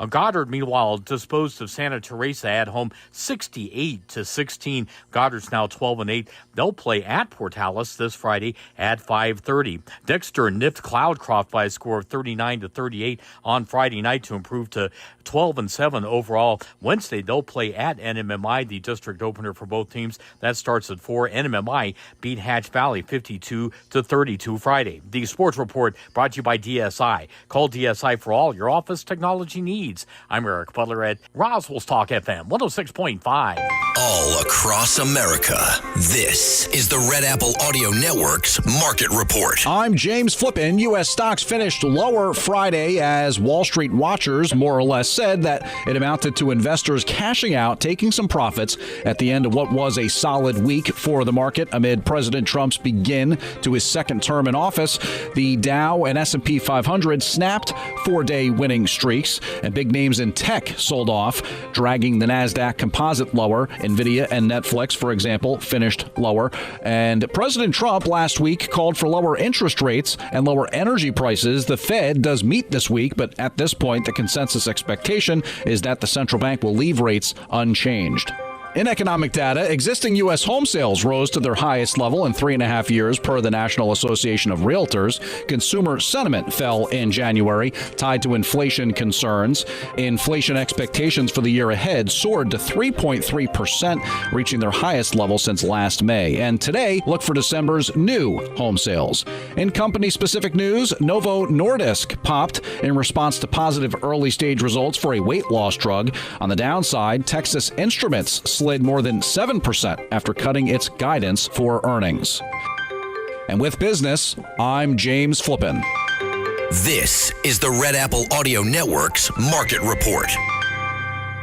Goddard, meanwhile, disposed of Santa Teresa at home 68-16. Goddard's now 12-8. They'll play at Portales this Friday at 5:30. Dexter nipped Cloudcroft by a score of 39-38 on Friday night to improve to 12-7 overall. Wednesday, they'll play at NMMI, the district opener for both teams. That starts at 4. NMMI beat Hatch Valley 52-32 Friday. The Sports Report brought to you by DSI. Call DSI for all your office technology needs. I'm Eric Butler at Roswell's Talk FM 106.5. All across America, this is the Red Apple Audio Network's Market Report. I'm James Flippin. U.S. stocks finished lower Friday as Wall Street watchers more or less said that it amounted to investors cashing out, taking some profits at the end of what was a solid week for the market amid President Trump's begin to his second term in office. The Dow and S&P 500 snapped 4-day winning streaks, and big names in tech sold off, dragging the NASDAQ composite lower. Nvidia and Netflix, for example, finished lower. And President Trump last week called for lower interest rates and lower energy prices. The Fed does meet this week, but at this point, the consensus expectation is that the central bank will leave rates unchanged. In economic data, existing U.S. home sales rose to their highest level in 3.5 years per the National Association of Realtors. Consumer sentiment fell in January, tied to inflation concerns. Inflation expectations for the year ahead soared to 3.3%, reaching their highest level since last May. And today, look for December's new home sales. In company-specific news, Novo Nordisk popped in response to positive early-stage results for a weight loss drug. On the downside, Texas Instruments slid more than 7% after cutting its guidance for earnings. And with business, I'm James Flippin. This is the Red Apple Audio Network's Market Report.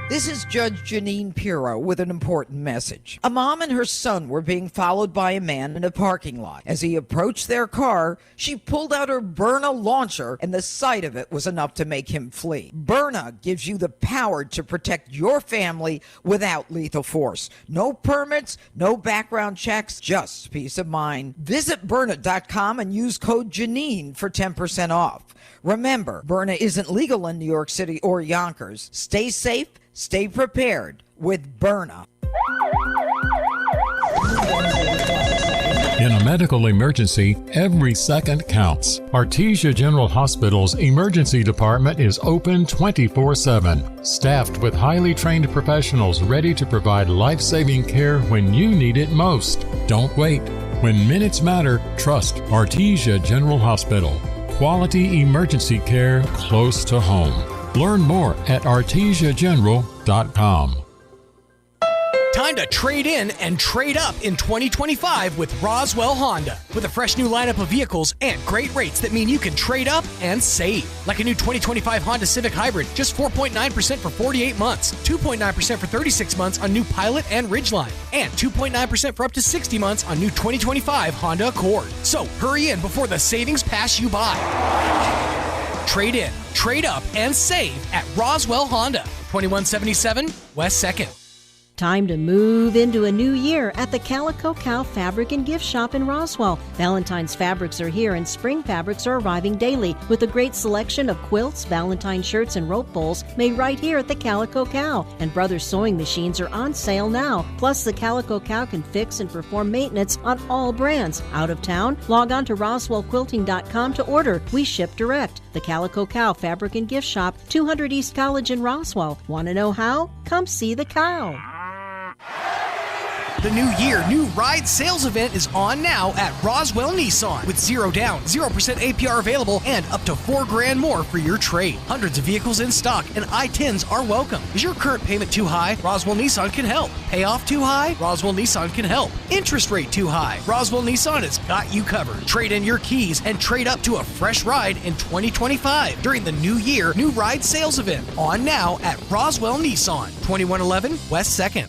This is Judge Janine Pirro with an important message. A mom and her son were being followed by a man in a parking lot. As he approached their car, she pulled out her Byrna launcher, and the sight of it was enough to make him flee. Byrna gives you the power to protect your family without lethal force. No permits, no background checks, just peace of mind. Visit Byrna.com and use code Janine for 10% off. Remember, Byrna isn't legal in New York City or Yonkers. Stay safe, stay prepared with Byrna. In a medical emergency, every second counts. Artesia General Hospital's emergency department is open 24/7, staffed with highly trained professionals ready to provide life-saving care when you need it most. Don't wait. When minutes matter, trust Artesia General Hospital. Quality emergency care close to home. Learn more at artesiageneral.com. Time to trade in and trade up in 2025 with Roswell Honda. With a fresh new lineup of vehicles and great rates that mean you can trade up and save. Like a new 2025 Honda Civic Hybrid, just 4.9% for 48 months, 2.9% for 36 months on new Pilot and Ridgeline, and 2.9% for up to 60 months on new 2025 Honda Accord. So hurry in before the savings pass you by. Trade in, trade up, and save at Roswell Honda, 2177 West 2nd. Time to move into a new year at the Calico Cow Fabric and Gift Shop in Roswell. Valentine's fabrics are here and spring fabrics are arriving daily with a great selection of quilts, Valentine shirts, and rope bowls made right here at the Calico Cow. And Brothers sewing machines are on sale now. Plus, the Calico Cow can fix and perform maintenance on all brands. Out of town? Log on to RoswellQuilting.com to order. We ship direct. The Calico Cow Fabric and Gift Shop, 200 East College in Roswell. Want to know how? Come see the cow. The new year, new ride sales event is on now at Roswell Nissan with 0 down, 0% APR available, and up to $4,000 more for your trade. Hundreds of vehicles in stock, and I-10s are welcome. Is your current payment too high? Roswell Nissan can help. Payoff too high? Roswell Nissan can help. Interest rate too high? Roswell Nissan has got you covered. Trade in your keys and trade up to a fresh ride in 2025 during the new year, new ride sales event on now at Roswell Nissan, 2111 West 2nd.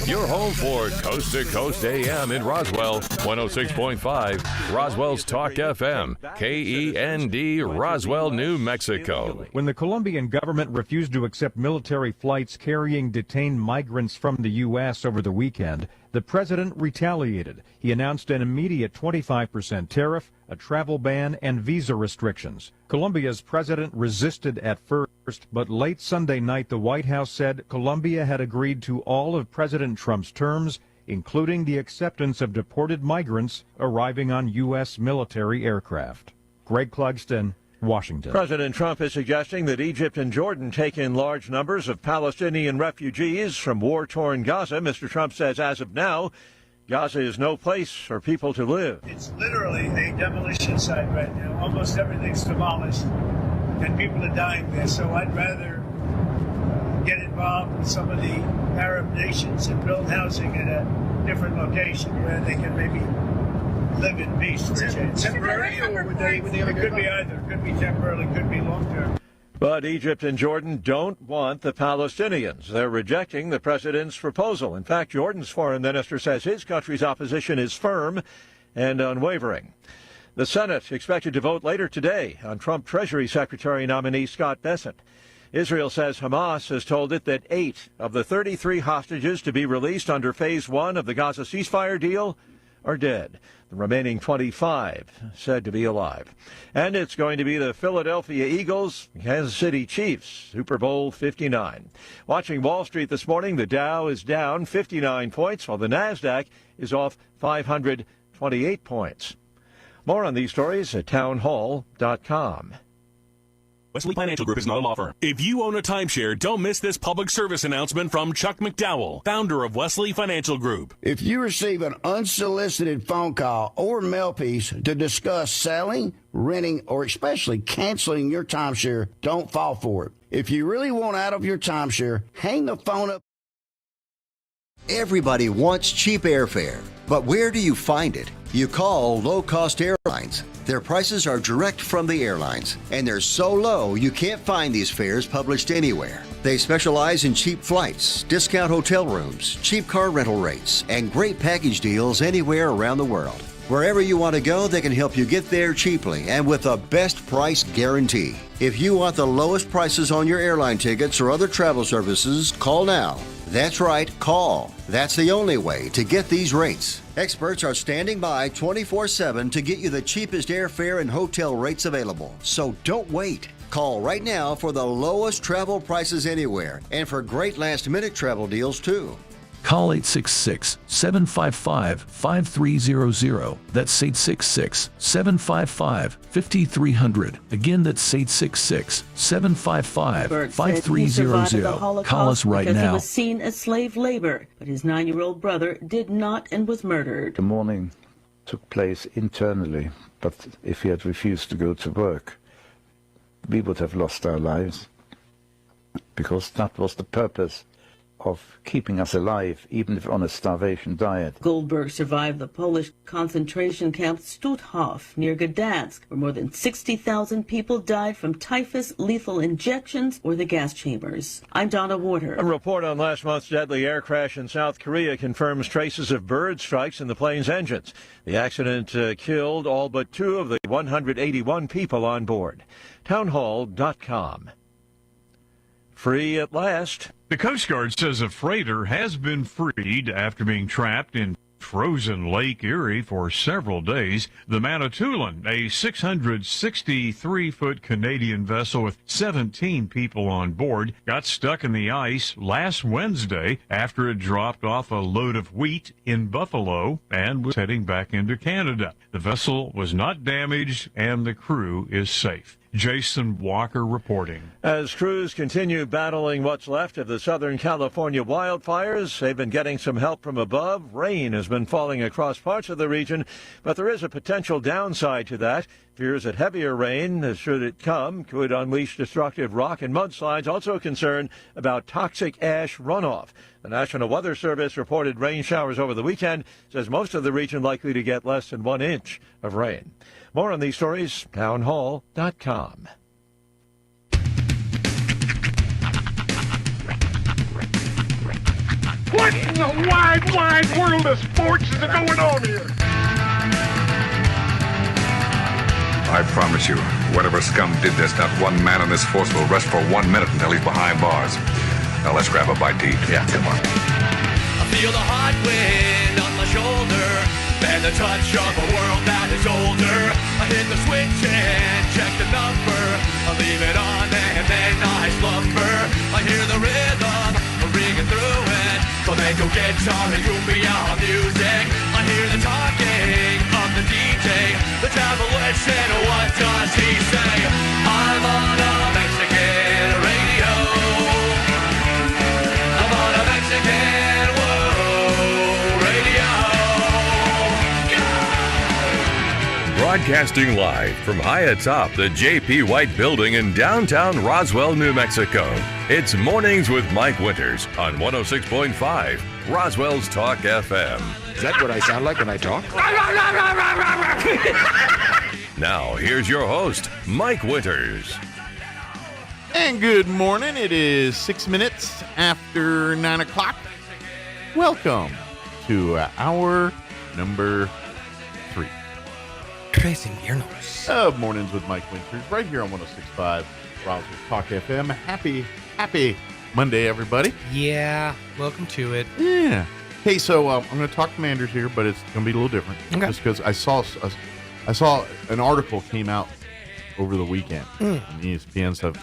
Your home for Coast to Coast AM in Roswell, 106.5, Roswell's Talk FM, KEND, Roswell, New Mexico. When the Colombian government refused to accept military flights carrying detained migrants from the U.S. over the weekend, The president retaliated. He announced an immediate 25% tariff, a travel ban, and visa restrictions. Colombia's president resisted at first, but late Sunday night the White House said Colombia had agreed to all of President Trump's terms, including the acceptance of deported migrants arriving on U.S. military aircraft. Greg Clugston, Washington. President Trump is suggesting that Egypt and Jordan take in large numbers of Palestinian refugees from war-torn Gaza. Mr. Trump says as of now, Gaza is no place for people to live. It's literally a demolition site right now. Almost everything's demolished, and people are dying there. So I'd rather get involved with some of the Arab nations and build housing at a different location where they can maybe live in peace for a change. Temporary, or would they it could be either. It could be temporarily, could be long-term. But Egypt and Jordan don't want the Palestinians. They're rejecting the president's proposal. In fact, Jordan's foreign minister says his country's opposition is firm and unwavering. The Senate expected to vote later today on Trump Treasury Secretary nominee Scott Bessent. Israel says Hamas has told it that 8 of the 33 hostages to be released under Phase 1 of the Gaza ceasefire deal are dead. The remaining 25 said to be alive. And it's going to be the Philadelphia Eagles, Kansas City Chiefs, Super Bowl 59. Watching Wall Street this morning, the Dow is down 59 points, while the NASDAQ is off 528 points. More on these stories at townhall.com. Wesley Financial Group is not a law firm. If you own a timeshare, don't miss this public service announcement from Chuck McDowell, founder of Wesley Financial Group. If you receive an unsolicited phone call or mail piece to discuss selling, renting, or especially canceling your timeshare, don't fall for it. If you really want out of your timeshare, hang the phone up. Everybody wants cheap airfare, but where do you find it? You call low-cost airlines. Their prices are direct from the airlines, and they're so low you can't find these fares published anywhere. They specialize in cheap flights, discount hotel rooms, cheap car rental rates, and great package deals anywhere around the world. Wherever you want to go, they can help you get there cheaply and with a best price guarantee. If you want the lowest prices on your airline tickets or other travel services, call now. That's right, call. That's the only way to get these rates. Experts are standing by 24/7 to get you the cheapest airfare and hotel rates available. So don't wait. Call right now for the lowest travel prices anywhere and for great last-minute travel deals too. Call 866-755-5300. That's 866-755-5300. Again, that's 866-755-5300. Call us right now. He was seen as slave labor, but his 9-year-old brother did not and was murdered. The mourning took place internally, but if he had refused to go to work, we would have lost our lives, because that was the purpose of keeping us alive, even if on a starvation diet. Goldberg survived the Polish concentration camp Stutthof near Gdansk, where more than 60,000 people died from typhus, lethal injections, or the gas chambers. I'm Donna Warder. A report on last month's deadly air crash in South Korea confirms traces of bird strikes in the plane's engines. The accident killed all but 2 of the 181 people on board. Townhall.com. Free at last. The Coast Guard says a freighter has been freed after being trapped in frozen Lake Erie for several days. The Manitoulin, a 663-foot Canadian vessel with 17 people on board, got stuck in the ice last Wednesday after it dropped off a load of wheat in Buffalo and was heading back into Canada. The vessel was not damaged and the crew is safe. Jason Walker reporting. As crews continue battling what's left of the Southern California wildfires, they've been getting some help from above. Rain has been falling across parts of the region, but there is a potential downside to that. Fears that heavier rain, should it come, could unleash destructive rock and mudslides. Also concerned about toxic ash runoff. The National Weather Service reported rain showers over the weekend, says most of the region likely to get less than 1 inch of rain. More on these stories, townhall.com. What in the wide, wide world of sports is going on here? I promise you, whatever scum did this, not one man in this force will rest for 1 minute until he's behind bars. Now let's grab a bite to eat. Yeah, come on. A feel the hot wind on my shoulder and the touch of a world that is older. I hit the switch and check the number. I leave it on and then I slumber. I hear the rhythm ringing through it. Flamenco guitar and cumbia music. I hear the talking of the DJ. The travel listen, what does he say? I'm on a Mexican radio. I'm on a Mexican radio. Broadcasting live from high atop the J.P. White Building in downtown Roswell, New Mexico. It's Mornings with Mike Winters on 106.5 Roswell's Talk FM. Is that what I sound like when I talk? Now, here's your host, Mike Winters. And good morning. It is 6 minutes after 9 o'clock. Welcome to hour number 3. Crazy Viernes. Of Mornings with Mike Winters, right here on 106.5 Roswell Talk FM. Happy Monday, everybody. Yeah, welcome to it. Yeah. Hey, so I'm going to talk Commanders here, but it's going to be a little different. Okay. Just because I saw an article came out over the weekend. And ESPN stuff,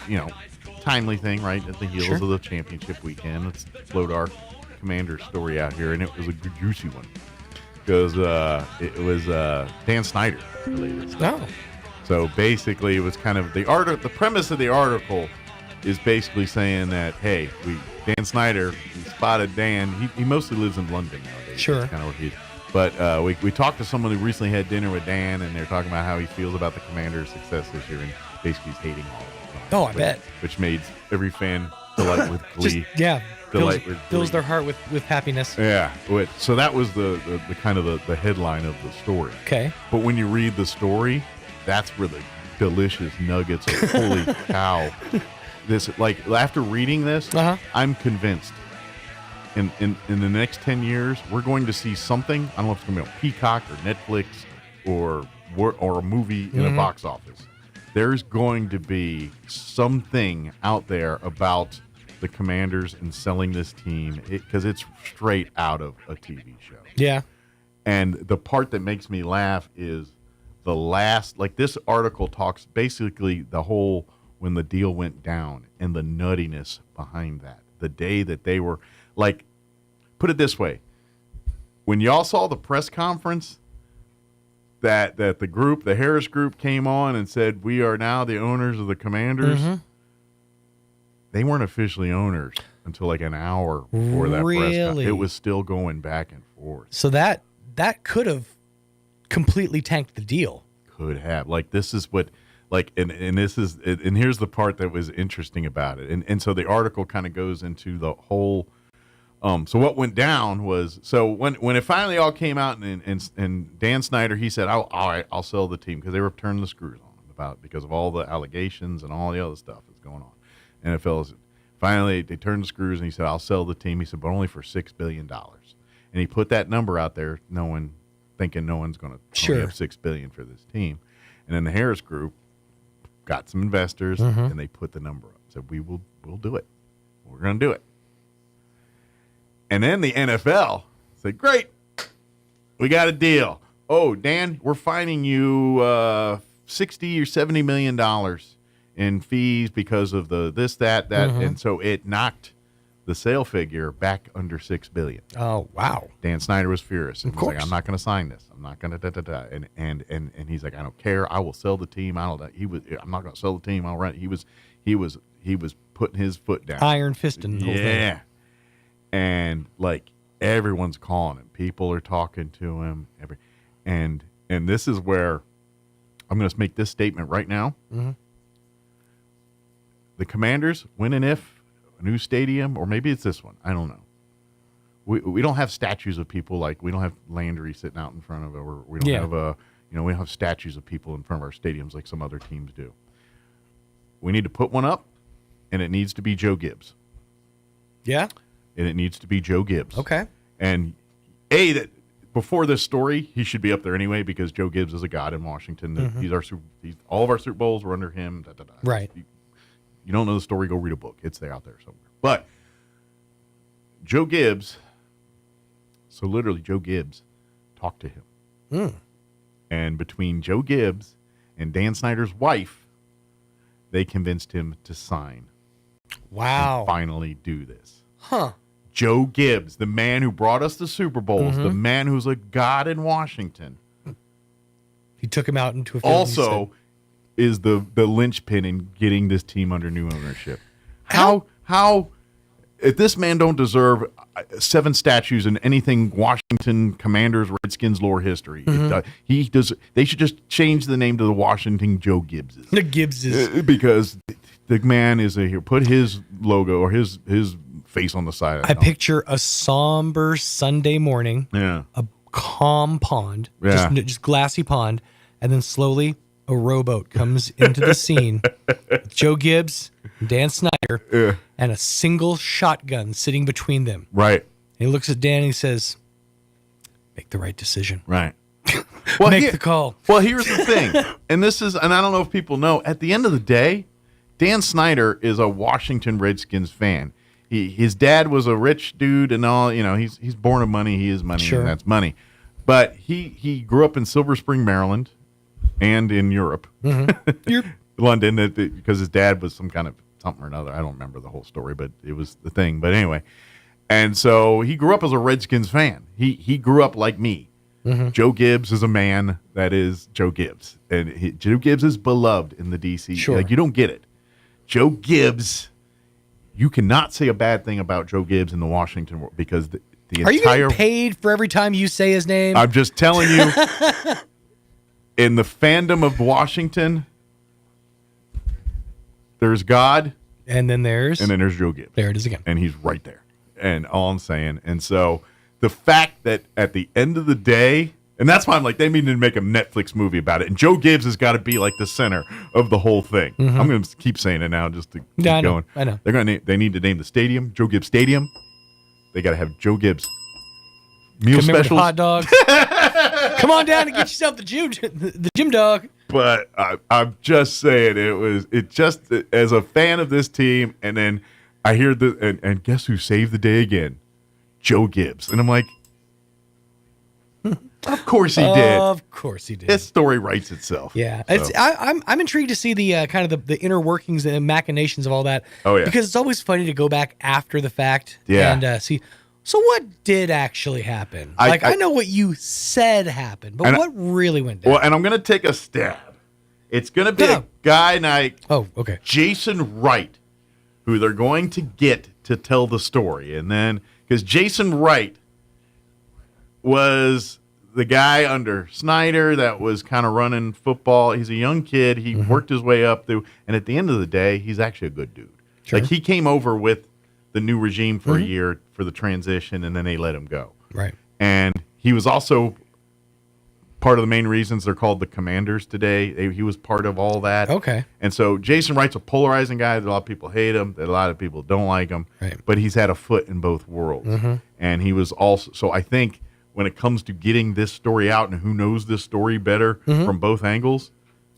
timely thing, right? At the heels of the championship weekend. Let's float our Commander story out here, and it was a good, juicy one. Because it was Dan Snyder related. Oh. So basically, it was kind of the premise of the article is basically saying that, hey, Dan Snyder, we spotted Dan. He mostly lives in London nowadays. Sure. That's kind of where he's. But we talked to someone who recently had dinner with Dan, and they're talking about how he feels about the Commanders' success this year, and basically he's hating all of them. Oh, I bet. Which made every fan delight with glee. Fills their heart with happiness. Yeah. So that was the kind of the headline of the story. Okay. But when you read the story, that's where the delicious nuggets of holy cow. This, like, after reading this, I'm convinced in the next 10 years, we're going to see something. I don't know if it's going to be on Peacock or Netflix or a movie in a box office. There's going to be something out there about the Commanders and selling this team because it's straight out of a TV show. Yeah. And the part that makes me laugh is the last, like, this article talks basically the whole when the deal went down and the nuttiness behind that. The day that they were, like, put it this way. When y'all saw the press conference that the Harris group came on and said, we are now the owners of the Commanders, they weren't officially owners until like an hour before that press conference. It was still going back and forth. So that could have completely tanked the deal. Could have. Like, this is what, like, and here's the part that was interesting about it. And so the article kind of goes into the whole, so what went down was, so when it finally all came out and Dan Snyder, he said, all right, I'll sell the team, because they were turning the screws on him because of all the allegations and all the other stuff that's going on. NFL, finally, they turned the screws, and he said, I'll sell the team. He said, but only for $6 billion. And he put that number out there, thinking no one's going to have $6 billion for this team. And then the Harris group got some investors, and they put the number up. Said, we'll do it. We're going to do it. And then the NFL said, great, we got a deal. Oh, Dan, we're fining you $60 or $70 million in fees because of this, that, and so it knocked the sale figure back under $6 billion. Oh, wow! Dan Snyder was furious. Of course, like, I'm not going to sign this. I'm not going to and he's like, I don't care. I will sell the team. I'm not going to sell the team. I'll run. He was putting his foot down, iron fisting. Yeah, and like everyone's calling him. People are talking to him. And this is where I'm going to make this statement right now. The Commanders, when and if a new stadium, or maybe it's this one, I don't know. We don't have statues of people, like we don't have Landry sitting out in front of it, or we don't have we don't have statues of people in front of our stadiums like some other teams do. We need to put one up, and it needs to be Joe Gibbs. Yeah, and it needs to be Joe Gibbs. Okay, and that before this story, he should be up there anyway because Joe Gibbs is a god in Washington. He's all of our Super Bowls were under him. Right. You don't know the story, go read a book. It's there out there somewhere. But Joe Gibbs So literally, Joe Gibbs talked to him. Mm. And between Joe Gibbs and Dan Snyder's wife, they convinced him to sign. Wow. And finally do this. Huh. Joe Gibbs, the man who brought us the Super Bowls, the man who's a god in Washington. He took him out into a field. Also is the linchpin in getting this team under new ownership. How if this man don't deserve 7 statues in anything Washington Commanders, Redskins lore history. He does. They should just change the name to the Washington Joe Gibbses. The Gibbses. Because the man is here. Put his logo or his face on the side. I picture a somber Sunday morning. Yeah. A calm pond. Yeah. Just glassy pond. And then slowly a rowboat comes into the scene with Joe Gibbs, Dan Snyder, and a single shotgun sitting between them. Right. And he looks at Dan and he says, make the right decision. Right. Make the call. Well, here's the thing. And I don't know if people know, at the end of the day, Dan Snyder is a Washington Redskins fan. His dad was a rich dude and all, he's born of money. He is money, Sure. and that's money. But he grew up in Silver Spring, Maryland, and in Europe. London, because his dad was some kind of something or another. I don't remember the whole story, but it was the thing. But anyway, and so he grew up as a Redskins fan. He grew up like me. Joe Gibbs is a man that is Joe Gibbs. And Joe Gibbs is beloved in the D.C. Sure. Like, you don't get it. Joe Gibbs, you cannot say a bad thing about Joe Gibbs in the Washington world because the Are you entire... getting paid for every time you say his name? I'm just telling you, in the fandom of Washington, there's God. And then there's Joe Gibbs. There it is again. And he's right there. And all I'm saying. And so the fact that at the end of the day, and that's why I'm like, they need to make a Netflix movie about it. And Joe Gibbs has got to be like the center of the whole thing. I'm going to keep saying it now just to keep going. I know. They need to name the stadium Joe Gibbs Stadium. They got to have Joe Gibbs meal Come in with specials. hot dogs. Come on down and get yourself the gym dog. But I'm just saying, it just as a fan of this team, and then I hear and guess who saved the day again? Joe Gibbs. And I'm like, of course he did. Of course he did. This story writes itself. Yeah, So. I'm intrigued to see the kind of the inner workings and machinations of all that. Oh, yeah. Because it's always funny to go back after the fact and see. So what did actually happen? I know what you said happened, but what really went down? Well, and I'm going to take a stab. It's going to be a guy named Jason Wright, who they're going to get to tell the story. And then, because Jason Wright was the guy under Snyder that was kind of running football. He's a young kid. He worked his way up through, and at the end of the day, he's actually a good dude. Sure. Like, he came over with the new regime for a year for the transition, and then they let him go. Right. And he was also part of the main reasons they're called the Commanders today. He was part of all that. Okay. And so Jason Wright's a polarizing guy. A lot of people hate him. A lot of people don't like him. Right. But he's had a foot in both worlds. And he was also, so I think when it comes to getting this story out and who knows this story better from both angles,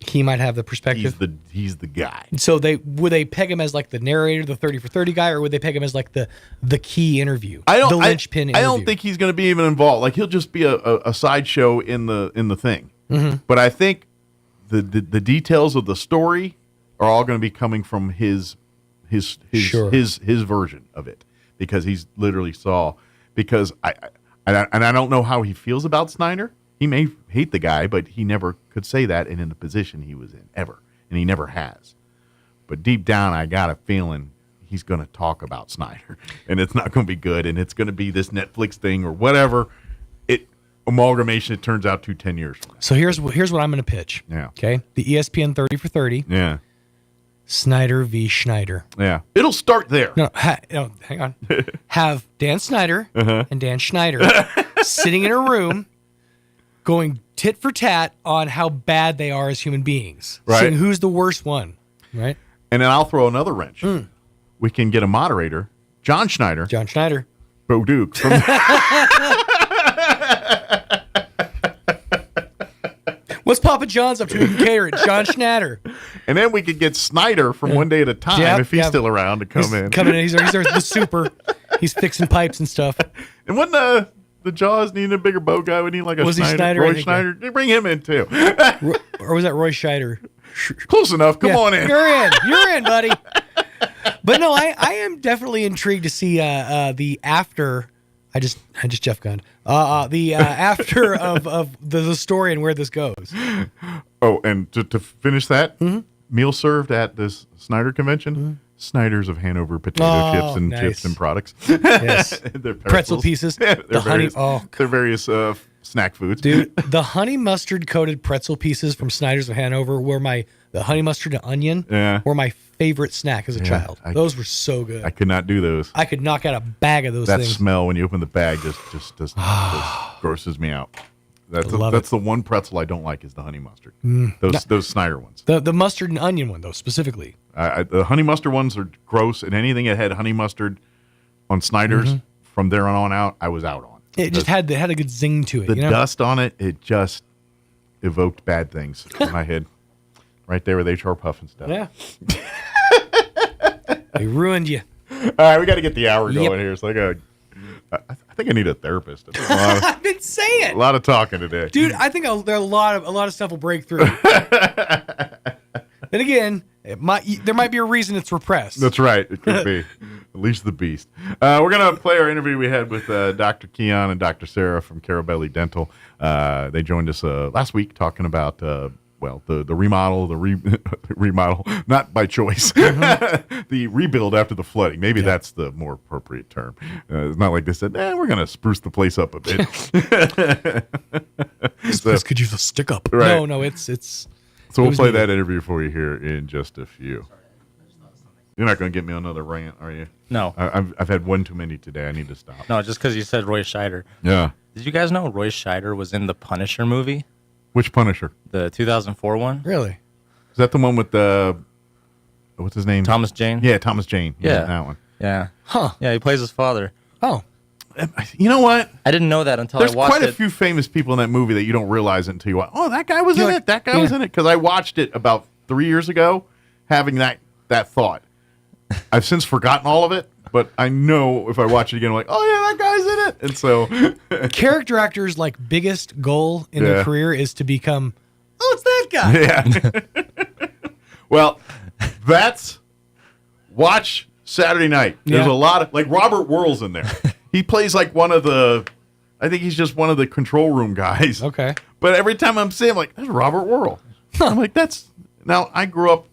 he might have the perspective. He's the guy. So would they peg him as like the narrator, the 30 for 30 guy, or would they peg him as like the key interview, the linchpin interview? I don't think he's going to be even involved. Like, he'll just be a sideshow in the thing. But I think the details of the story are all going to be coming from his version of it, because he's literally saw. Because I don't know how he feels about Snyder. He may hate the guy, but he never could say that and in the position he was in, ever. And he never has. But deep down, I got a feeling he's going to talk about Snyder. And it's not going to be good. And it's going to be this Netflix thing or whatever amalgamation it turns out to 10 years from now. So here's what I'm going to pitch. Yeah. Okay? The ESPN 30 for 30. Yeah. Snyder v. Schneider. Yeah. It'll start there. No, hang on. Have Dan Snyder and Dan Schneider sitting in a room going tit for tat on how bad they are as human beings. Right. Saying who's the worst one. Right. And then I'll throw another wrench. We can get a moderator, John Schneider. Bo Duke. What's Papa John's up to? He can cater it. John Schneider. And then we could get Snyder from One Day at a Time if he's still around to come in. Coming in. He's the super. He's fixing pipes and stuff. And wouldn't the Jaws needing a bigger boat guy. We need like a Was he Snyder, Snyder? Roy Schneider. They bring him in too. Or was that Roy Scheider? Close enough. Come on in. You're in, buddy. But no, I am definitely intrigued to see the after. I just Jeff Gunned. The after of the story and where this goes. Oh, and to finish that, meal served at this Snyder convention. Snyder's of Hanover potato chips and nice. chips and products. Yes. Their Pretzel pieces. Yeah, The honey. their various snack foods. Dude, the honey mustard coated pretzel pieces from Snyder's of Hanover were the honey mustard and onion were my favorite snack as a child. Those were so good. I could not do those. I could knock out a bag of those That things. smell when you open the bag just grosses me out. That's the one pretzel I don't like is the honey mustard. Those Snyder ones. The mustard and onion one though, specifically. The honey mustard ones are gross, and anything that had honey mustard on Snyder's from there on out, I was out on. It just had a good zing to it. The you know? dust on it just evoked bad things in my head. Right there with HR Puff and stuff. Yeah. They ruined you. All right, we got to get the hour going Yep. here. It's like I think I need a therapist. I've been saying. A lot of talking today, Dude, I think there are a lot of stuff will break through. Then again, there might be a reason it's repressed. That's right. It could be. Unleash the beast. We're going to play our interview we had with Dr. Keon and Dr. Sarah from Carabelli Dental. They joined us last week talking about, the remodel, remodel, not by choice, the rebuild after the flooding. Maybe that's the more appropriate term. It's not like they said, we're going to spruce the place up a bit. This place could use a stick up. Right. No, it's. So we'll play that interview for you here in just a few. You're not going to get me on another rant, are you? No. I've had one too many today. I need to stop. No, just because you said Roy Scheider. Yeah. Did you guys know Roy Scheider was in the Punisher movie? Which Punisher? The 2004 one? Really? Is that the one with what's his name? Thomas Jane? Yeah, Thomas Jane. Yeah. That one. Yeah. Huh. Yeah, he plays his father. Oh. You know what? I didn't know that until There's I watched quite a it. few famous people in that movie that you don't realize it until you watch. Oh, that guy was in it. That guy was in it. Because I watched it about 3 years ago, having that thought. I've since forgotten all of it, but I know if I watch it again, I'm like, oh yeah, that guy's in it. And so, character actors' biggest goal in their career is to become, it's that guy. Yeah. Well, watch Saturday night. There's a lot of Robert Whirl's in there. He plays I think he's just one of the control room guys. Okay. But every time I'm seeing him, I'm like, there's Robert Whirl. I'm like, now I grew up,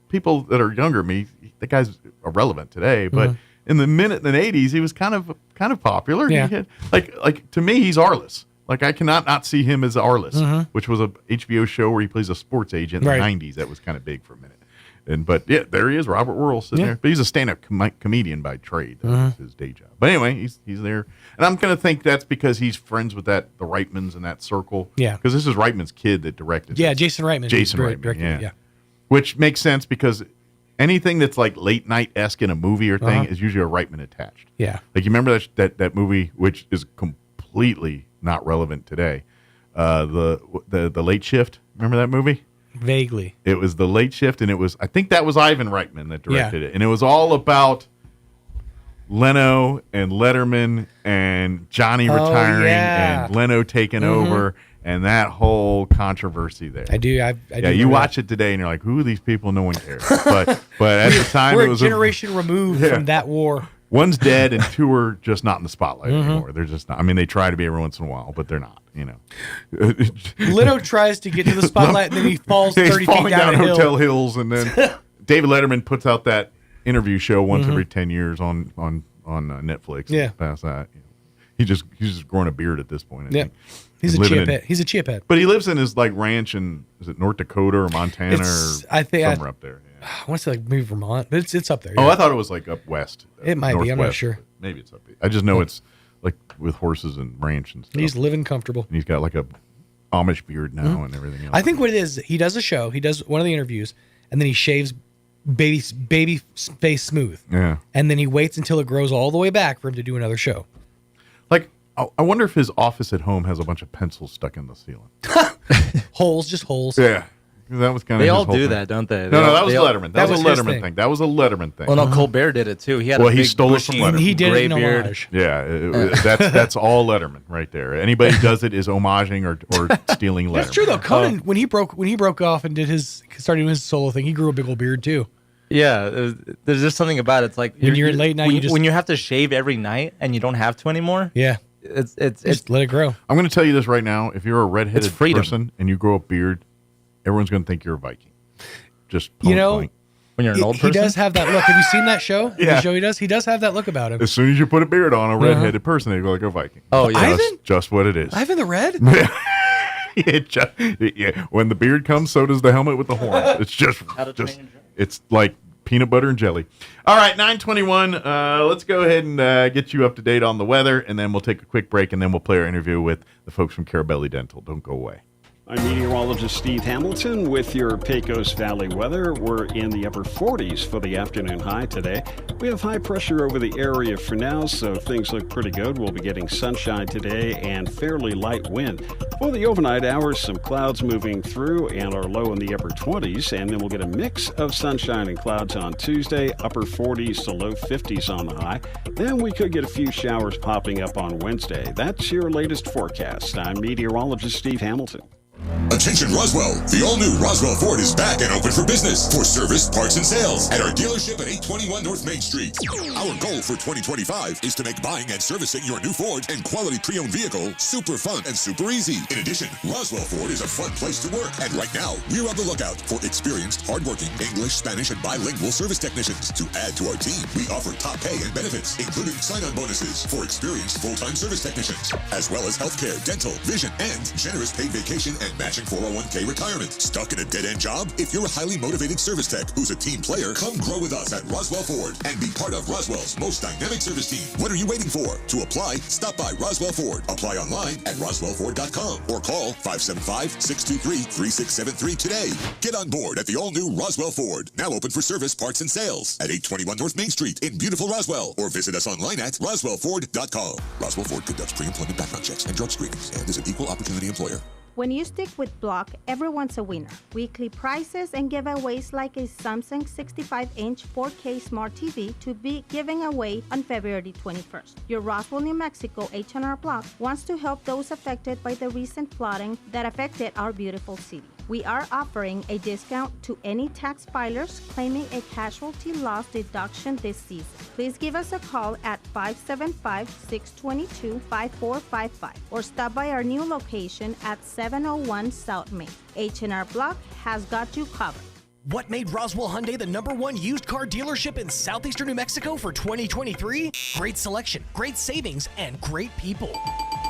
people that are younger than me, the guy's irrelevant today, but in the 80s, he was kind of popular. Yeah. He had, to me, he's Arliss. I cannot not see him as Arliss, which was a HBO show where he plays a sports agent in the 90s. That was kind of big for a minute. But there he is, Robert Whirl sitting there. But he's a stand-up comedian by trade. That's his day job. But anyway, he's there. And I'm going to think that's because he's friends with the Reitmans and that circle. Yeah. Because this is Reitman's kid that directed Yeah, this. Jason Reitman. Jason Reitman, directed it. Which makes sense because anything that's late night-esque in a movie or thing is usually a Reitman attached. Yeah. You remember that movie, which is completely not relevant today, the Late Shift. Remember that movie? Vaguely. It was The Late Shift, and I think that was Ivan Reitman that directed it. And it was all about Leno and Letterman and Johnny retiring and Leno taking over and that whole controversy there. I do. You watch it today and you're like, who are these people? No one cares. But at the time, we're it was a generation removed from that war. One's dead and two are just not in the spotlight anymore. They're just not. I mean, they try to be every once in a while, but they're not. Leno tries to get to the spotlight and then he falls 30 feet down a hill. Hotel Hills, and then David Letterman puts out that interview show once every 10 years on Netflix. Yeah, past that, he's just growing a beard at this point. Yeah, he's a chia pet. He's a chia pet. But he lives in his ranch in North Dakota or Montana somewhere up there. Yeah. I want to say maybe Vermont, but it's up there. Oh, I thought it was up west. It might be. I'm not sure. Maybe it's up there. I just know it's with horses and ranch and stuff. He's living comfortable. And he's got a Amish beard now and everything else. I think what it is, he does a show. He does one of the interviews, and then he shaves baby face smooth. Yeah. And then he waits until it grows all the way back for him to do another show. I wonder if his office at home has a bunch of pencils stuck in the ceiling. Holes, just holes. Yeah. That was kind of They all do that, don't they? No, that was Letterman. That was a his Letterman thing. thing. That was a Letterman thing. Well, no, Colbert did it too. He had Well, a he big stole it from bushy Letterman. He did gray it in beard. homage. Yeah, that's all Letterman right there. Anybody who does it is homaging or stealing Letterman. That's true though. Conan, when he broke off and started doing his solo thing, he grew a big old beard too. Yeah, there's just something about it. It's like When you're late night, when you have to shave every night and you don't have to anymore. Yeah, it's just let it grow. I'm going to tell you this right now. If you're a redheaded freedom. person and you grow a beard, everyone's going to think you're a Viking. Just You know, blank. when you're an old person. He does have that look. Have you seen that show? Yeah. The show he does. He does have that look about him. As soon as you put a beard on a redheaded person, they go like a Viking. Oh yeah, Ivan? Just what it is. Ivan the Red. Yeah, when the beard comes, so does the helmet with the horn. It's just it's like peanut butter and jelly. All right, 9:21. Let's go ahead and get you up to date on the weather, and then we'll take a quick break, and then we'll play our interview with the folks from Carabelli Dental. Don't go away. I'm meteorologist Steve Hamilton with your Pecos Valley weather. We're in the upper 40s for the afternoon high today. We have high pressure over the area for now, so things look pretty good. We'll be getting sunshine today and fairly light wind. For the overnight hours, some clouds moving through and are low in the upper 20s, and then we'll get a mix of sunshine and clouds on Tuesday, upper 40s to low 50s on the high. Then we could get a few showers popping up on Wednesday. That's your latest forecast. I'm meteorologist Steve Hamilton. Attention Roswell, the all-new Roswell Ford is back and open for business for service, parts, and sales at our dealership at 821 North Main Street. Our goal for 2025 is to make buying and servicing your new Ford and quality pre-owned vehicle super fun and super easy. In addition, Roswell Ford is a fun place to work, and right now, we're on the lookout for experienced, hardworking English, Spanish, and bilingual service technicians. To add to our team, we offer top pay and benefits, including sign-on bonuses for experienced full-time service technicians, as well as healthcare, dental, vision, and generous paid vacation and matching 401k retirement. Stuck in a dead-end job? If you're a highly motivated service tech who's a team player, come grow with us at Roswell Ford and be part of Roswell's most dynamic service team. What are you waiting for? To apply, stop by Roswell Ford. Apply online at roswellford.com or call 575-623-3673 today. Get on board at the all-new Roswell Ford, now open for service, parts, and sales at 821 North Main Street in beautiful Roswell, or visit us online at roswellford.com. Roswell Ford conducts pre-employment background checks and drug screenings and is an equal opportunity employer. When you stick with Block, everyone's a winner. Weekly prizes and giveaways like a Samsung 65-inch 4K Smart TV to be giving away on February 21st. Your Roswell, New Mexico H&R Block wants to help those affected by the recent flooding that affected our beautiful city. We are offering a discount to any tax filers claiming a casualty loss deduction this season. Please give us a call at 575-622-5455 or stop by our new location at 701 South Main. H&R Block has got you covered. What made Roswell Hyundai the #1 used car dealership in southeastern New Mexico for 2023? Great selection, great savings, and great people.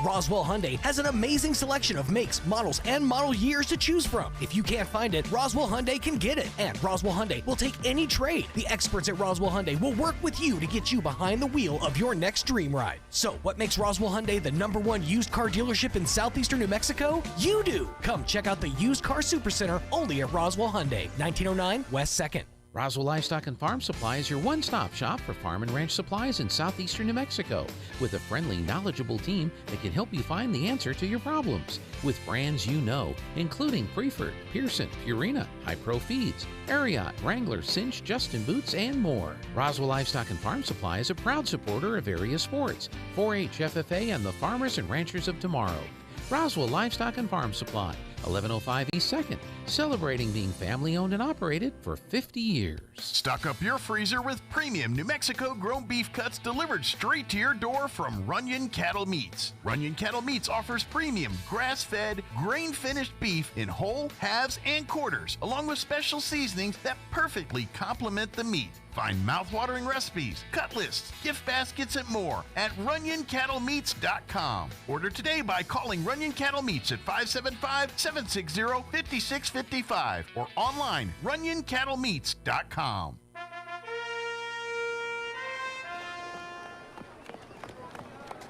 Roswell Hyundai has an amazing selection of makes, models, and model years to choose from. If you can't find it, Roswell Hyundai can get it. And Roswell Hyundai will take any trade. The experts at Roswell Hyundai will work with you to get you behind the wheel of your next dream ride. So, what makes Roswell Hyundai the #1 used car dealership in southeastern New Mexico? You do! Come check out the Used Car Supercenter only at Roswell Hyundai, 1909 West 2nd. Roswell Livestock and Farm Supply is your one-stop shop for farm and ranch supplies in southeastern New Mexico, with a friendly, knowledgeable team that can help you find the answer to your problems. With brands you know, including Preferred, Pearson, Purina, High Pro Feeds, Ariat, Wrangler, Cinch, Justin Boots, and more. Roswell Livestock and Farm Supply is a proud supporter of area sports, 4-H, FFA, and the farmers and ranchers of tomorrow. Roswell Livestock and Farm Supply, 1105 East 2nd, celebrating being family-owned and operated for 50 years. Stock up your freezer with premium New Mexico grown beef cuts delivered straight to your door from Runyon Cattle Meats. Runyon Cattle Meats offers premium grass-fed, grain-finished beef in whole, halves, and quarters, along with special seasonings that perfectly complement the meat. Find mouth-watering recipes, cut lists, gift baskets, and more at RunyonCattleMeats.com. Order today by calling Runyon Cattle Meats at 575-760-5655 or online, RunyonCattleMeats.com.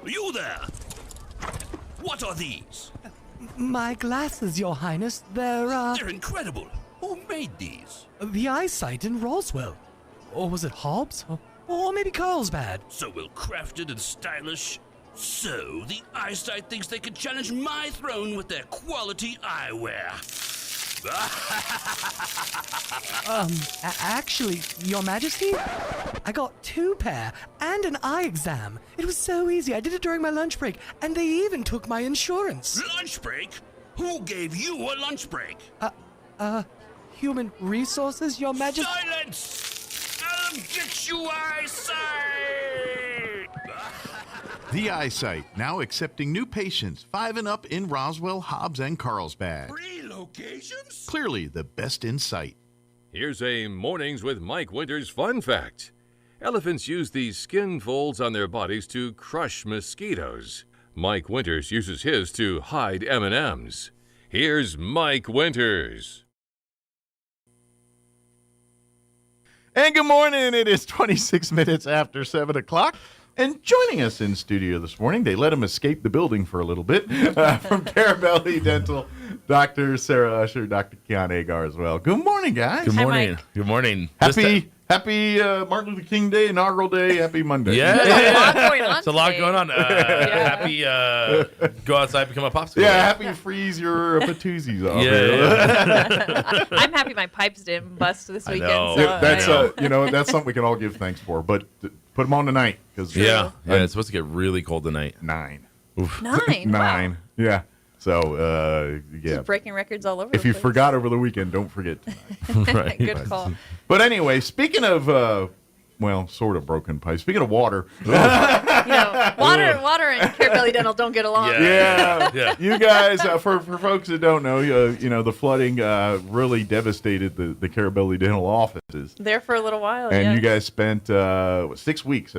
You there! What are these? My glasses, Your Highness. They're incredible. Who made these? The eyesight in Roswell. Or was it Hobbs? Or maybe Carlsbad. So well crafted and stylish. So the eyesight thinks they can challenge my throne with their quality eyewear. Actually, Your Majesty, I got 2 pair and an eye exam. It was so easy. I did it during my lunch break, and they even took my insurance. Lunch break? Who gave you a lunch break? Human resources, Your Majesty. Silence! I'll get you, I say! The Eyesight, now accepting new patients 5 and up in Roswell, Hobbs, and Carlsbad. 3 locations? Clearly the best in sight. Here's a Mornings with Mike Winters fun fact. Elephants use these skin folds on their bodies to crush mosquitoes. Mike Winters uses his to hide M&Ms. Here's Mike Winters. And good morning. It is 26 minutes after 7 o'clock. And joining us in studio this morning, they let him escape the building for a little bit, from Carabelli Dental, Dr. Sarah Usher, Dr. Keon Agar as well. Good morning, guys. Good morning. Good morning. Happy Martin Luther King Day, inaugural day. Happy Monday. Yeah. There's a lot going on. It's a lot going on. Happy go outside, become a popsicle. Yeah, happy freeze your patoozies off. Yeah. I'm happy my pipes didn't bust this weekend. know. So That's that's something we can all give thanks for. But put them on tonight because it's supposed to get really cold tonight. 9. Oof. 9. 9. Wow. Yeah. So Just breaking records all over. if the you place. forgot over the weekend, don't forget tonight. Right. Good call. But anyway, speaking of sort of broken pipes. Speaking of water, water and Carabelli Dental don't get along. Yeah. You guys, for folks that don't know, the flooding really devastated the Carabelli Dental offices. There for a little while. And yeah. you guys spent 6 weeks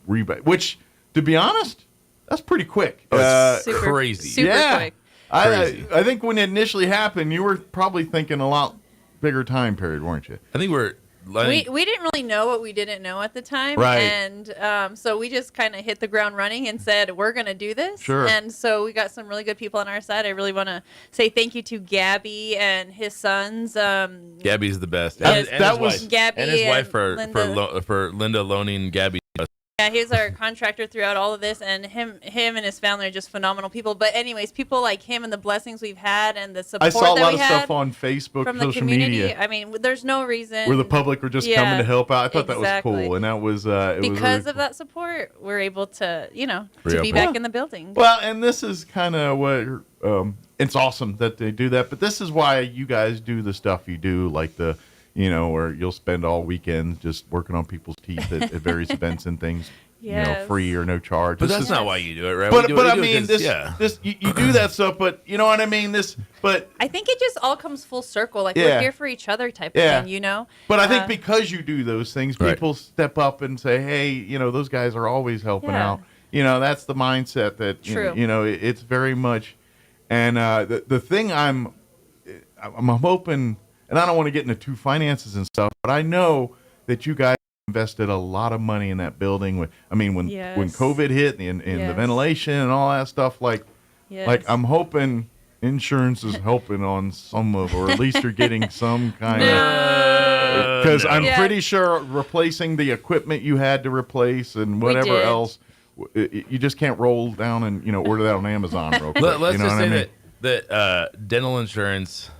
which, to be honest, that's pretty quick. Super crazy. Super quick. I think when it initially happened, you were probably thinking a lot bigger time period, weren't you? I think we didn't really know what we didn't know at the time. Right. And so we just kind of hit the ground running and said, we're going to do this. Sure. And so we got some really good people on our side. I really want to say thank you to Gabby and his sons. Gabby's the best. Yes, And his wife. Gabby and his wife for Linda. loaning Gabby. Yeah, he's our contractor throughout all of this, and him and his family are just phenomenal people. But anyways, people like him and the blessings we've had and the support I saw a that lot we of had stuff on Facebook, from the social community. media, I mean, there's no reason where the public were just coming to help out. I thought that was Exactly. cool, and that was it because was really of that support, we're able to, to be Re-up. back in the building. Well, and this is kind of what it's awesome that they do that, but this is why you guys do the stuff you do, like the, where you'll spend all weekend just working on people's teeth at various events and things, Yes. free or no charge. But This that's is- not why you do it, right? But, We do but it I mean, because- this you do that stuff, but you know what I mean. But I think it just all comes full circle. Like Yeah. we're here for each other, type Yeah. of thing. But I think because you do those things, Right. people step up and say, "Hey, those guys are always helping Yeah. out." That's the mindset that True. It's very much. And the thing I'm hoping, and I don't want to get into finances and stuff, but I know that you guys invested a lot of money in that building. When Yes. COVID hit and the Yes. ventilation and all that stuff, like I'm hoping insurance is helping on some of, or at least you're getting some kind of, because I'm pretty sure replacing the equipment you had to replace and whatever did. else, you just can't roll down and order that on Amazon real quick. Let's you know just what I say mean? that dental insurance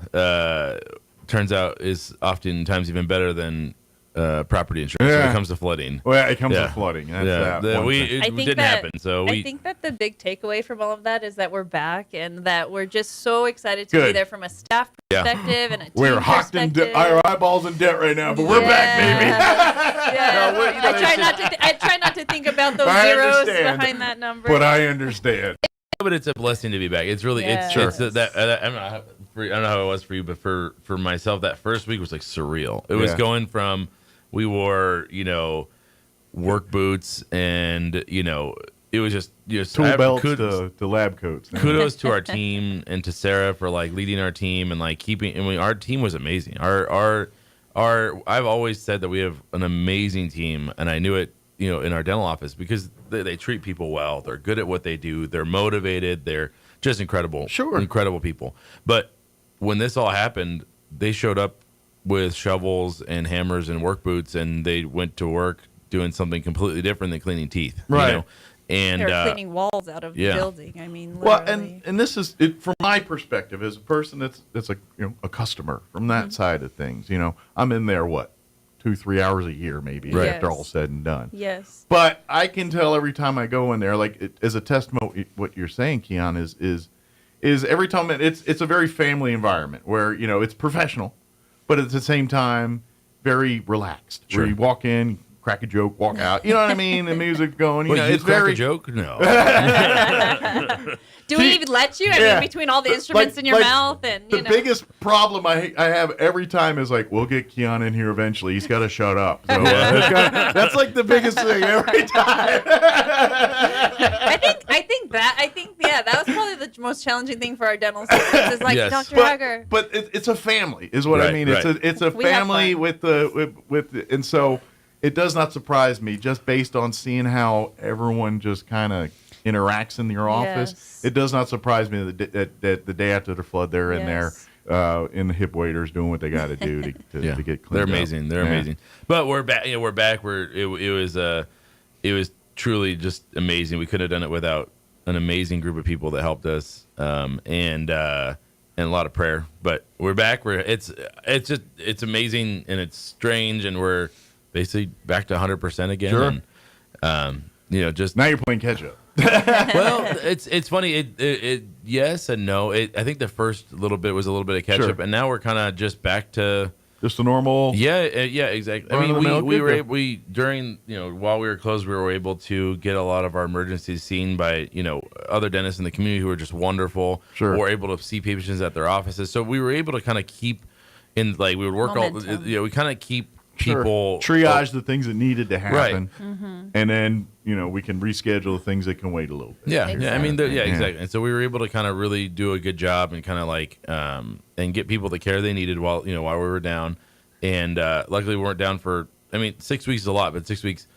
turns out is oftentimes even better than property insurance when Yeah. it comes to flooding. Well, it comes to flooding. That's that one thing. It I think didn't that, happen. So I think that the big takeaway from all of that is that we're back and that we're just so excited to be Good. there from a staff Yeah. perspective and a team We're hocked in perspective. our eyeballs in debt right now, but we're back, baby. Yeah. I try not to think about those I zeros understand, behind that number. But I understand. But it's a blessing to be back. It's really Yes. it's that I don't know how it was for you, but for myself, that first week was like surreal. It was Yeah. going from we wore work boots and it was just Tool belts to lab coats. Kudos to our team and to Sarah for leading our team and keeping. Our team was amazing. Our I've always said that we have an amazing team, and I knew it in our dental office because they treat people well. They're good at what they do. They're motivated. They're just incredible. Sure. Incredible people. But when this all happened, they showed up with shovels and hammers and work boots, and they went to work doing something completely different than cleaning teeth. Right. And they're cleaning walls out of the building. I mean, literally. Well, and this is it from my perspective as a person that's a a customer from that side of things. I'm in there 2-3 hours a year maybe after all said and done. Yes. But I can tell every time I go in there, as a testimony, what you're saying, Keon, is every time it's a very family environment where it's professional, but at the same time very relaxed. Sure. Where you walk in, crack a joke, walk out. You know what I mean? The music going. Well, it's crack very a joke. No. Do we even let you? I mean, between all the instruments in your mouth and the biggest problem I have every time is we'll get Keon in here eventually. He's got to shut up. So that's the biggest thing every time. I think that was probably the most challenging thing for our dental assistants. Is Dr. Hager. But it's a family, is what I mean. Right. It's a family with and so it does not surprise me just based on seeing how everyone just kind of interacts in your office. Yes. It does not surprise me that the day after the flood they're in there in the hip waders doing what they got to do to get cleaned They're up. amazing. They're amazing. But we're back. We're back. It was truly just amazing. We couldn't have done it without an amazing group of people that helped us, and a lot of prayer. But we're back. It's amazing and it's strange, and we're basically back to 100% again. Sure. And, just now you're playing catch up. Well, it's funny. It yes and no. I think the first little bit was a little bit of catch up, and now we're kind of just back to just the normal. Yeah, exactly. I mean, we during while we were closed, we were able to get a lot of our emergencies seen by other dentists in the community who were just wonderful. Sure, or able to see patients at their offices. So we were able to kind of keep we would work momentum. we kind of keep people triage the things that needed to happen, right. And then we can reschedule the things that can wait a little bit. Yeah, exactly. I mean, exactly. And so we were able to kind of really do a good job and kind of and get people the care they needed while we were down. And luckily we weren't down for 6 weeks is a lot, but 6 weeks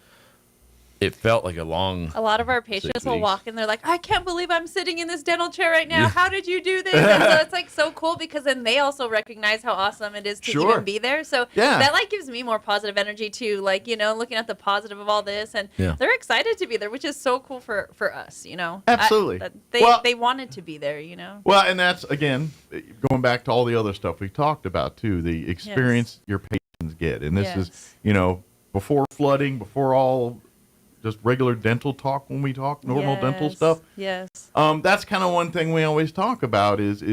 it felt like a long. A lot of our patients will walk in, they're like, I can't believe I'm sitting in this dental chair right now. How did you do this? And so it's so cool because then they also recognize how awesome it is to even be there. So that gives me more positive energy too. Looking at the positive of all this, and they're excited to be there, which is so cool for us. Absolutely. They wanted to be there. Well, and that's again going back to all the other stuff we talked about too. The experience your patients get, and this is before flooding, before all. Just regular dental talk when we talk normal dental stuff. Yes. That's kind of one thing we always talk about is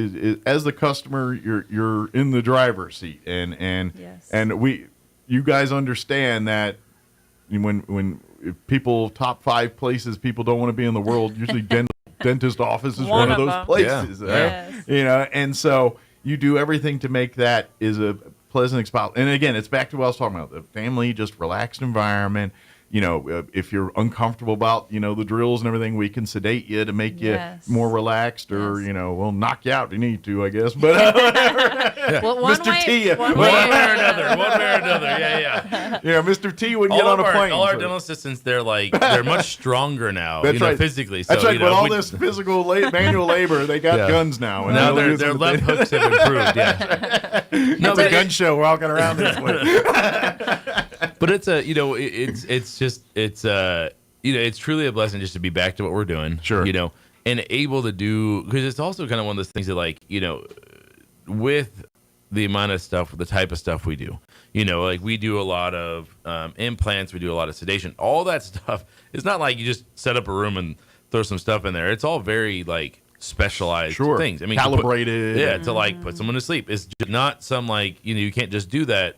as the customer you're in the driver's seat and you guys understand that when people top 5 places people don't want to be in the world, usually dentist office is one of those places. And so you do everything to make that is a pleasant experience. And again, it's back to what I was talking about, the family, just relaxed environment. If you're uncomfortable about, the drills and everything, we can sedate you to make you more relaxed or, we'll knock you out if you need to, I guess. But Mr. T, one way or another. Yeah, Mr. T would get on a plane. All our dental assistants, they're much stronger now, That's right. physically. So, that's right. With all this physical manual labor, they got guns now. And now their left hooks have improved. Yeah. No, the gun show walking around this way. But it's it's truly a blessing just to be back to what we're doing. Sure. And able to do, because it's also kind of one of those things that with the amount of stuff, the type of stuff we do, we do a lot of implants, we do a lot of sedation, all that stuff. It's not like you just set up a room and throw some stuff in there. It's all very specialized things. I mean, calibrated. To put someone to sleep. It's just not some you can't just do that.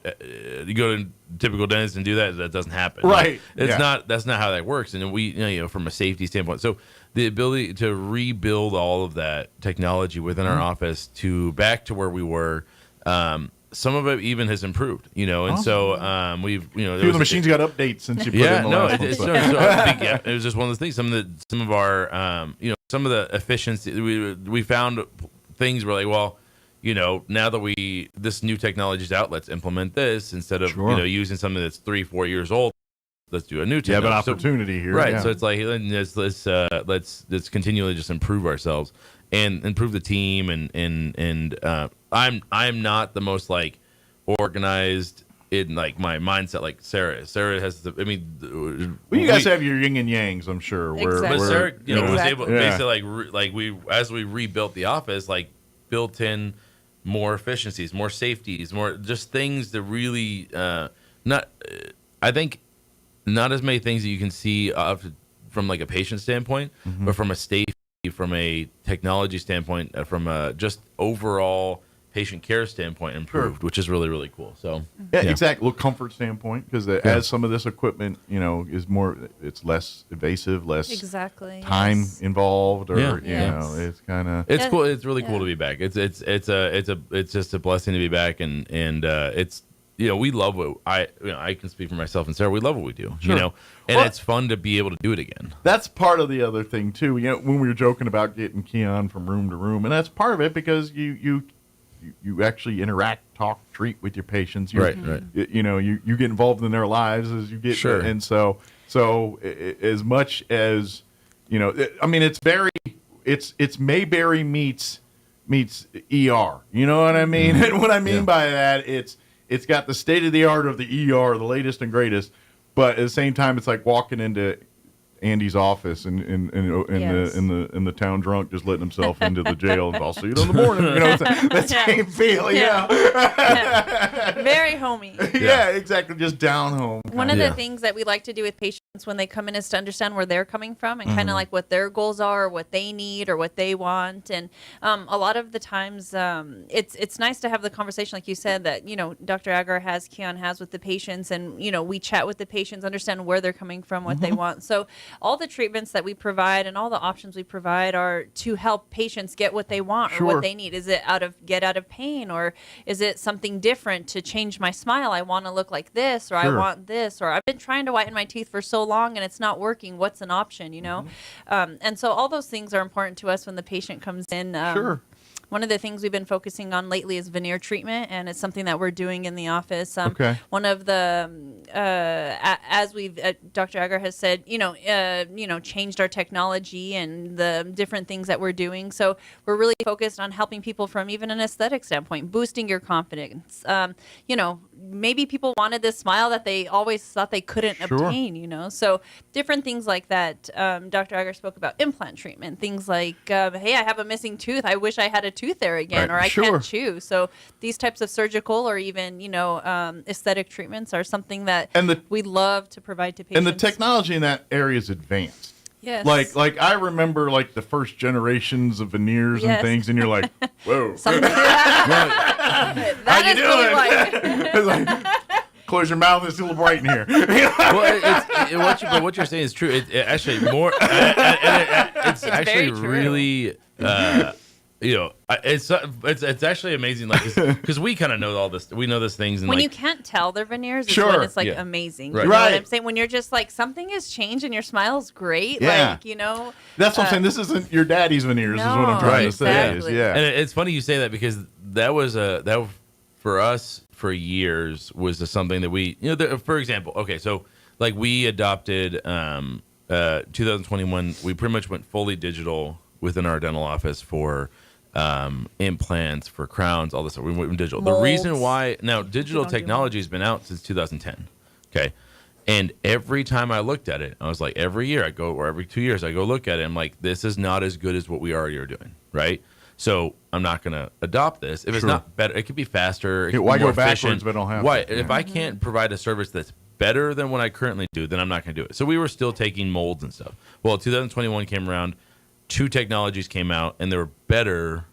You go to a typical dentist and do that. That doesn't happen. Right. It's not. That's not how that works. And we, from a safety standpoint, so the ability to rebuild all of that technology within our office to back to where we were. Some of it even has improved, and so we've, a few of the machines got updates since you put in the last one. It was just one of those things. Some of our, some of the efficiency we found things were now that this new technology's out, let's implement this instead of using something that's 3-4 years old. Let's do a new technology. You have an opportunity here, right? Yeah. So it's let's continually just improve ourselves and improve the team and I'm not the most organized in like my mindset like Sarah has the, I mean, well, you guys have your yin and yangs, I'm sure. Exactly. But Sarah, was able Yeah. basically like as we rebuilt the office, like built in more efficiencies, more safeties, more just things that really I think not as many things that you can see from like a patient standpoint, but from a safety, from a technology standpoint, from a just overall patient care standpoint improved, which is really, really cool. So yeah. Exactly. Look, comfort standpoint, because as some of this equipment, is more, it's less invasive, less time involved, or it's kind of it's cool. It's really cool to be back. It's just a blessing to be back, and it's we love what I can speak for myself and Sarah. We love what we do, and it's fun to be able to do it again. That's part of the other thing too. When we were joking about getting Keon from room to room, and that's part of it because you actually interact, talk, treat with your patients. Right. You get involved in their lives as you get, and so as much as I mean, it's Mayberry meets ER. You know what I mean? And what I mean by that, it's got the state of the art of the ER, the latest and greatest, but at the same time, it's like walking into Andy's office in the town drunk, just letting himself into the jail, and I'll see you in the morning. That same feel, very homey. Yeah, exactly, just down home. One of the things that we like to do with patients when they come in is to understand where they're coming from and kind of like what their goals are, what they need, or what they want. And a lot of the times, it's nice to have the conversation, like you said, that Dr. Agar has, Keon has with the patients, and we chat with the patients, understand where they're coming from, what they want. So all the treatments that we provide and all the options we provide are to help patients get what they want or what they need. Is it get out of pain, or is it something different to change my smile? I want to look like this, or I want this, or I've been trying to whiten my teeth for so long and it's not working. What's an option, and so all those things are important to us when the patient comes in. One of the things we've been focusing on lately is veneer treatment, and it's something that we're doing in the office. One of the, as we've, Dr. Agar has said, changed our technology and the different things that we're doing. So we're really focused on helping people from even an aesthetic standpoint, boosting your confidence. Maybe people wanted this smile that they always thought they couldn't obtain, so different things like that. Dr. Agar spoke about implant treatment, things like, hey, I have a missing tooth. I wish I had a tooth there again, or I can't chew. So these types of surgical or even, aesthetic treatments are something that we love to provide to patients. And the technology in that area is advanced. Yes. Like I remember like the first generations of veneers and things, and you're like, whoa. That is really like close your mouth, it's a little bright in here. Well, what you're saying is true. It actually more, it's actually really, it's actually amazing, like, because we kind of know all this. We know these things, and when like, you can't tell they're veneers, is when it's like amazing. Right. You know what I'm saying? When you're just like something has changed and your smile's great, like That's what I'm saying. This isn't your daddy's veneers, is what I'm trying to say. And it's funny you say that, because that was for us for years was something that we, for example, okay, so like we adopted 2021, we pretty much went fully digital within our dental office for implants, for crowns, all this stuff. We went digital. Molds. The reason why now digital technology has been out since 2010. Okay. And every time I looked at it, I was like, every year I go, or every 2 years I go look at it, I'm like, this is not as good as what we already are doing. Right. So I'm not going to adopt this. If it's not better, it could be faster. It could why be more go backwards efficient. but don't have Why? to? If I can't provide a service that's better than what I currently do, then I'm not going to do it. So we were still taking molds and stuff. Well, 2021 came around, 2 technologies came out, and they were better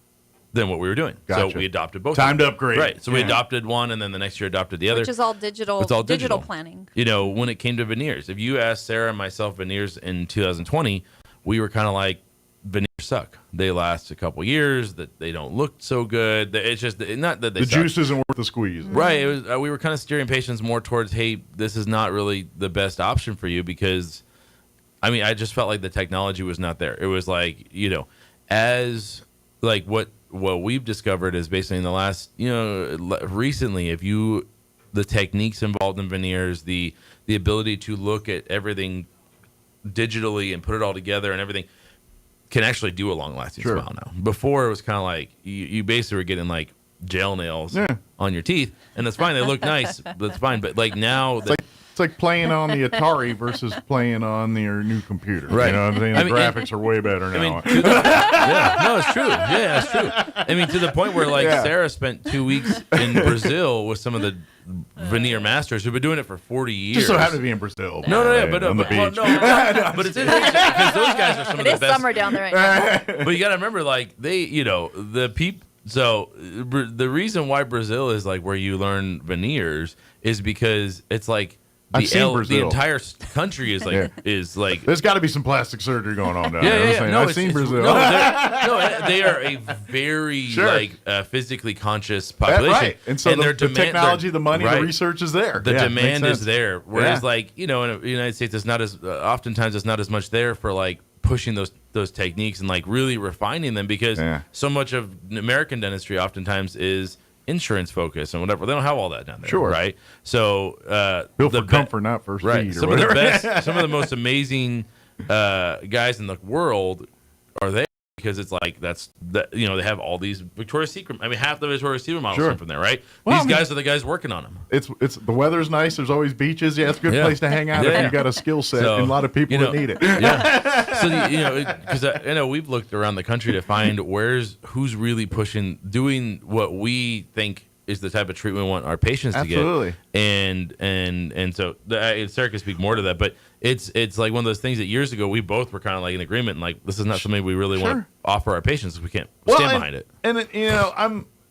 than what we were doing. Gotcha. So we adopted both. Time to upgrade. Right. So we adopted one, and then the next year adopted the other. Which is all digital. It's all digital planning. When it came to veneers, if you asked Sarah and myself veneers in 2020, we were kind of like, veneers suck. They last a couple years. That they don't look so good. It's just not that they the suck. juice isn't worth the squeeze. Right. It was. We were kind of steering patients more towards, hey, this is not really the best option for you, because, I mean, I just felt like the technology was not there. It was like, as like what we've discovered is basically in the last, recently, the techniques involved in veneers, the ability to look at everything digitally and put it all together and everything, can actually do a long-lasting smile now. Before, it was kind of like you basically were getting like gel nails on your teeth, and that's fine. They look nice. That's fine. But like now, it's like playing on the Atari versus playing on your new computer. Right. You know what I'm saying? The graphics are way better now. I mean, no, it's true. Yeah, it's true. I mean, to the point where like Sarah spent 2 weeks in Brazil with some of the veneer masters who've been doing it for 40 years. Just so happen to be in Brazil. But on the beach. But it's interesting because those guys are some of the It is best. summer down there right now. But you got to remember, like the people. So the reason why Brazil is like where you learn veneers is because it's like the entire country is like There's got to be some plastic surgery going on down there. Yeah. No, I've seen Brazil. They are a very physically conscious population, right? And so the technology, the money, the research is there. The demand is there. Whereas, in the United States, it's not as oftentimes it's not as much there for like pushing those techniques and like really refining them because so much of American dentistry oftentimes is insurance focus and whatever. They don't have all that down there. Sure. Right. So built for comfort, not for speed. Some of the best, some of the most amazing guys in the world are there because it's like they have all these Victoria's Secret. I mean, half the Victoria's Secret models come from there, right? Well, These guys are the guys working on them. It's the weather's nice. There's always beaches. Yeah, it's a good place to hang out if you got a skill set and a lot of people that need it. Yeah. So because I know we've looked around the country to find who's really doing what we think is the type of treatment we want our patients to get. Absolutely. And so Sarah can speak more to that, but it's like one of those things that years ago we both were kind of like in agreement, like this is not something we really want to offer our patients. We can't stand behind it. And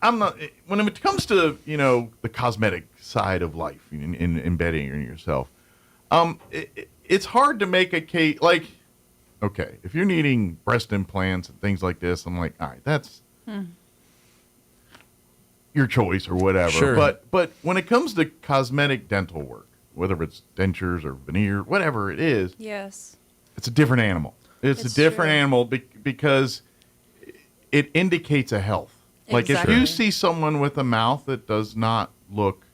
I'm not when it comes to the cosmetic side of life in embedding in yourself. It's hard to make a case like, okay, if you're needing breast implants and things like this, I'm like, all right, that's your choice or whatever. Sure. But when it comes to cosmetic dental work, whether it's dentures or veneer, whatever it is, yes, it's a different animal. It's a different animal because it indicates a health. Like if you see someone with a mouth that does not look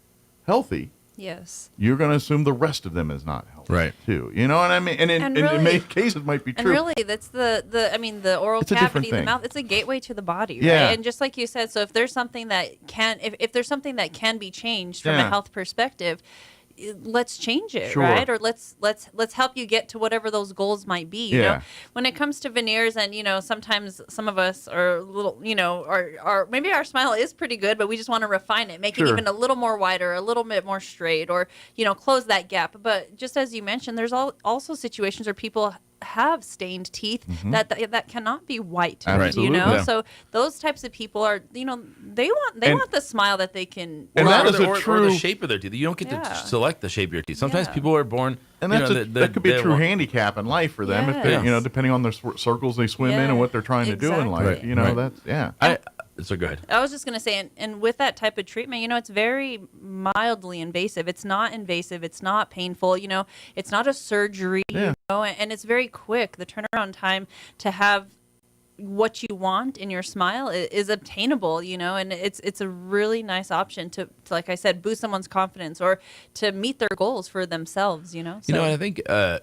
healthy, yes, you're going to assume the rest of them is not healthy, right? Too, you know what I mean? And in many cases, it might be true. And really, that's the oral cavity, the mouth. It's a gateway to the body, right? And just like you said, so if there's something that if there's something that can be changed from a health perspective, let's change it, right? Or let's help you get to whatever those goals might be. You know, when it comes to veneers, and sometimes some of us are a little, are maybe our smile is pretty good, but we just want to refine it, make it even a little more wider, a little bit more straight, or close that gap. But just as you mentioned, there's also situations where people have stained teeth that cannot be white, so those types of people are they want the smile that they can, and that is or the shape of their teeth. You don't get to select the shape of your teeth. Sometimes people are born, and that could be a true handicap in life for them if they, depending on the circles they swim in and what they're trying to do in life. That's So go ahead. I was just going to say, and with that type of treatment, it's very mildly invasive. It's not invasive. It's not painful. It's not a surgery. And it's very quick. The turnaround time to have what you want in your smile is obtainable. And it's a really nice option to, like I said, boost someone's confidence or to meet their goals for themselves. I think the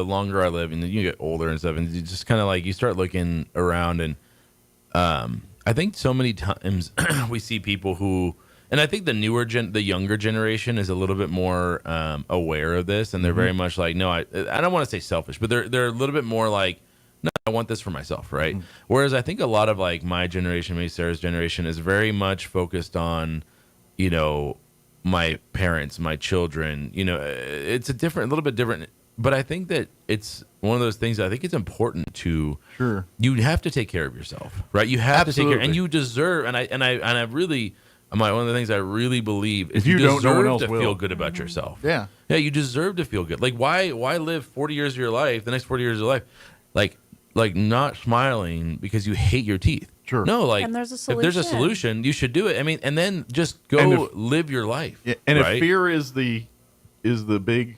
longer I live and you get older and stuff, and you just kind of like you start looking around, and I think so many times we see people who, and I think the younger generation is a little bit more aware of this, and they're very much like, no, I don't want to say selfish, but they're a little bit more like, no, I want this for myself, right? Whereas I think a lot of like my generation, maybe Sarah's generation, is very much focused on, my parents, my children. It's a little bit different. But I think that it's one of those things that I think it's important to. Sure. You have to take care of yourself, right? You have to take care, and you deserve. And I really, one of the things I really believe is you deserve to feel good about yourself. Yeah. Yeah, you deserve to feel good. Like why live 40 years of your life, the next 40 years of your life, like not smiling because you hate your teeth. Sure. No, like and there's a solution. If there's a solution, you should do it. I mean, and then just go live your life. Yeah, and right? if fear is the big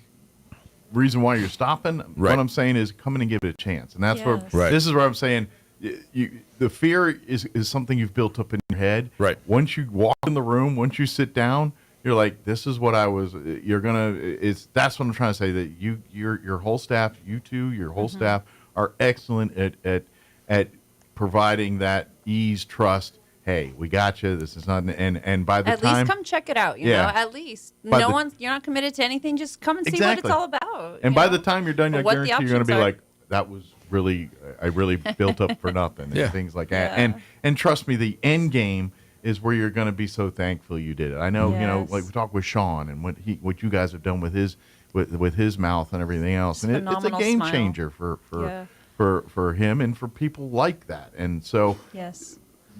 reason why you're stopping, what I'm saying is come in and give it a chance. And that's where this is where I'm saying the fear is something you've built up in your head. Right. Once you walk in the room, once you sit down, you're like, this is what that's what I'm trying to say, that your whole staff, you two, your whole staff are excellent at providing that ease, trust. Hey, we got you. This is not, and by the at time, least come check it out. You know, at least you're not committed to anything. Just come and see what it's all about. And by the time you're done, I guarantee you're going to be like, that was really, I really built up for nothing. And things like that. And trust me, the end game is where you're going to be so thankful you did it. I know, you know, like we talked with Sean and what you guys have done with his with his mouth and everything else, and it's a game changer for him and for people like that. And so,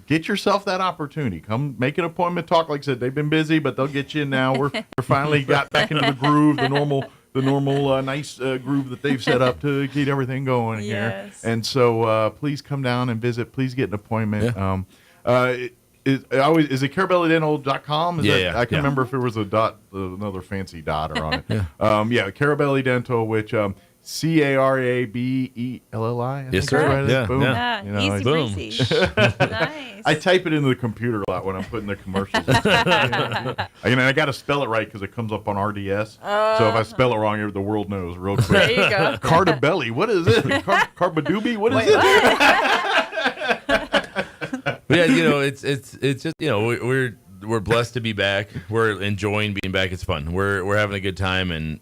get yourself that opportunity. Come make an appointment. Talk. Like I said, they've been busy, but they'll get you in now. We're finally got back into the groove, the normal nice groove that they've set up to get everything going here. And so please come down and visit. Please get an appointment. Is it carabellydental.com? I can remember if there was a dot, another fancy dot on it. Carabelly Dental, which CARABELLI. Yes, sir. Right. Boom. Yeah. You know, Easy breezy. Nice. I type it into the computer a lot when I'm putting the commercials. I got to spell it right because it comes up on RDS. So if I spell it wrong, the world knows real quick. There you go. Cardabelli. What is it? Carbadoobie? What is it? Yeah, you know, it's just, you know, we're blessed to be back. We're enjoying being back. It's fun. We're having a good time, and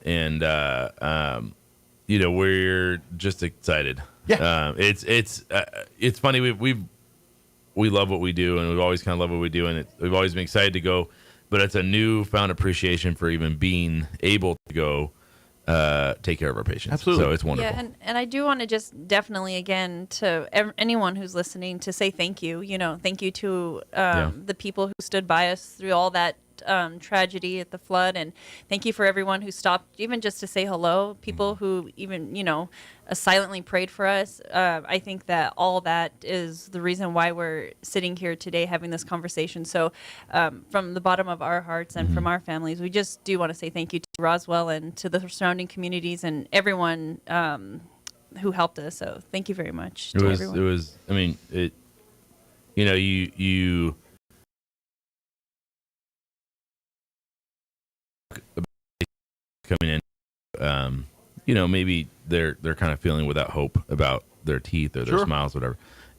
you know, we're just excited. Yeah. It's funny. We love what we do, and we've always kind of loved what we do, and we've always been excited to go. But it's a newfound appreciation for even being able to go take care of our patients. Absolutely. So it's wonderful. Yeah, and I do want to just definitely, again, to anyone who's listening, to say thank you. You know, thank you to the people who stood by us through all that tragedy at the flood, and thank you for everyone who stopped even just to say hello, people who even, you know, silently prayed for us. I think that all that is the reason why we're sitting here today having this conversation. So from the bottom of our hearts and from our families, we just do want to say thank you to Roswell and to the surrounding communities and everyone who helped us. So thank you very much to everyone. It was, I mean, you know, you coming in, you know, maybe they're kind of feeling without hope about their teeth or their smiles, whatever.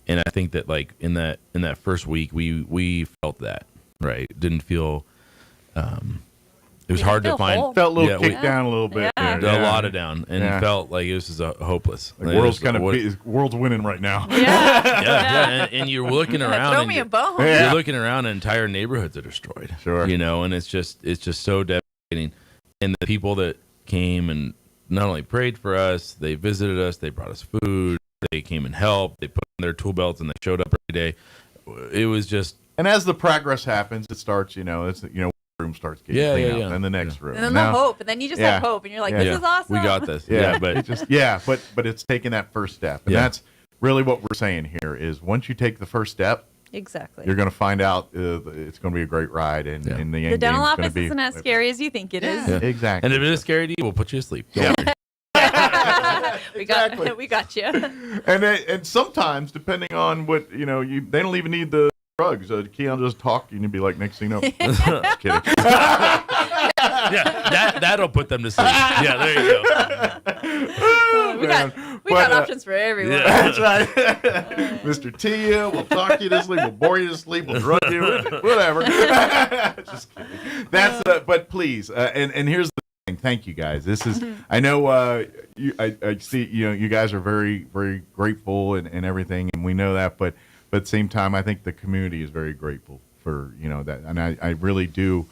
And I think that, like, in that first week, we felt that, right? Didn't feel. It was hard to find. Felt a little kicked down a little bit. A lot of down, and felt like this is hopeless. The world's kind of world's winning right now. And you're looking around. Throw me a bone. You're looking around, and entire neighborhoods are destroyed. You know, and it's just so devastating. And the people that came and not only prayed for us, they visited us, they brought us food, they came and helped, they put on their tool belts, and they showed up every day. It was just. And as the progress happens, it starts. You know, room starts getting cleaned up, and the next room, and then the hope, and then you just have hope, and you're like, this is awesome. We got this. But it's taking that first step, and that's really what we're saying here is once you take the first step, exactly, you're going to find out it's going to be a great ride, and in the end, the dental office isn't as scary as you think it is. Exactly. And if it is scary to you, we'll put you to sleep. We got you. And sometimes, depending on what they don't even need the drugs. Keon just talk, and you'd be like, next thing you know, just kidding. That'll put them to sleep. Yeah, there you go. We got options for everyone. Yeah, that's right. Mr. Tia, we'll talk you to sleep, we'll bore you to sleep, we'll drug you, whatever. Just kidding. That's but please, and here's the thing. Thank you guys. This is I know I see you guys are very, very grateful and everything, and we know that, but at the same time, I think the community is very grateful for that, and I really do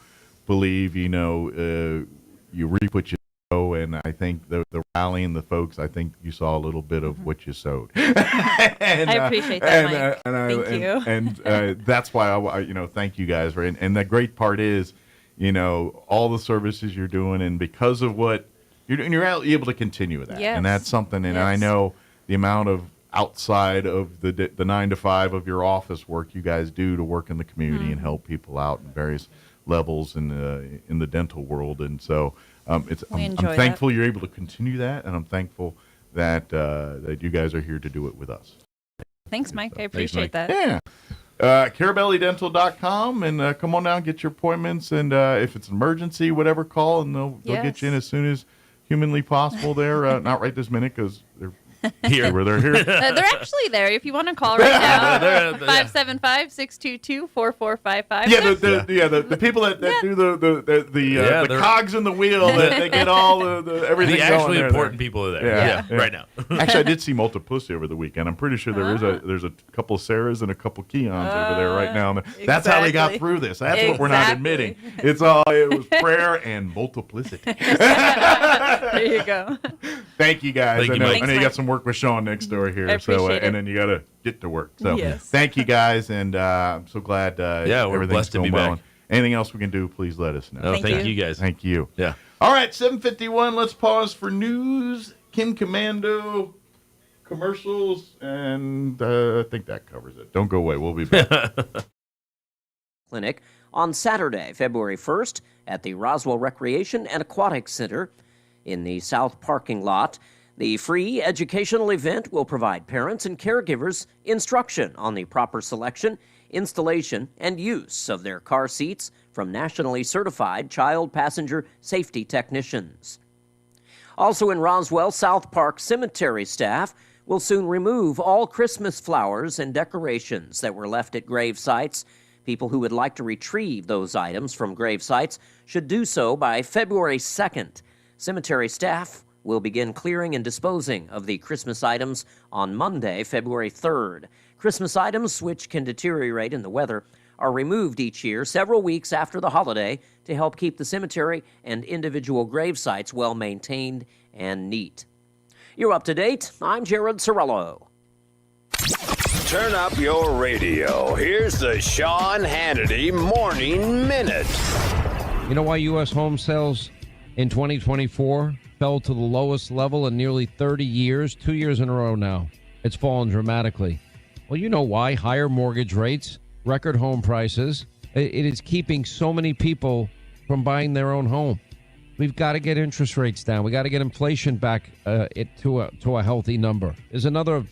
believe you reap what you sow, and I think the rallying the folks, I think you saw a little bit of what you sowed. I appreciate that, Mike. Thank you. And that's why I thank you guys for it. And the great part is, all the services you're doing, and because of what you're doing, you're able to continue with that, and that's something. And I know the amount of outside of the 9 to 5 of your office work you guys do to work in the community and help people out in various levels in the dental world, and so I'm thankful you're able to continue that, and I'm thankful that you guys are here to do it with us. Thanks, Mike. I appreciate that. Yeah. carabellydental.com, and come on down, get your appointments, and if it's an emergency, whatever, call, and they'll get you in as soon as humanly possible there. Not right this minute because they're Here. Were they here? They're actually there. If you want to call right now, 575-622-4455. Yeah, the people that do the cogs in the wheel that they get all the everything. The actually going important people are there. Yeah, right now. Actually, I did see Multiplicity over the weekend. I'm pretty sure there's a couple of Sarahs and a couple of Keons over there right now. That's how they got through this. That's what we're not admitting. It was prayer and multiplicity. There you go. Thank you guys. Thank I you, know, Mike. I know you got some work with Sean next door here. I appreciate it. And then you got to get to work. So Yes. thank you guys, and I'm so glad we're everything's blessed to going be well. back. Anything else we can do, please let us know. No, thank you guys. Thank you. Yeah. All right, 7:51. Let's pause for news. Kim Commando, commercials, and I think that covers it. Don't go away. We'll be back. Clinic on Saturday, February 1st at the Roswell Recreation and Aquatic Center in the South parking lot. The free educational event will provide parents and caregivers instruction on the proper selection, installation, and use of their car seats from nationally certified child passenger safety technicians. Also in Roswell, South Park Cemetery staff will soon remove all Christmas flowers and decorations that were left at grave sites. People who would like to retrieve those items from grave sites should do so by February 2nd. Cemetery staff will begin clearing and disposing of the Christmas items on Monday, February 3rd. Christmas items, which can deteriorate in the weather, are removed each year several weeks after the holiday to help keep the cemetery and individual grave sites well maintained and neat. You're up to date. I'm Jared Sorello. Turn up your radio. Here's the Sean Hannity Morning Minute. You know why U.S. home sales in 2024 fell to the lowest level in nearly 30 years, 2 years in a row now? It's fallen dramatically. Well, you know why. Higher mortgage rates, record home prices. It is keeping so many people from buying their own home. We've got to get interest rates down. We got to get inflation back to a healthy number. There's another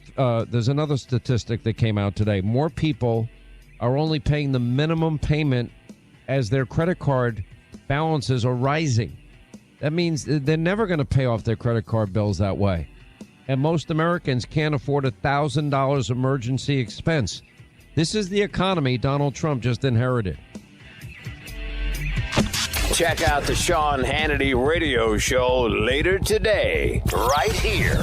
statistic that came out today. More people are only paying the minimum payment as their credit card balances are rising. That means they're never going to pay off their credit card bills that way. And most Americans can't afford $1,000 emergency expense. This is the economy Donald Trump just inherited. Check out the Sean Hannity radio show later today, right here.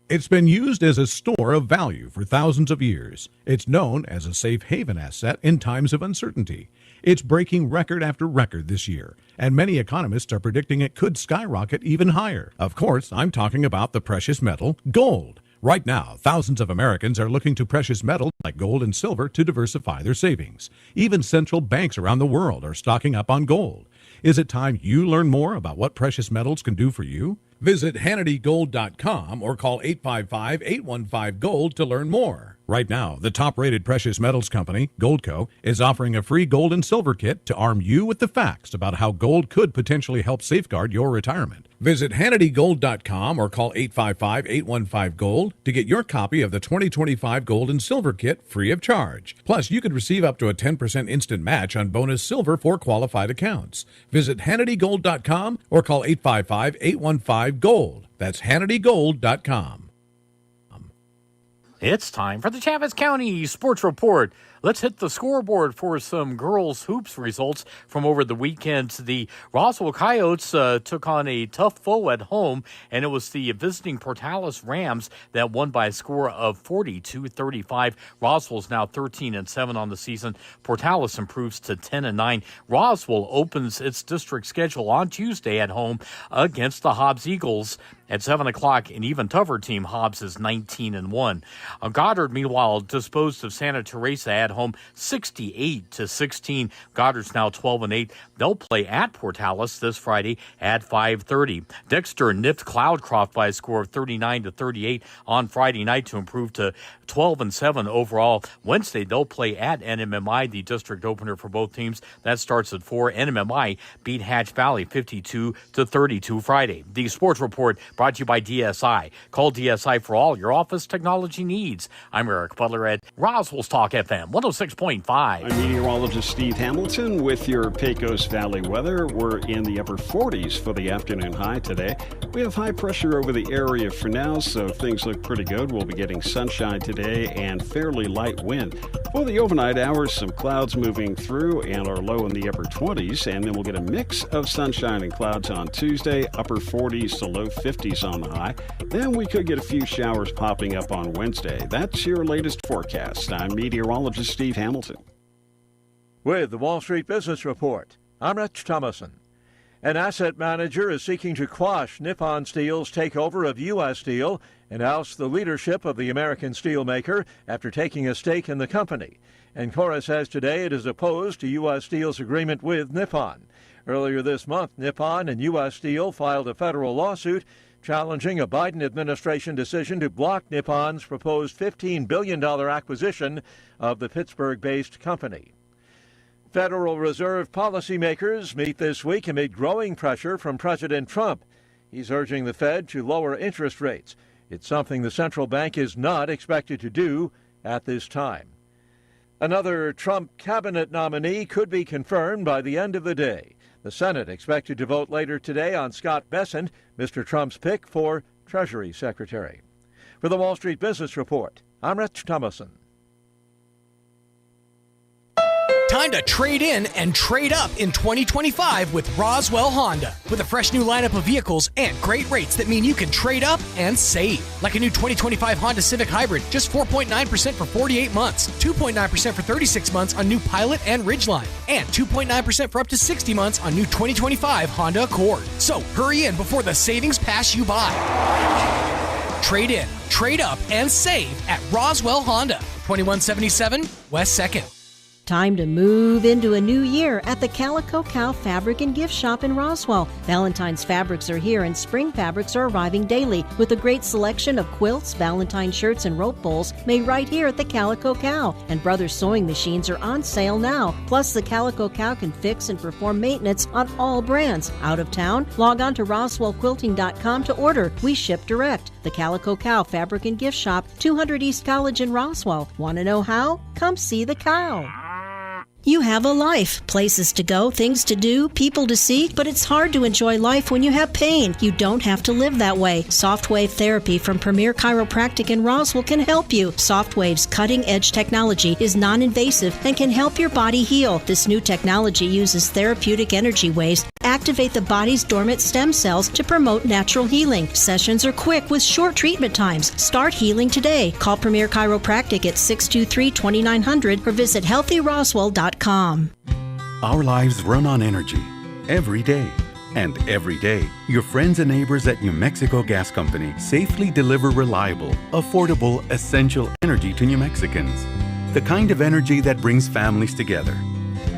It's been used as a store of value for thousands of years. It's known as a safe haven asset in times of uncertainty. It's breaking record after record this year, and many economists are predicting it could skyrocket even higher. Of course, I'm talking about the precious metal, gold. Right now, thousands of Americans are looking to precious metals like gold and silver to diversify their savings. Even central banks around the world are stocking up on gold. Is it time you learn more about what precious metals can do for you? Visit HannityGold.com or call 855-815-GOLD to learn more. Right now, the top-rated precious metals company, Goldco, is offering a free gold and silver kit to arm you with the facts about how gold could potentially help safeguard your retirement. Visit HannityGold.com or call 855-815-GOLD to get your copy of the 2025 Gold and Silver Kit free of charge. Plus, you could receive up to a 10% instant match on bonus silver for qualified accounts. Visit HannityGold.com or call 855-815-GOLD. That's HannityGold.com. It's time for the Chaves County Sports Report. Let's hit the scoreboard for some girls' hoops results from over the weekend. The Roswell Coyotes took on a tough foe at home, and it was the visiting Portales Rams that won by a score of 40-35. Roswell's now 13-7 on the season. Portales improves to 10-9. Roswell opens its district schedule on Tuesday at home against the Hobbs Eagles. At 7 o'clock, an even tougher team, Hobbs, is 19-1. Goddard, meanwhile, disposed of Santa Teresa at home 68-16. Goddard's now 12-8. They'll play at Portales this Friday at 5:30. Dexter nipped Cloudcroft by a score of 39-38 on Friday night to improve to 12-7 overall. Wednesday, they'll play at NMMI, the district opener for both teams. That starts at 4. NMMI beat Hatch Valley 52-32 Friday. The Sports Report brought to you by DSI. Call DSI for all your office technology needs. I'm Eric Butler at Roswell's Talk FM 106.7. 106.5. I'm meteorologist Steve Hamilton with your Pecos Valley weather. We're in the upper 40s for the afternoon high today. We have high pressure over the area for now, so things look pretty good. We'll be getting sunshine today and fairly light wind. For the overnight hours, some clouds moving through and our low in the upper 20s, and then we'll get a mix of sunshine and clouds on Tuesday, upper 40s to low 50s on the high. Then we could get a few showers popping up on Wednesday. That's your latest forecast. I'm meteorologist Steve Hamilton. With the Wall Street Business Report, I'm Rich Thomason. An asset manager is seeking to quash Nippon Steel's takeover of U.S. Steel and oust the leadership of the American steelmaker after taking a stake in the company. Ancora says today it is opposed to U.S. Steel's agreement with Nippon. Earlier this month, Nippon and U.S. Steel filed a federal lawsuit challenging a Biden administration decision to block Nippon's proposed $15 billion acquisition of the Pittsburgh-based company. Federal Reserve policymakers meet this week amid growing pressure from President Trump. He's urging the Fed to lower interest rates. It's something the central bank is not expected to do at this time. Another Trump cabinet nominee could be confirmed by the end of the day. The Senate expected to vote later today on Scott Bessent, Mr. Trump's pick for Treasury Secretary. For the Wall Street Business Report, I'm Rich Thomason. Time to trade in and trade up in 2025 with Roswell Honda. With a fresh new lineup of vehicles and great rates that mean you can trade up and save. Like a new 2025 Honda Civic Hybrid, just 4.9% for 48 months, 2.9% for 36 months on new Pilot and Ridgeline, and 2.9% for up to 60 months on new 2025 Honda Accord. So hurry in before the savings pass you by. Trade in, trade up, and save at Roswell Honda, 2177 West 2nd. Time to move into a new year at the Calico Cow Fabric and Gift Shop in Roswell. Valentine's fabrics are here and spring fabrics are arriving daily with a great selection of quilts, Valentine shirts, and rope bowls made right here at the Calico Cow. And Brothers sewing machines are on sale now. Plus, the Calico Cow can fix and perform maintenance on all brands. Out of town? Log on to RoswellQuilting.com to order. We ship direct. The Calico Cow Fabric and Gift Shop, 200 East College in Roswell. Want to know how? Come see the cow. You have a life, places to go, things to do, people to see, but it's hard to enjoy life when you have pain. You don't have to live that way. Softwave Therapy from Premier Chiropractic in Roswell can help you. Softwave's cutting-edge technology is non-invasive and can help your body heal. This new technology uses therapeutic energy waves to activate the body's dormant stem cells to promote natural healing. Sessions are quick with short treatment times. Start healing today. Call Premier Chiropractic at 623-2900 or visit healthyroswell.com. Our lives run on energy every day. And every day, your friends and neighbors at New Mexico Gas Company safely deliver reliable, affordable, essential energy to New Mexicans. The kind of energy that brings families together,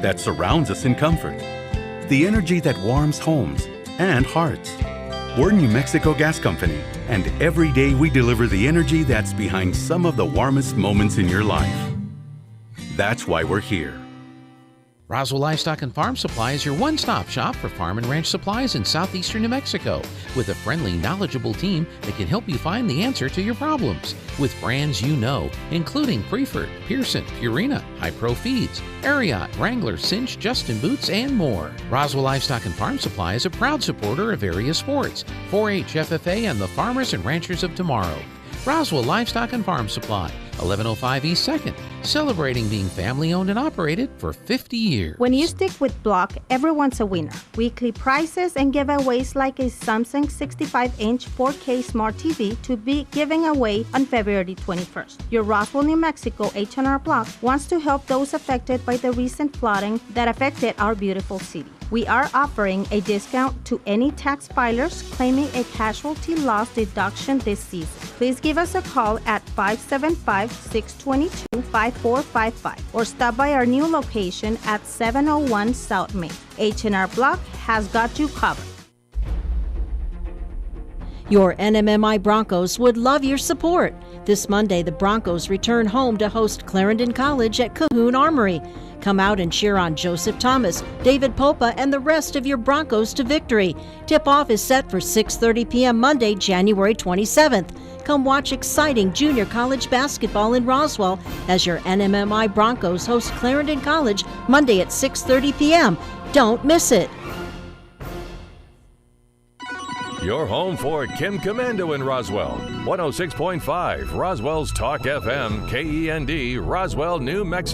that surrounds us in comfort, the energy that warms homes and hearts. We're New Mexico Gas Company, and every day we deliver the energy that's behind some of the warmest moments in your life. That's why we're here. Roswell Livestock and Farm Supply is your one-stop shop for farm and ranch supplies in southeastern New Mexico, with a friendly, knowledgeable team that can help you find the answer to your problems. With brands you know, including Preferred, Pearson, Purina, High Pro Feeds, Ariat, Wrangler, Cinch, Justin Boots, and more. Roswell Livestock and Farm Supply is a proud supporter of various sports, 4-H, FFA, and the farmers and ranchers of tomorrow. Roswell Livestock and Farm Supply, 1105 East 2nd, celebrating being family-owned and operated for 50 years. When you stick with Block, everyone's a winner. Weekly prizes and giveaways like a Samsung 65-inch 4K Smart TV to be giving away on February 21st. Your Roswell, New Mexico H&R Block wants to help those affected by the recent flooding that affected our beautiful city. We are offering a discount to any tax filers claiming a casualty loss deduction this season. Please give us a call at 575-622-5455 or stop by our new location at 701 South Main. H&R Block has got you covered. Your NMMI Broncos would love your support. This Monday, the Broncos return home to host Clarendon College at Cahoon Armory. Come out and cheer on Joseph Thomas, David Popa, and the rest of your Broncos to victory. Tip-off is set for 6:30 p.m. Monday, January 27th. Come watch exciting junior college basketball in Roswell as your NMMI Broncos host Clarendon College Monday at 6:30 p.m. Don't miss it. Your home for Kim Commando in Roswell. 106.5 Roswell's Talk FM, KEND, Roswell, New Mexico.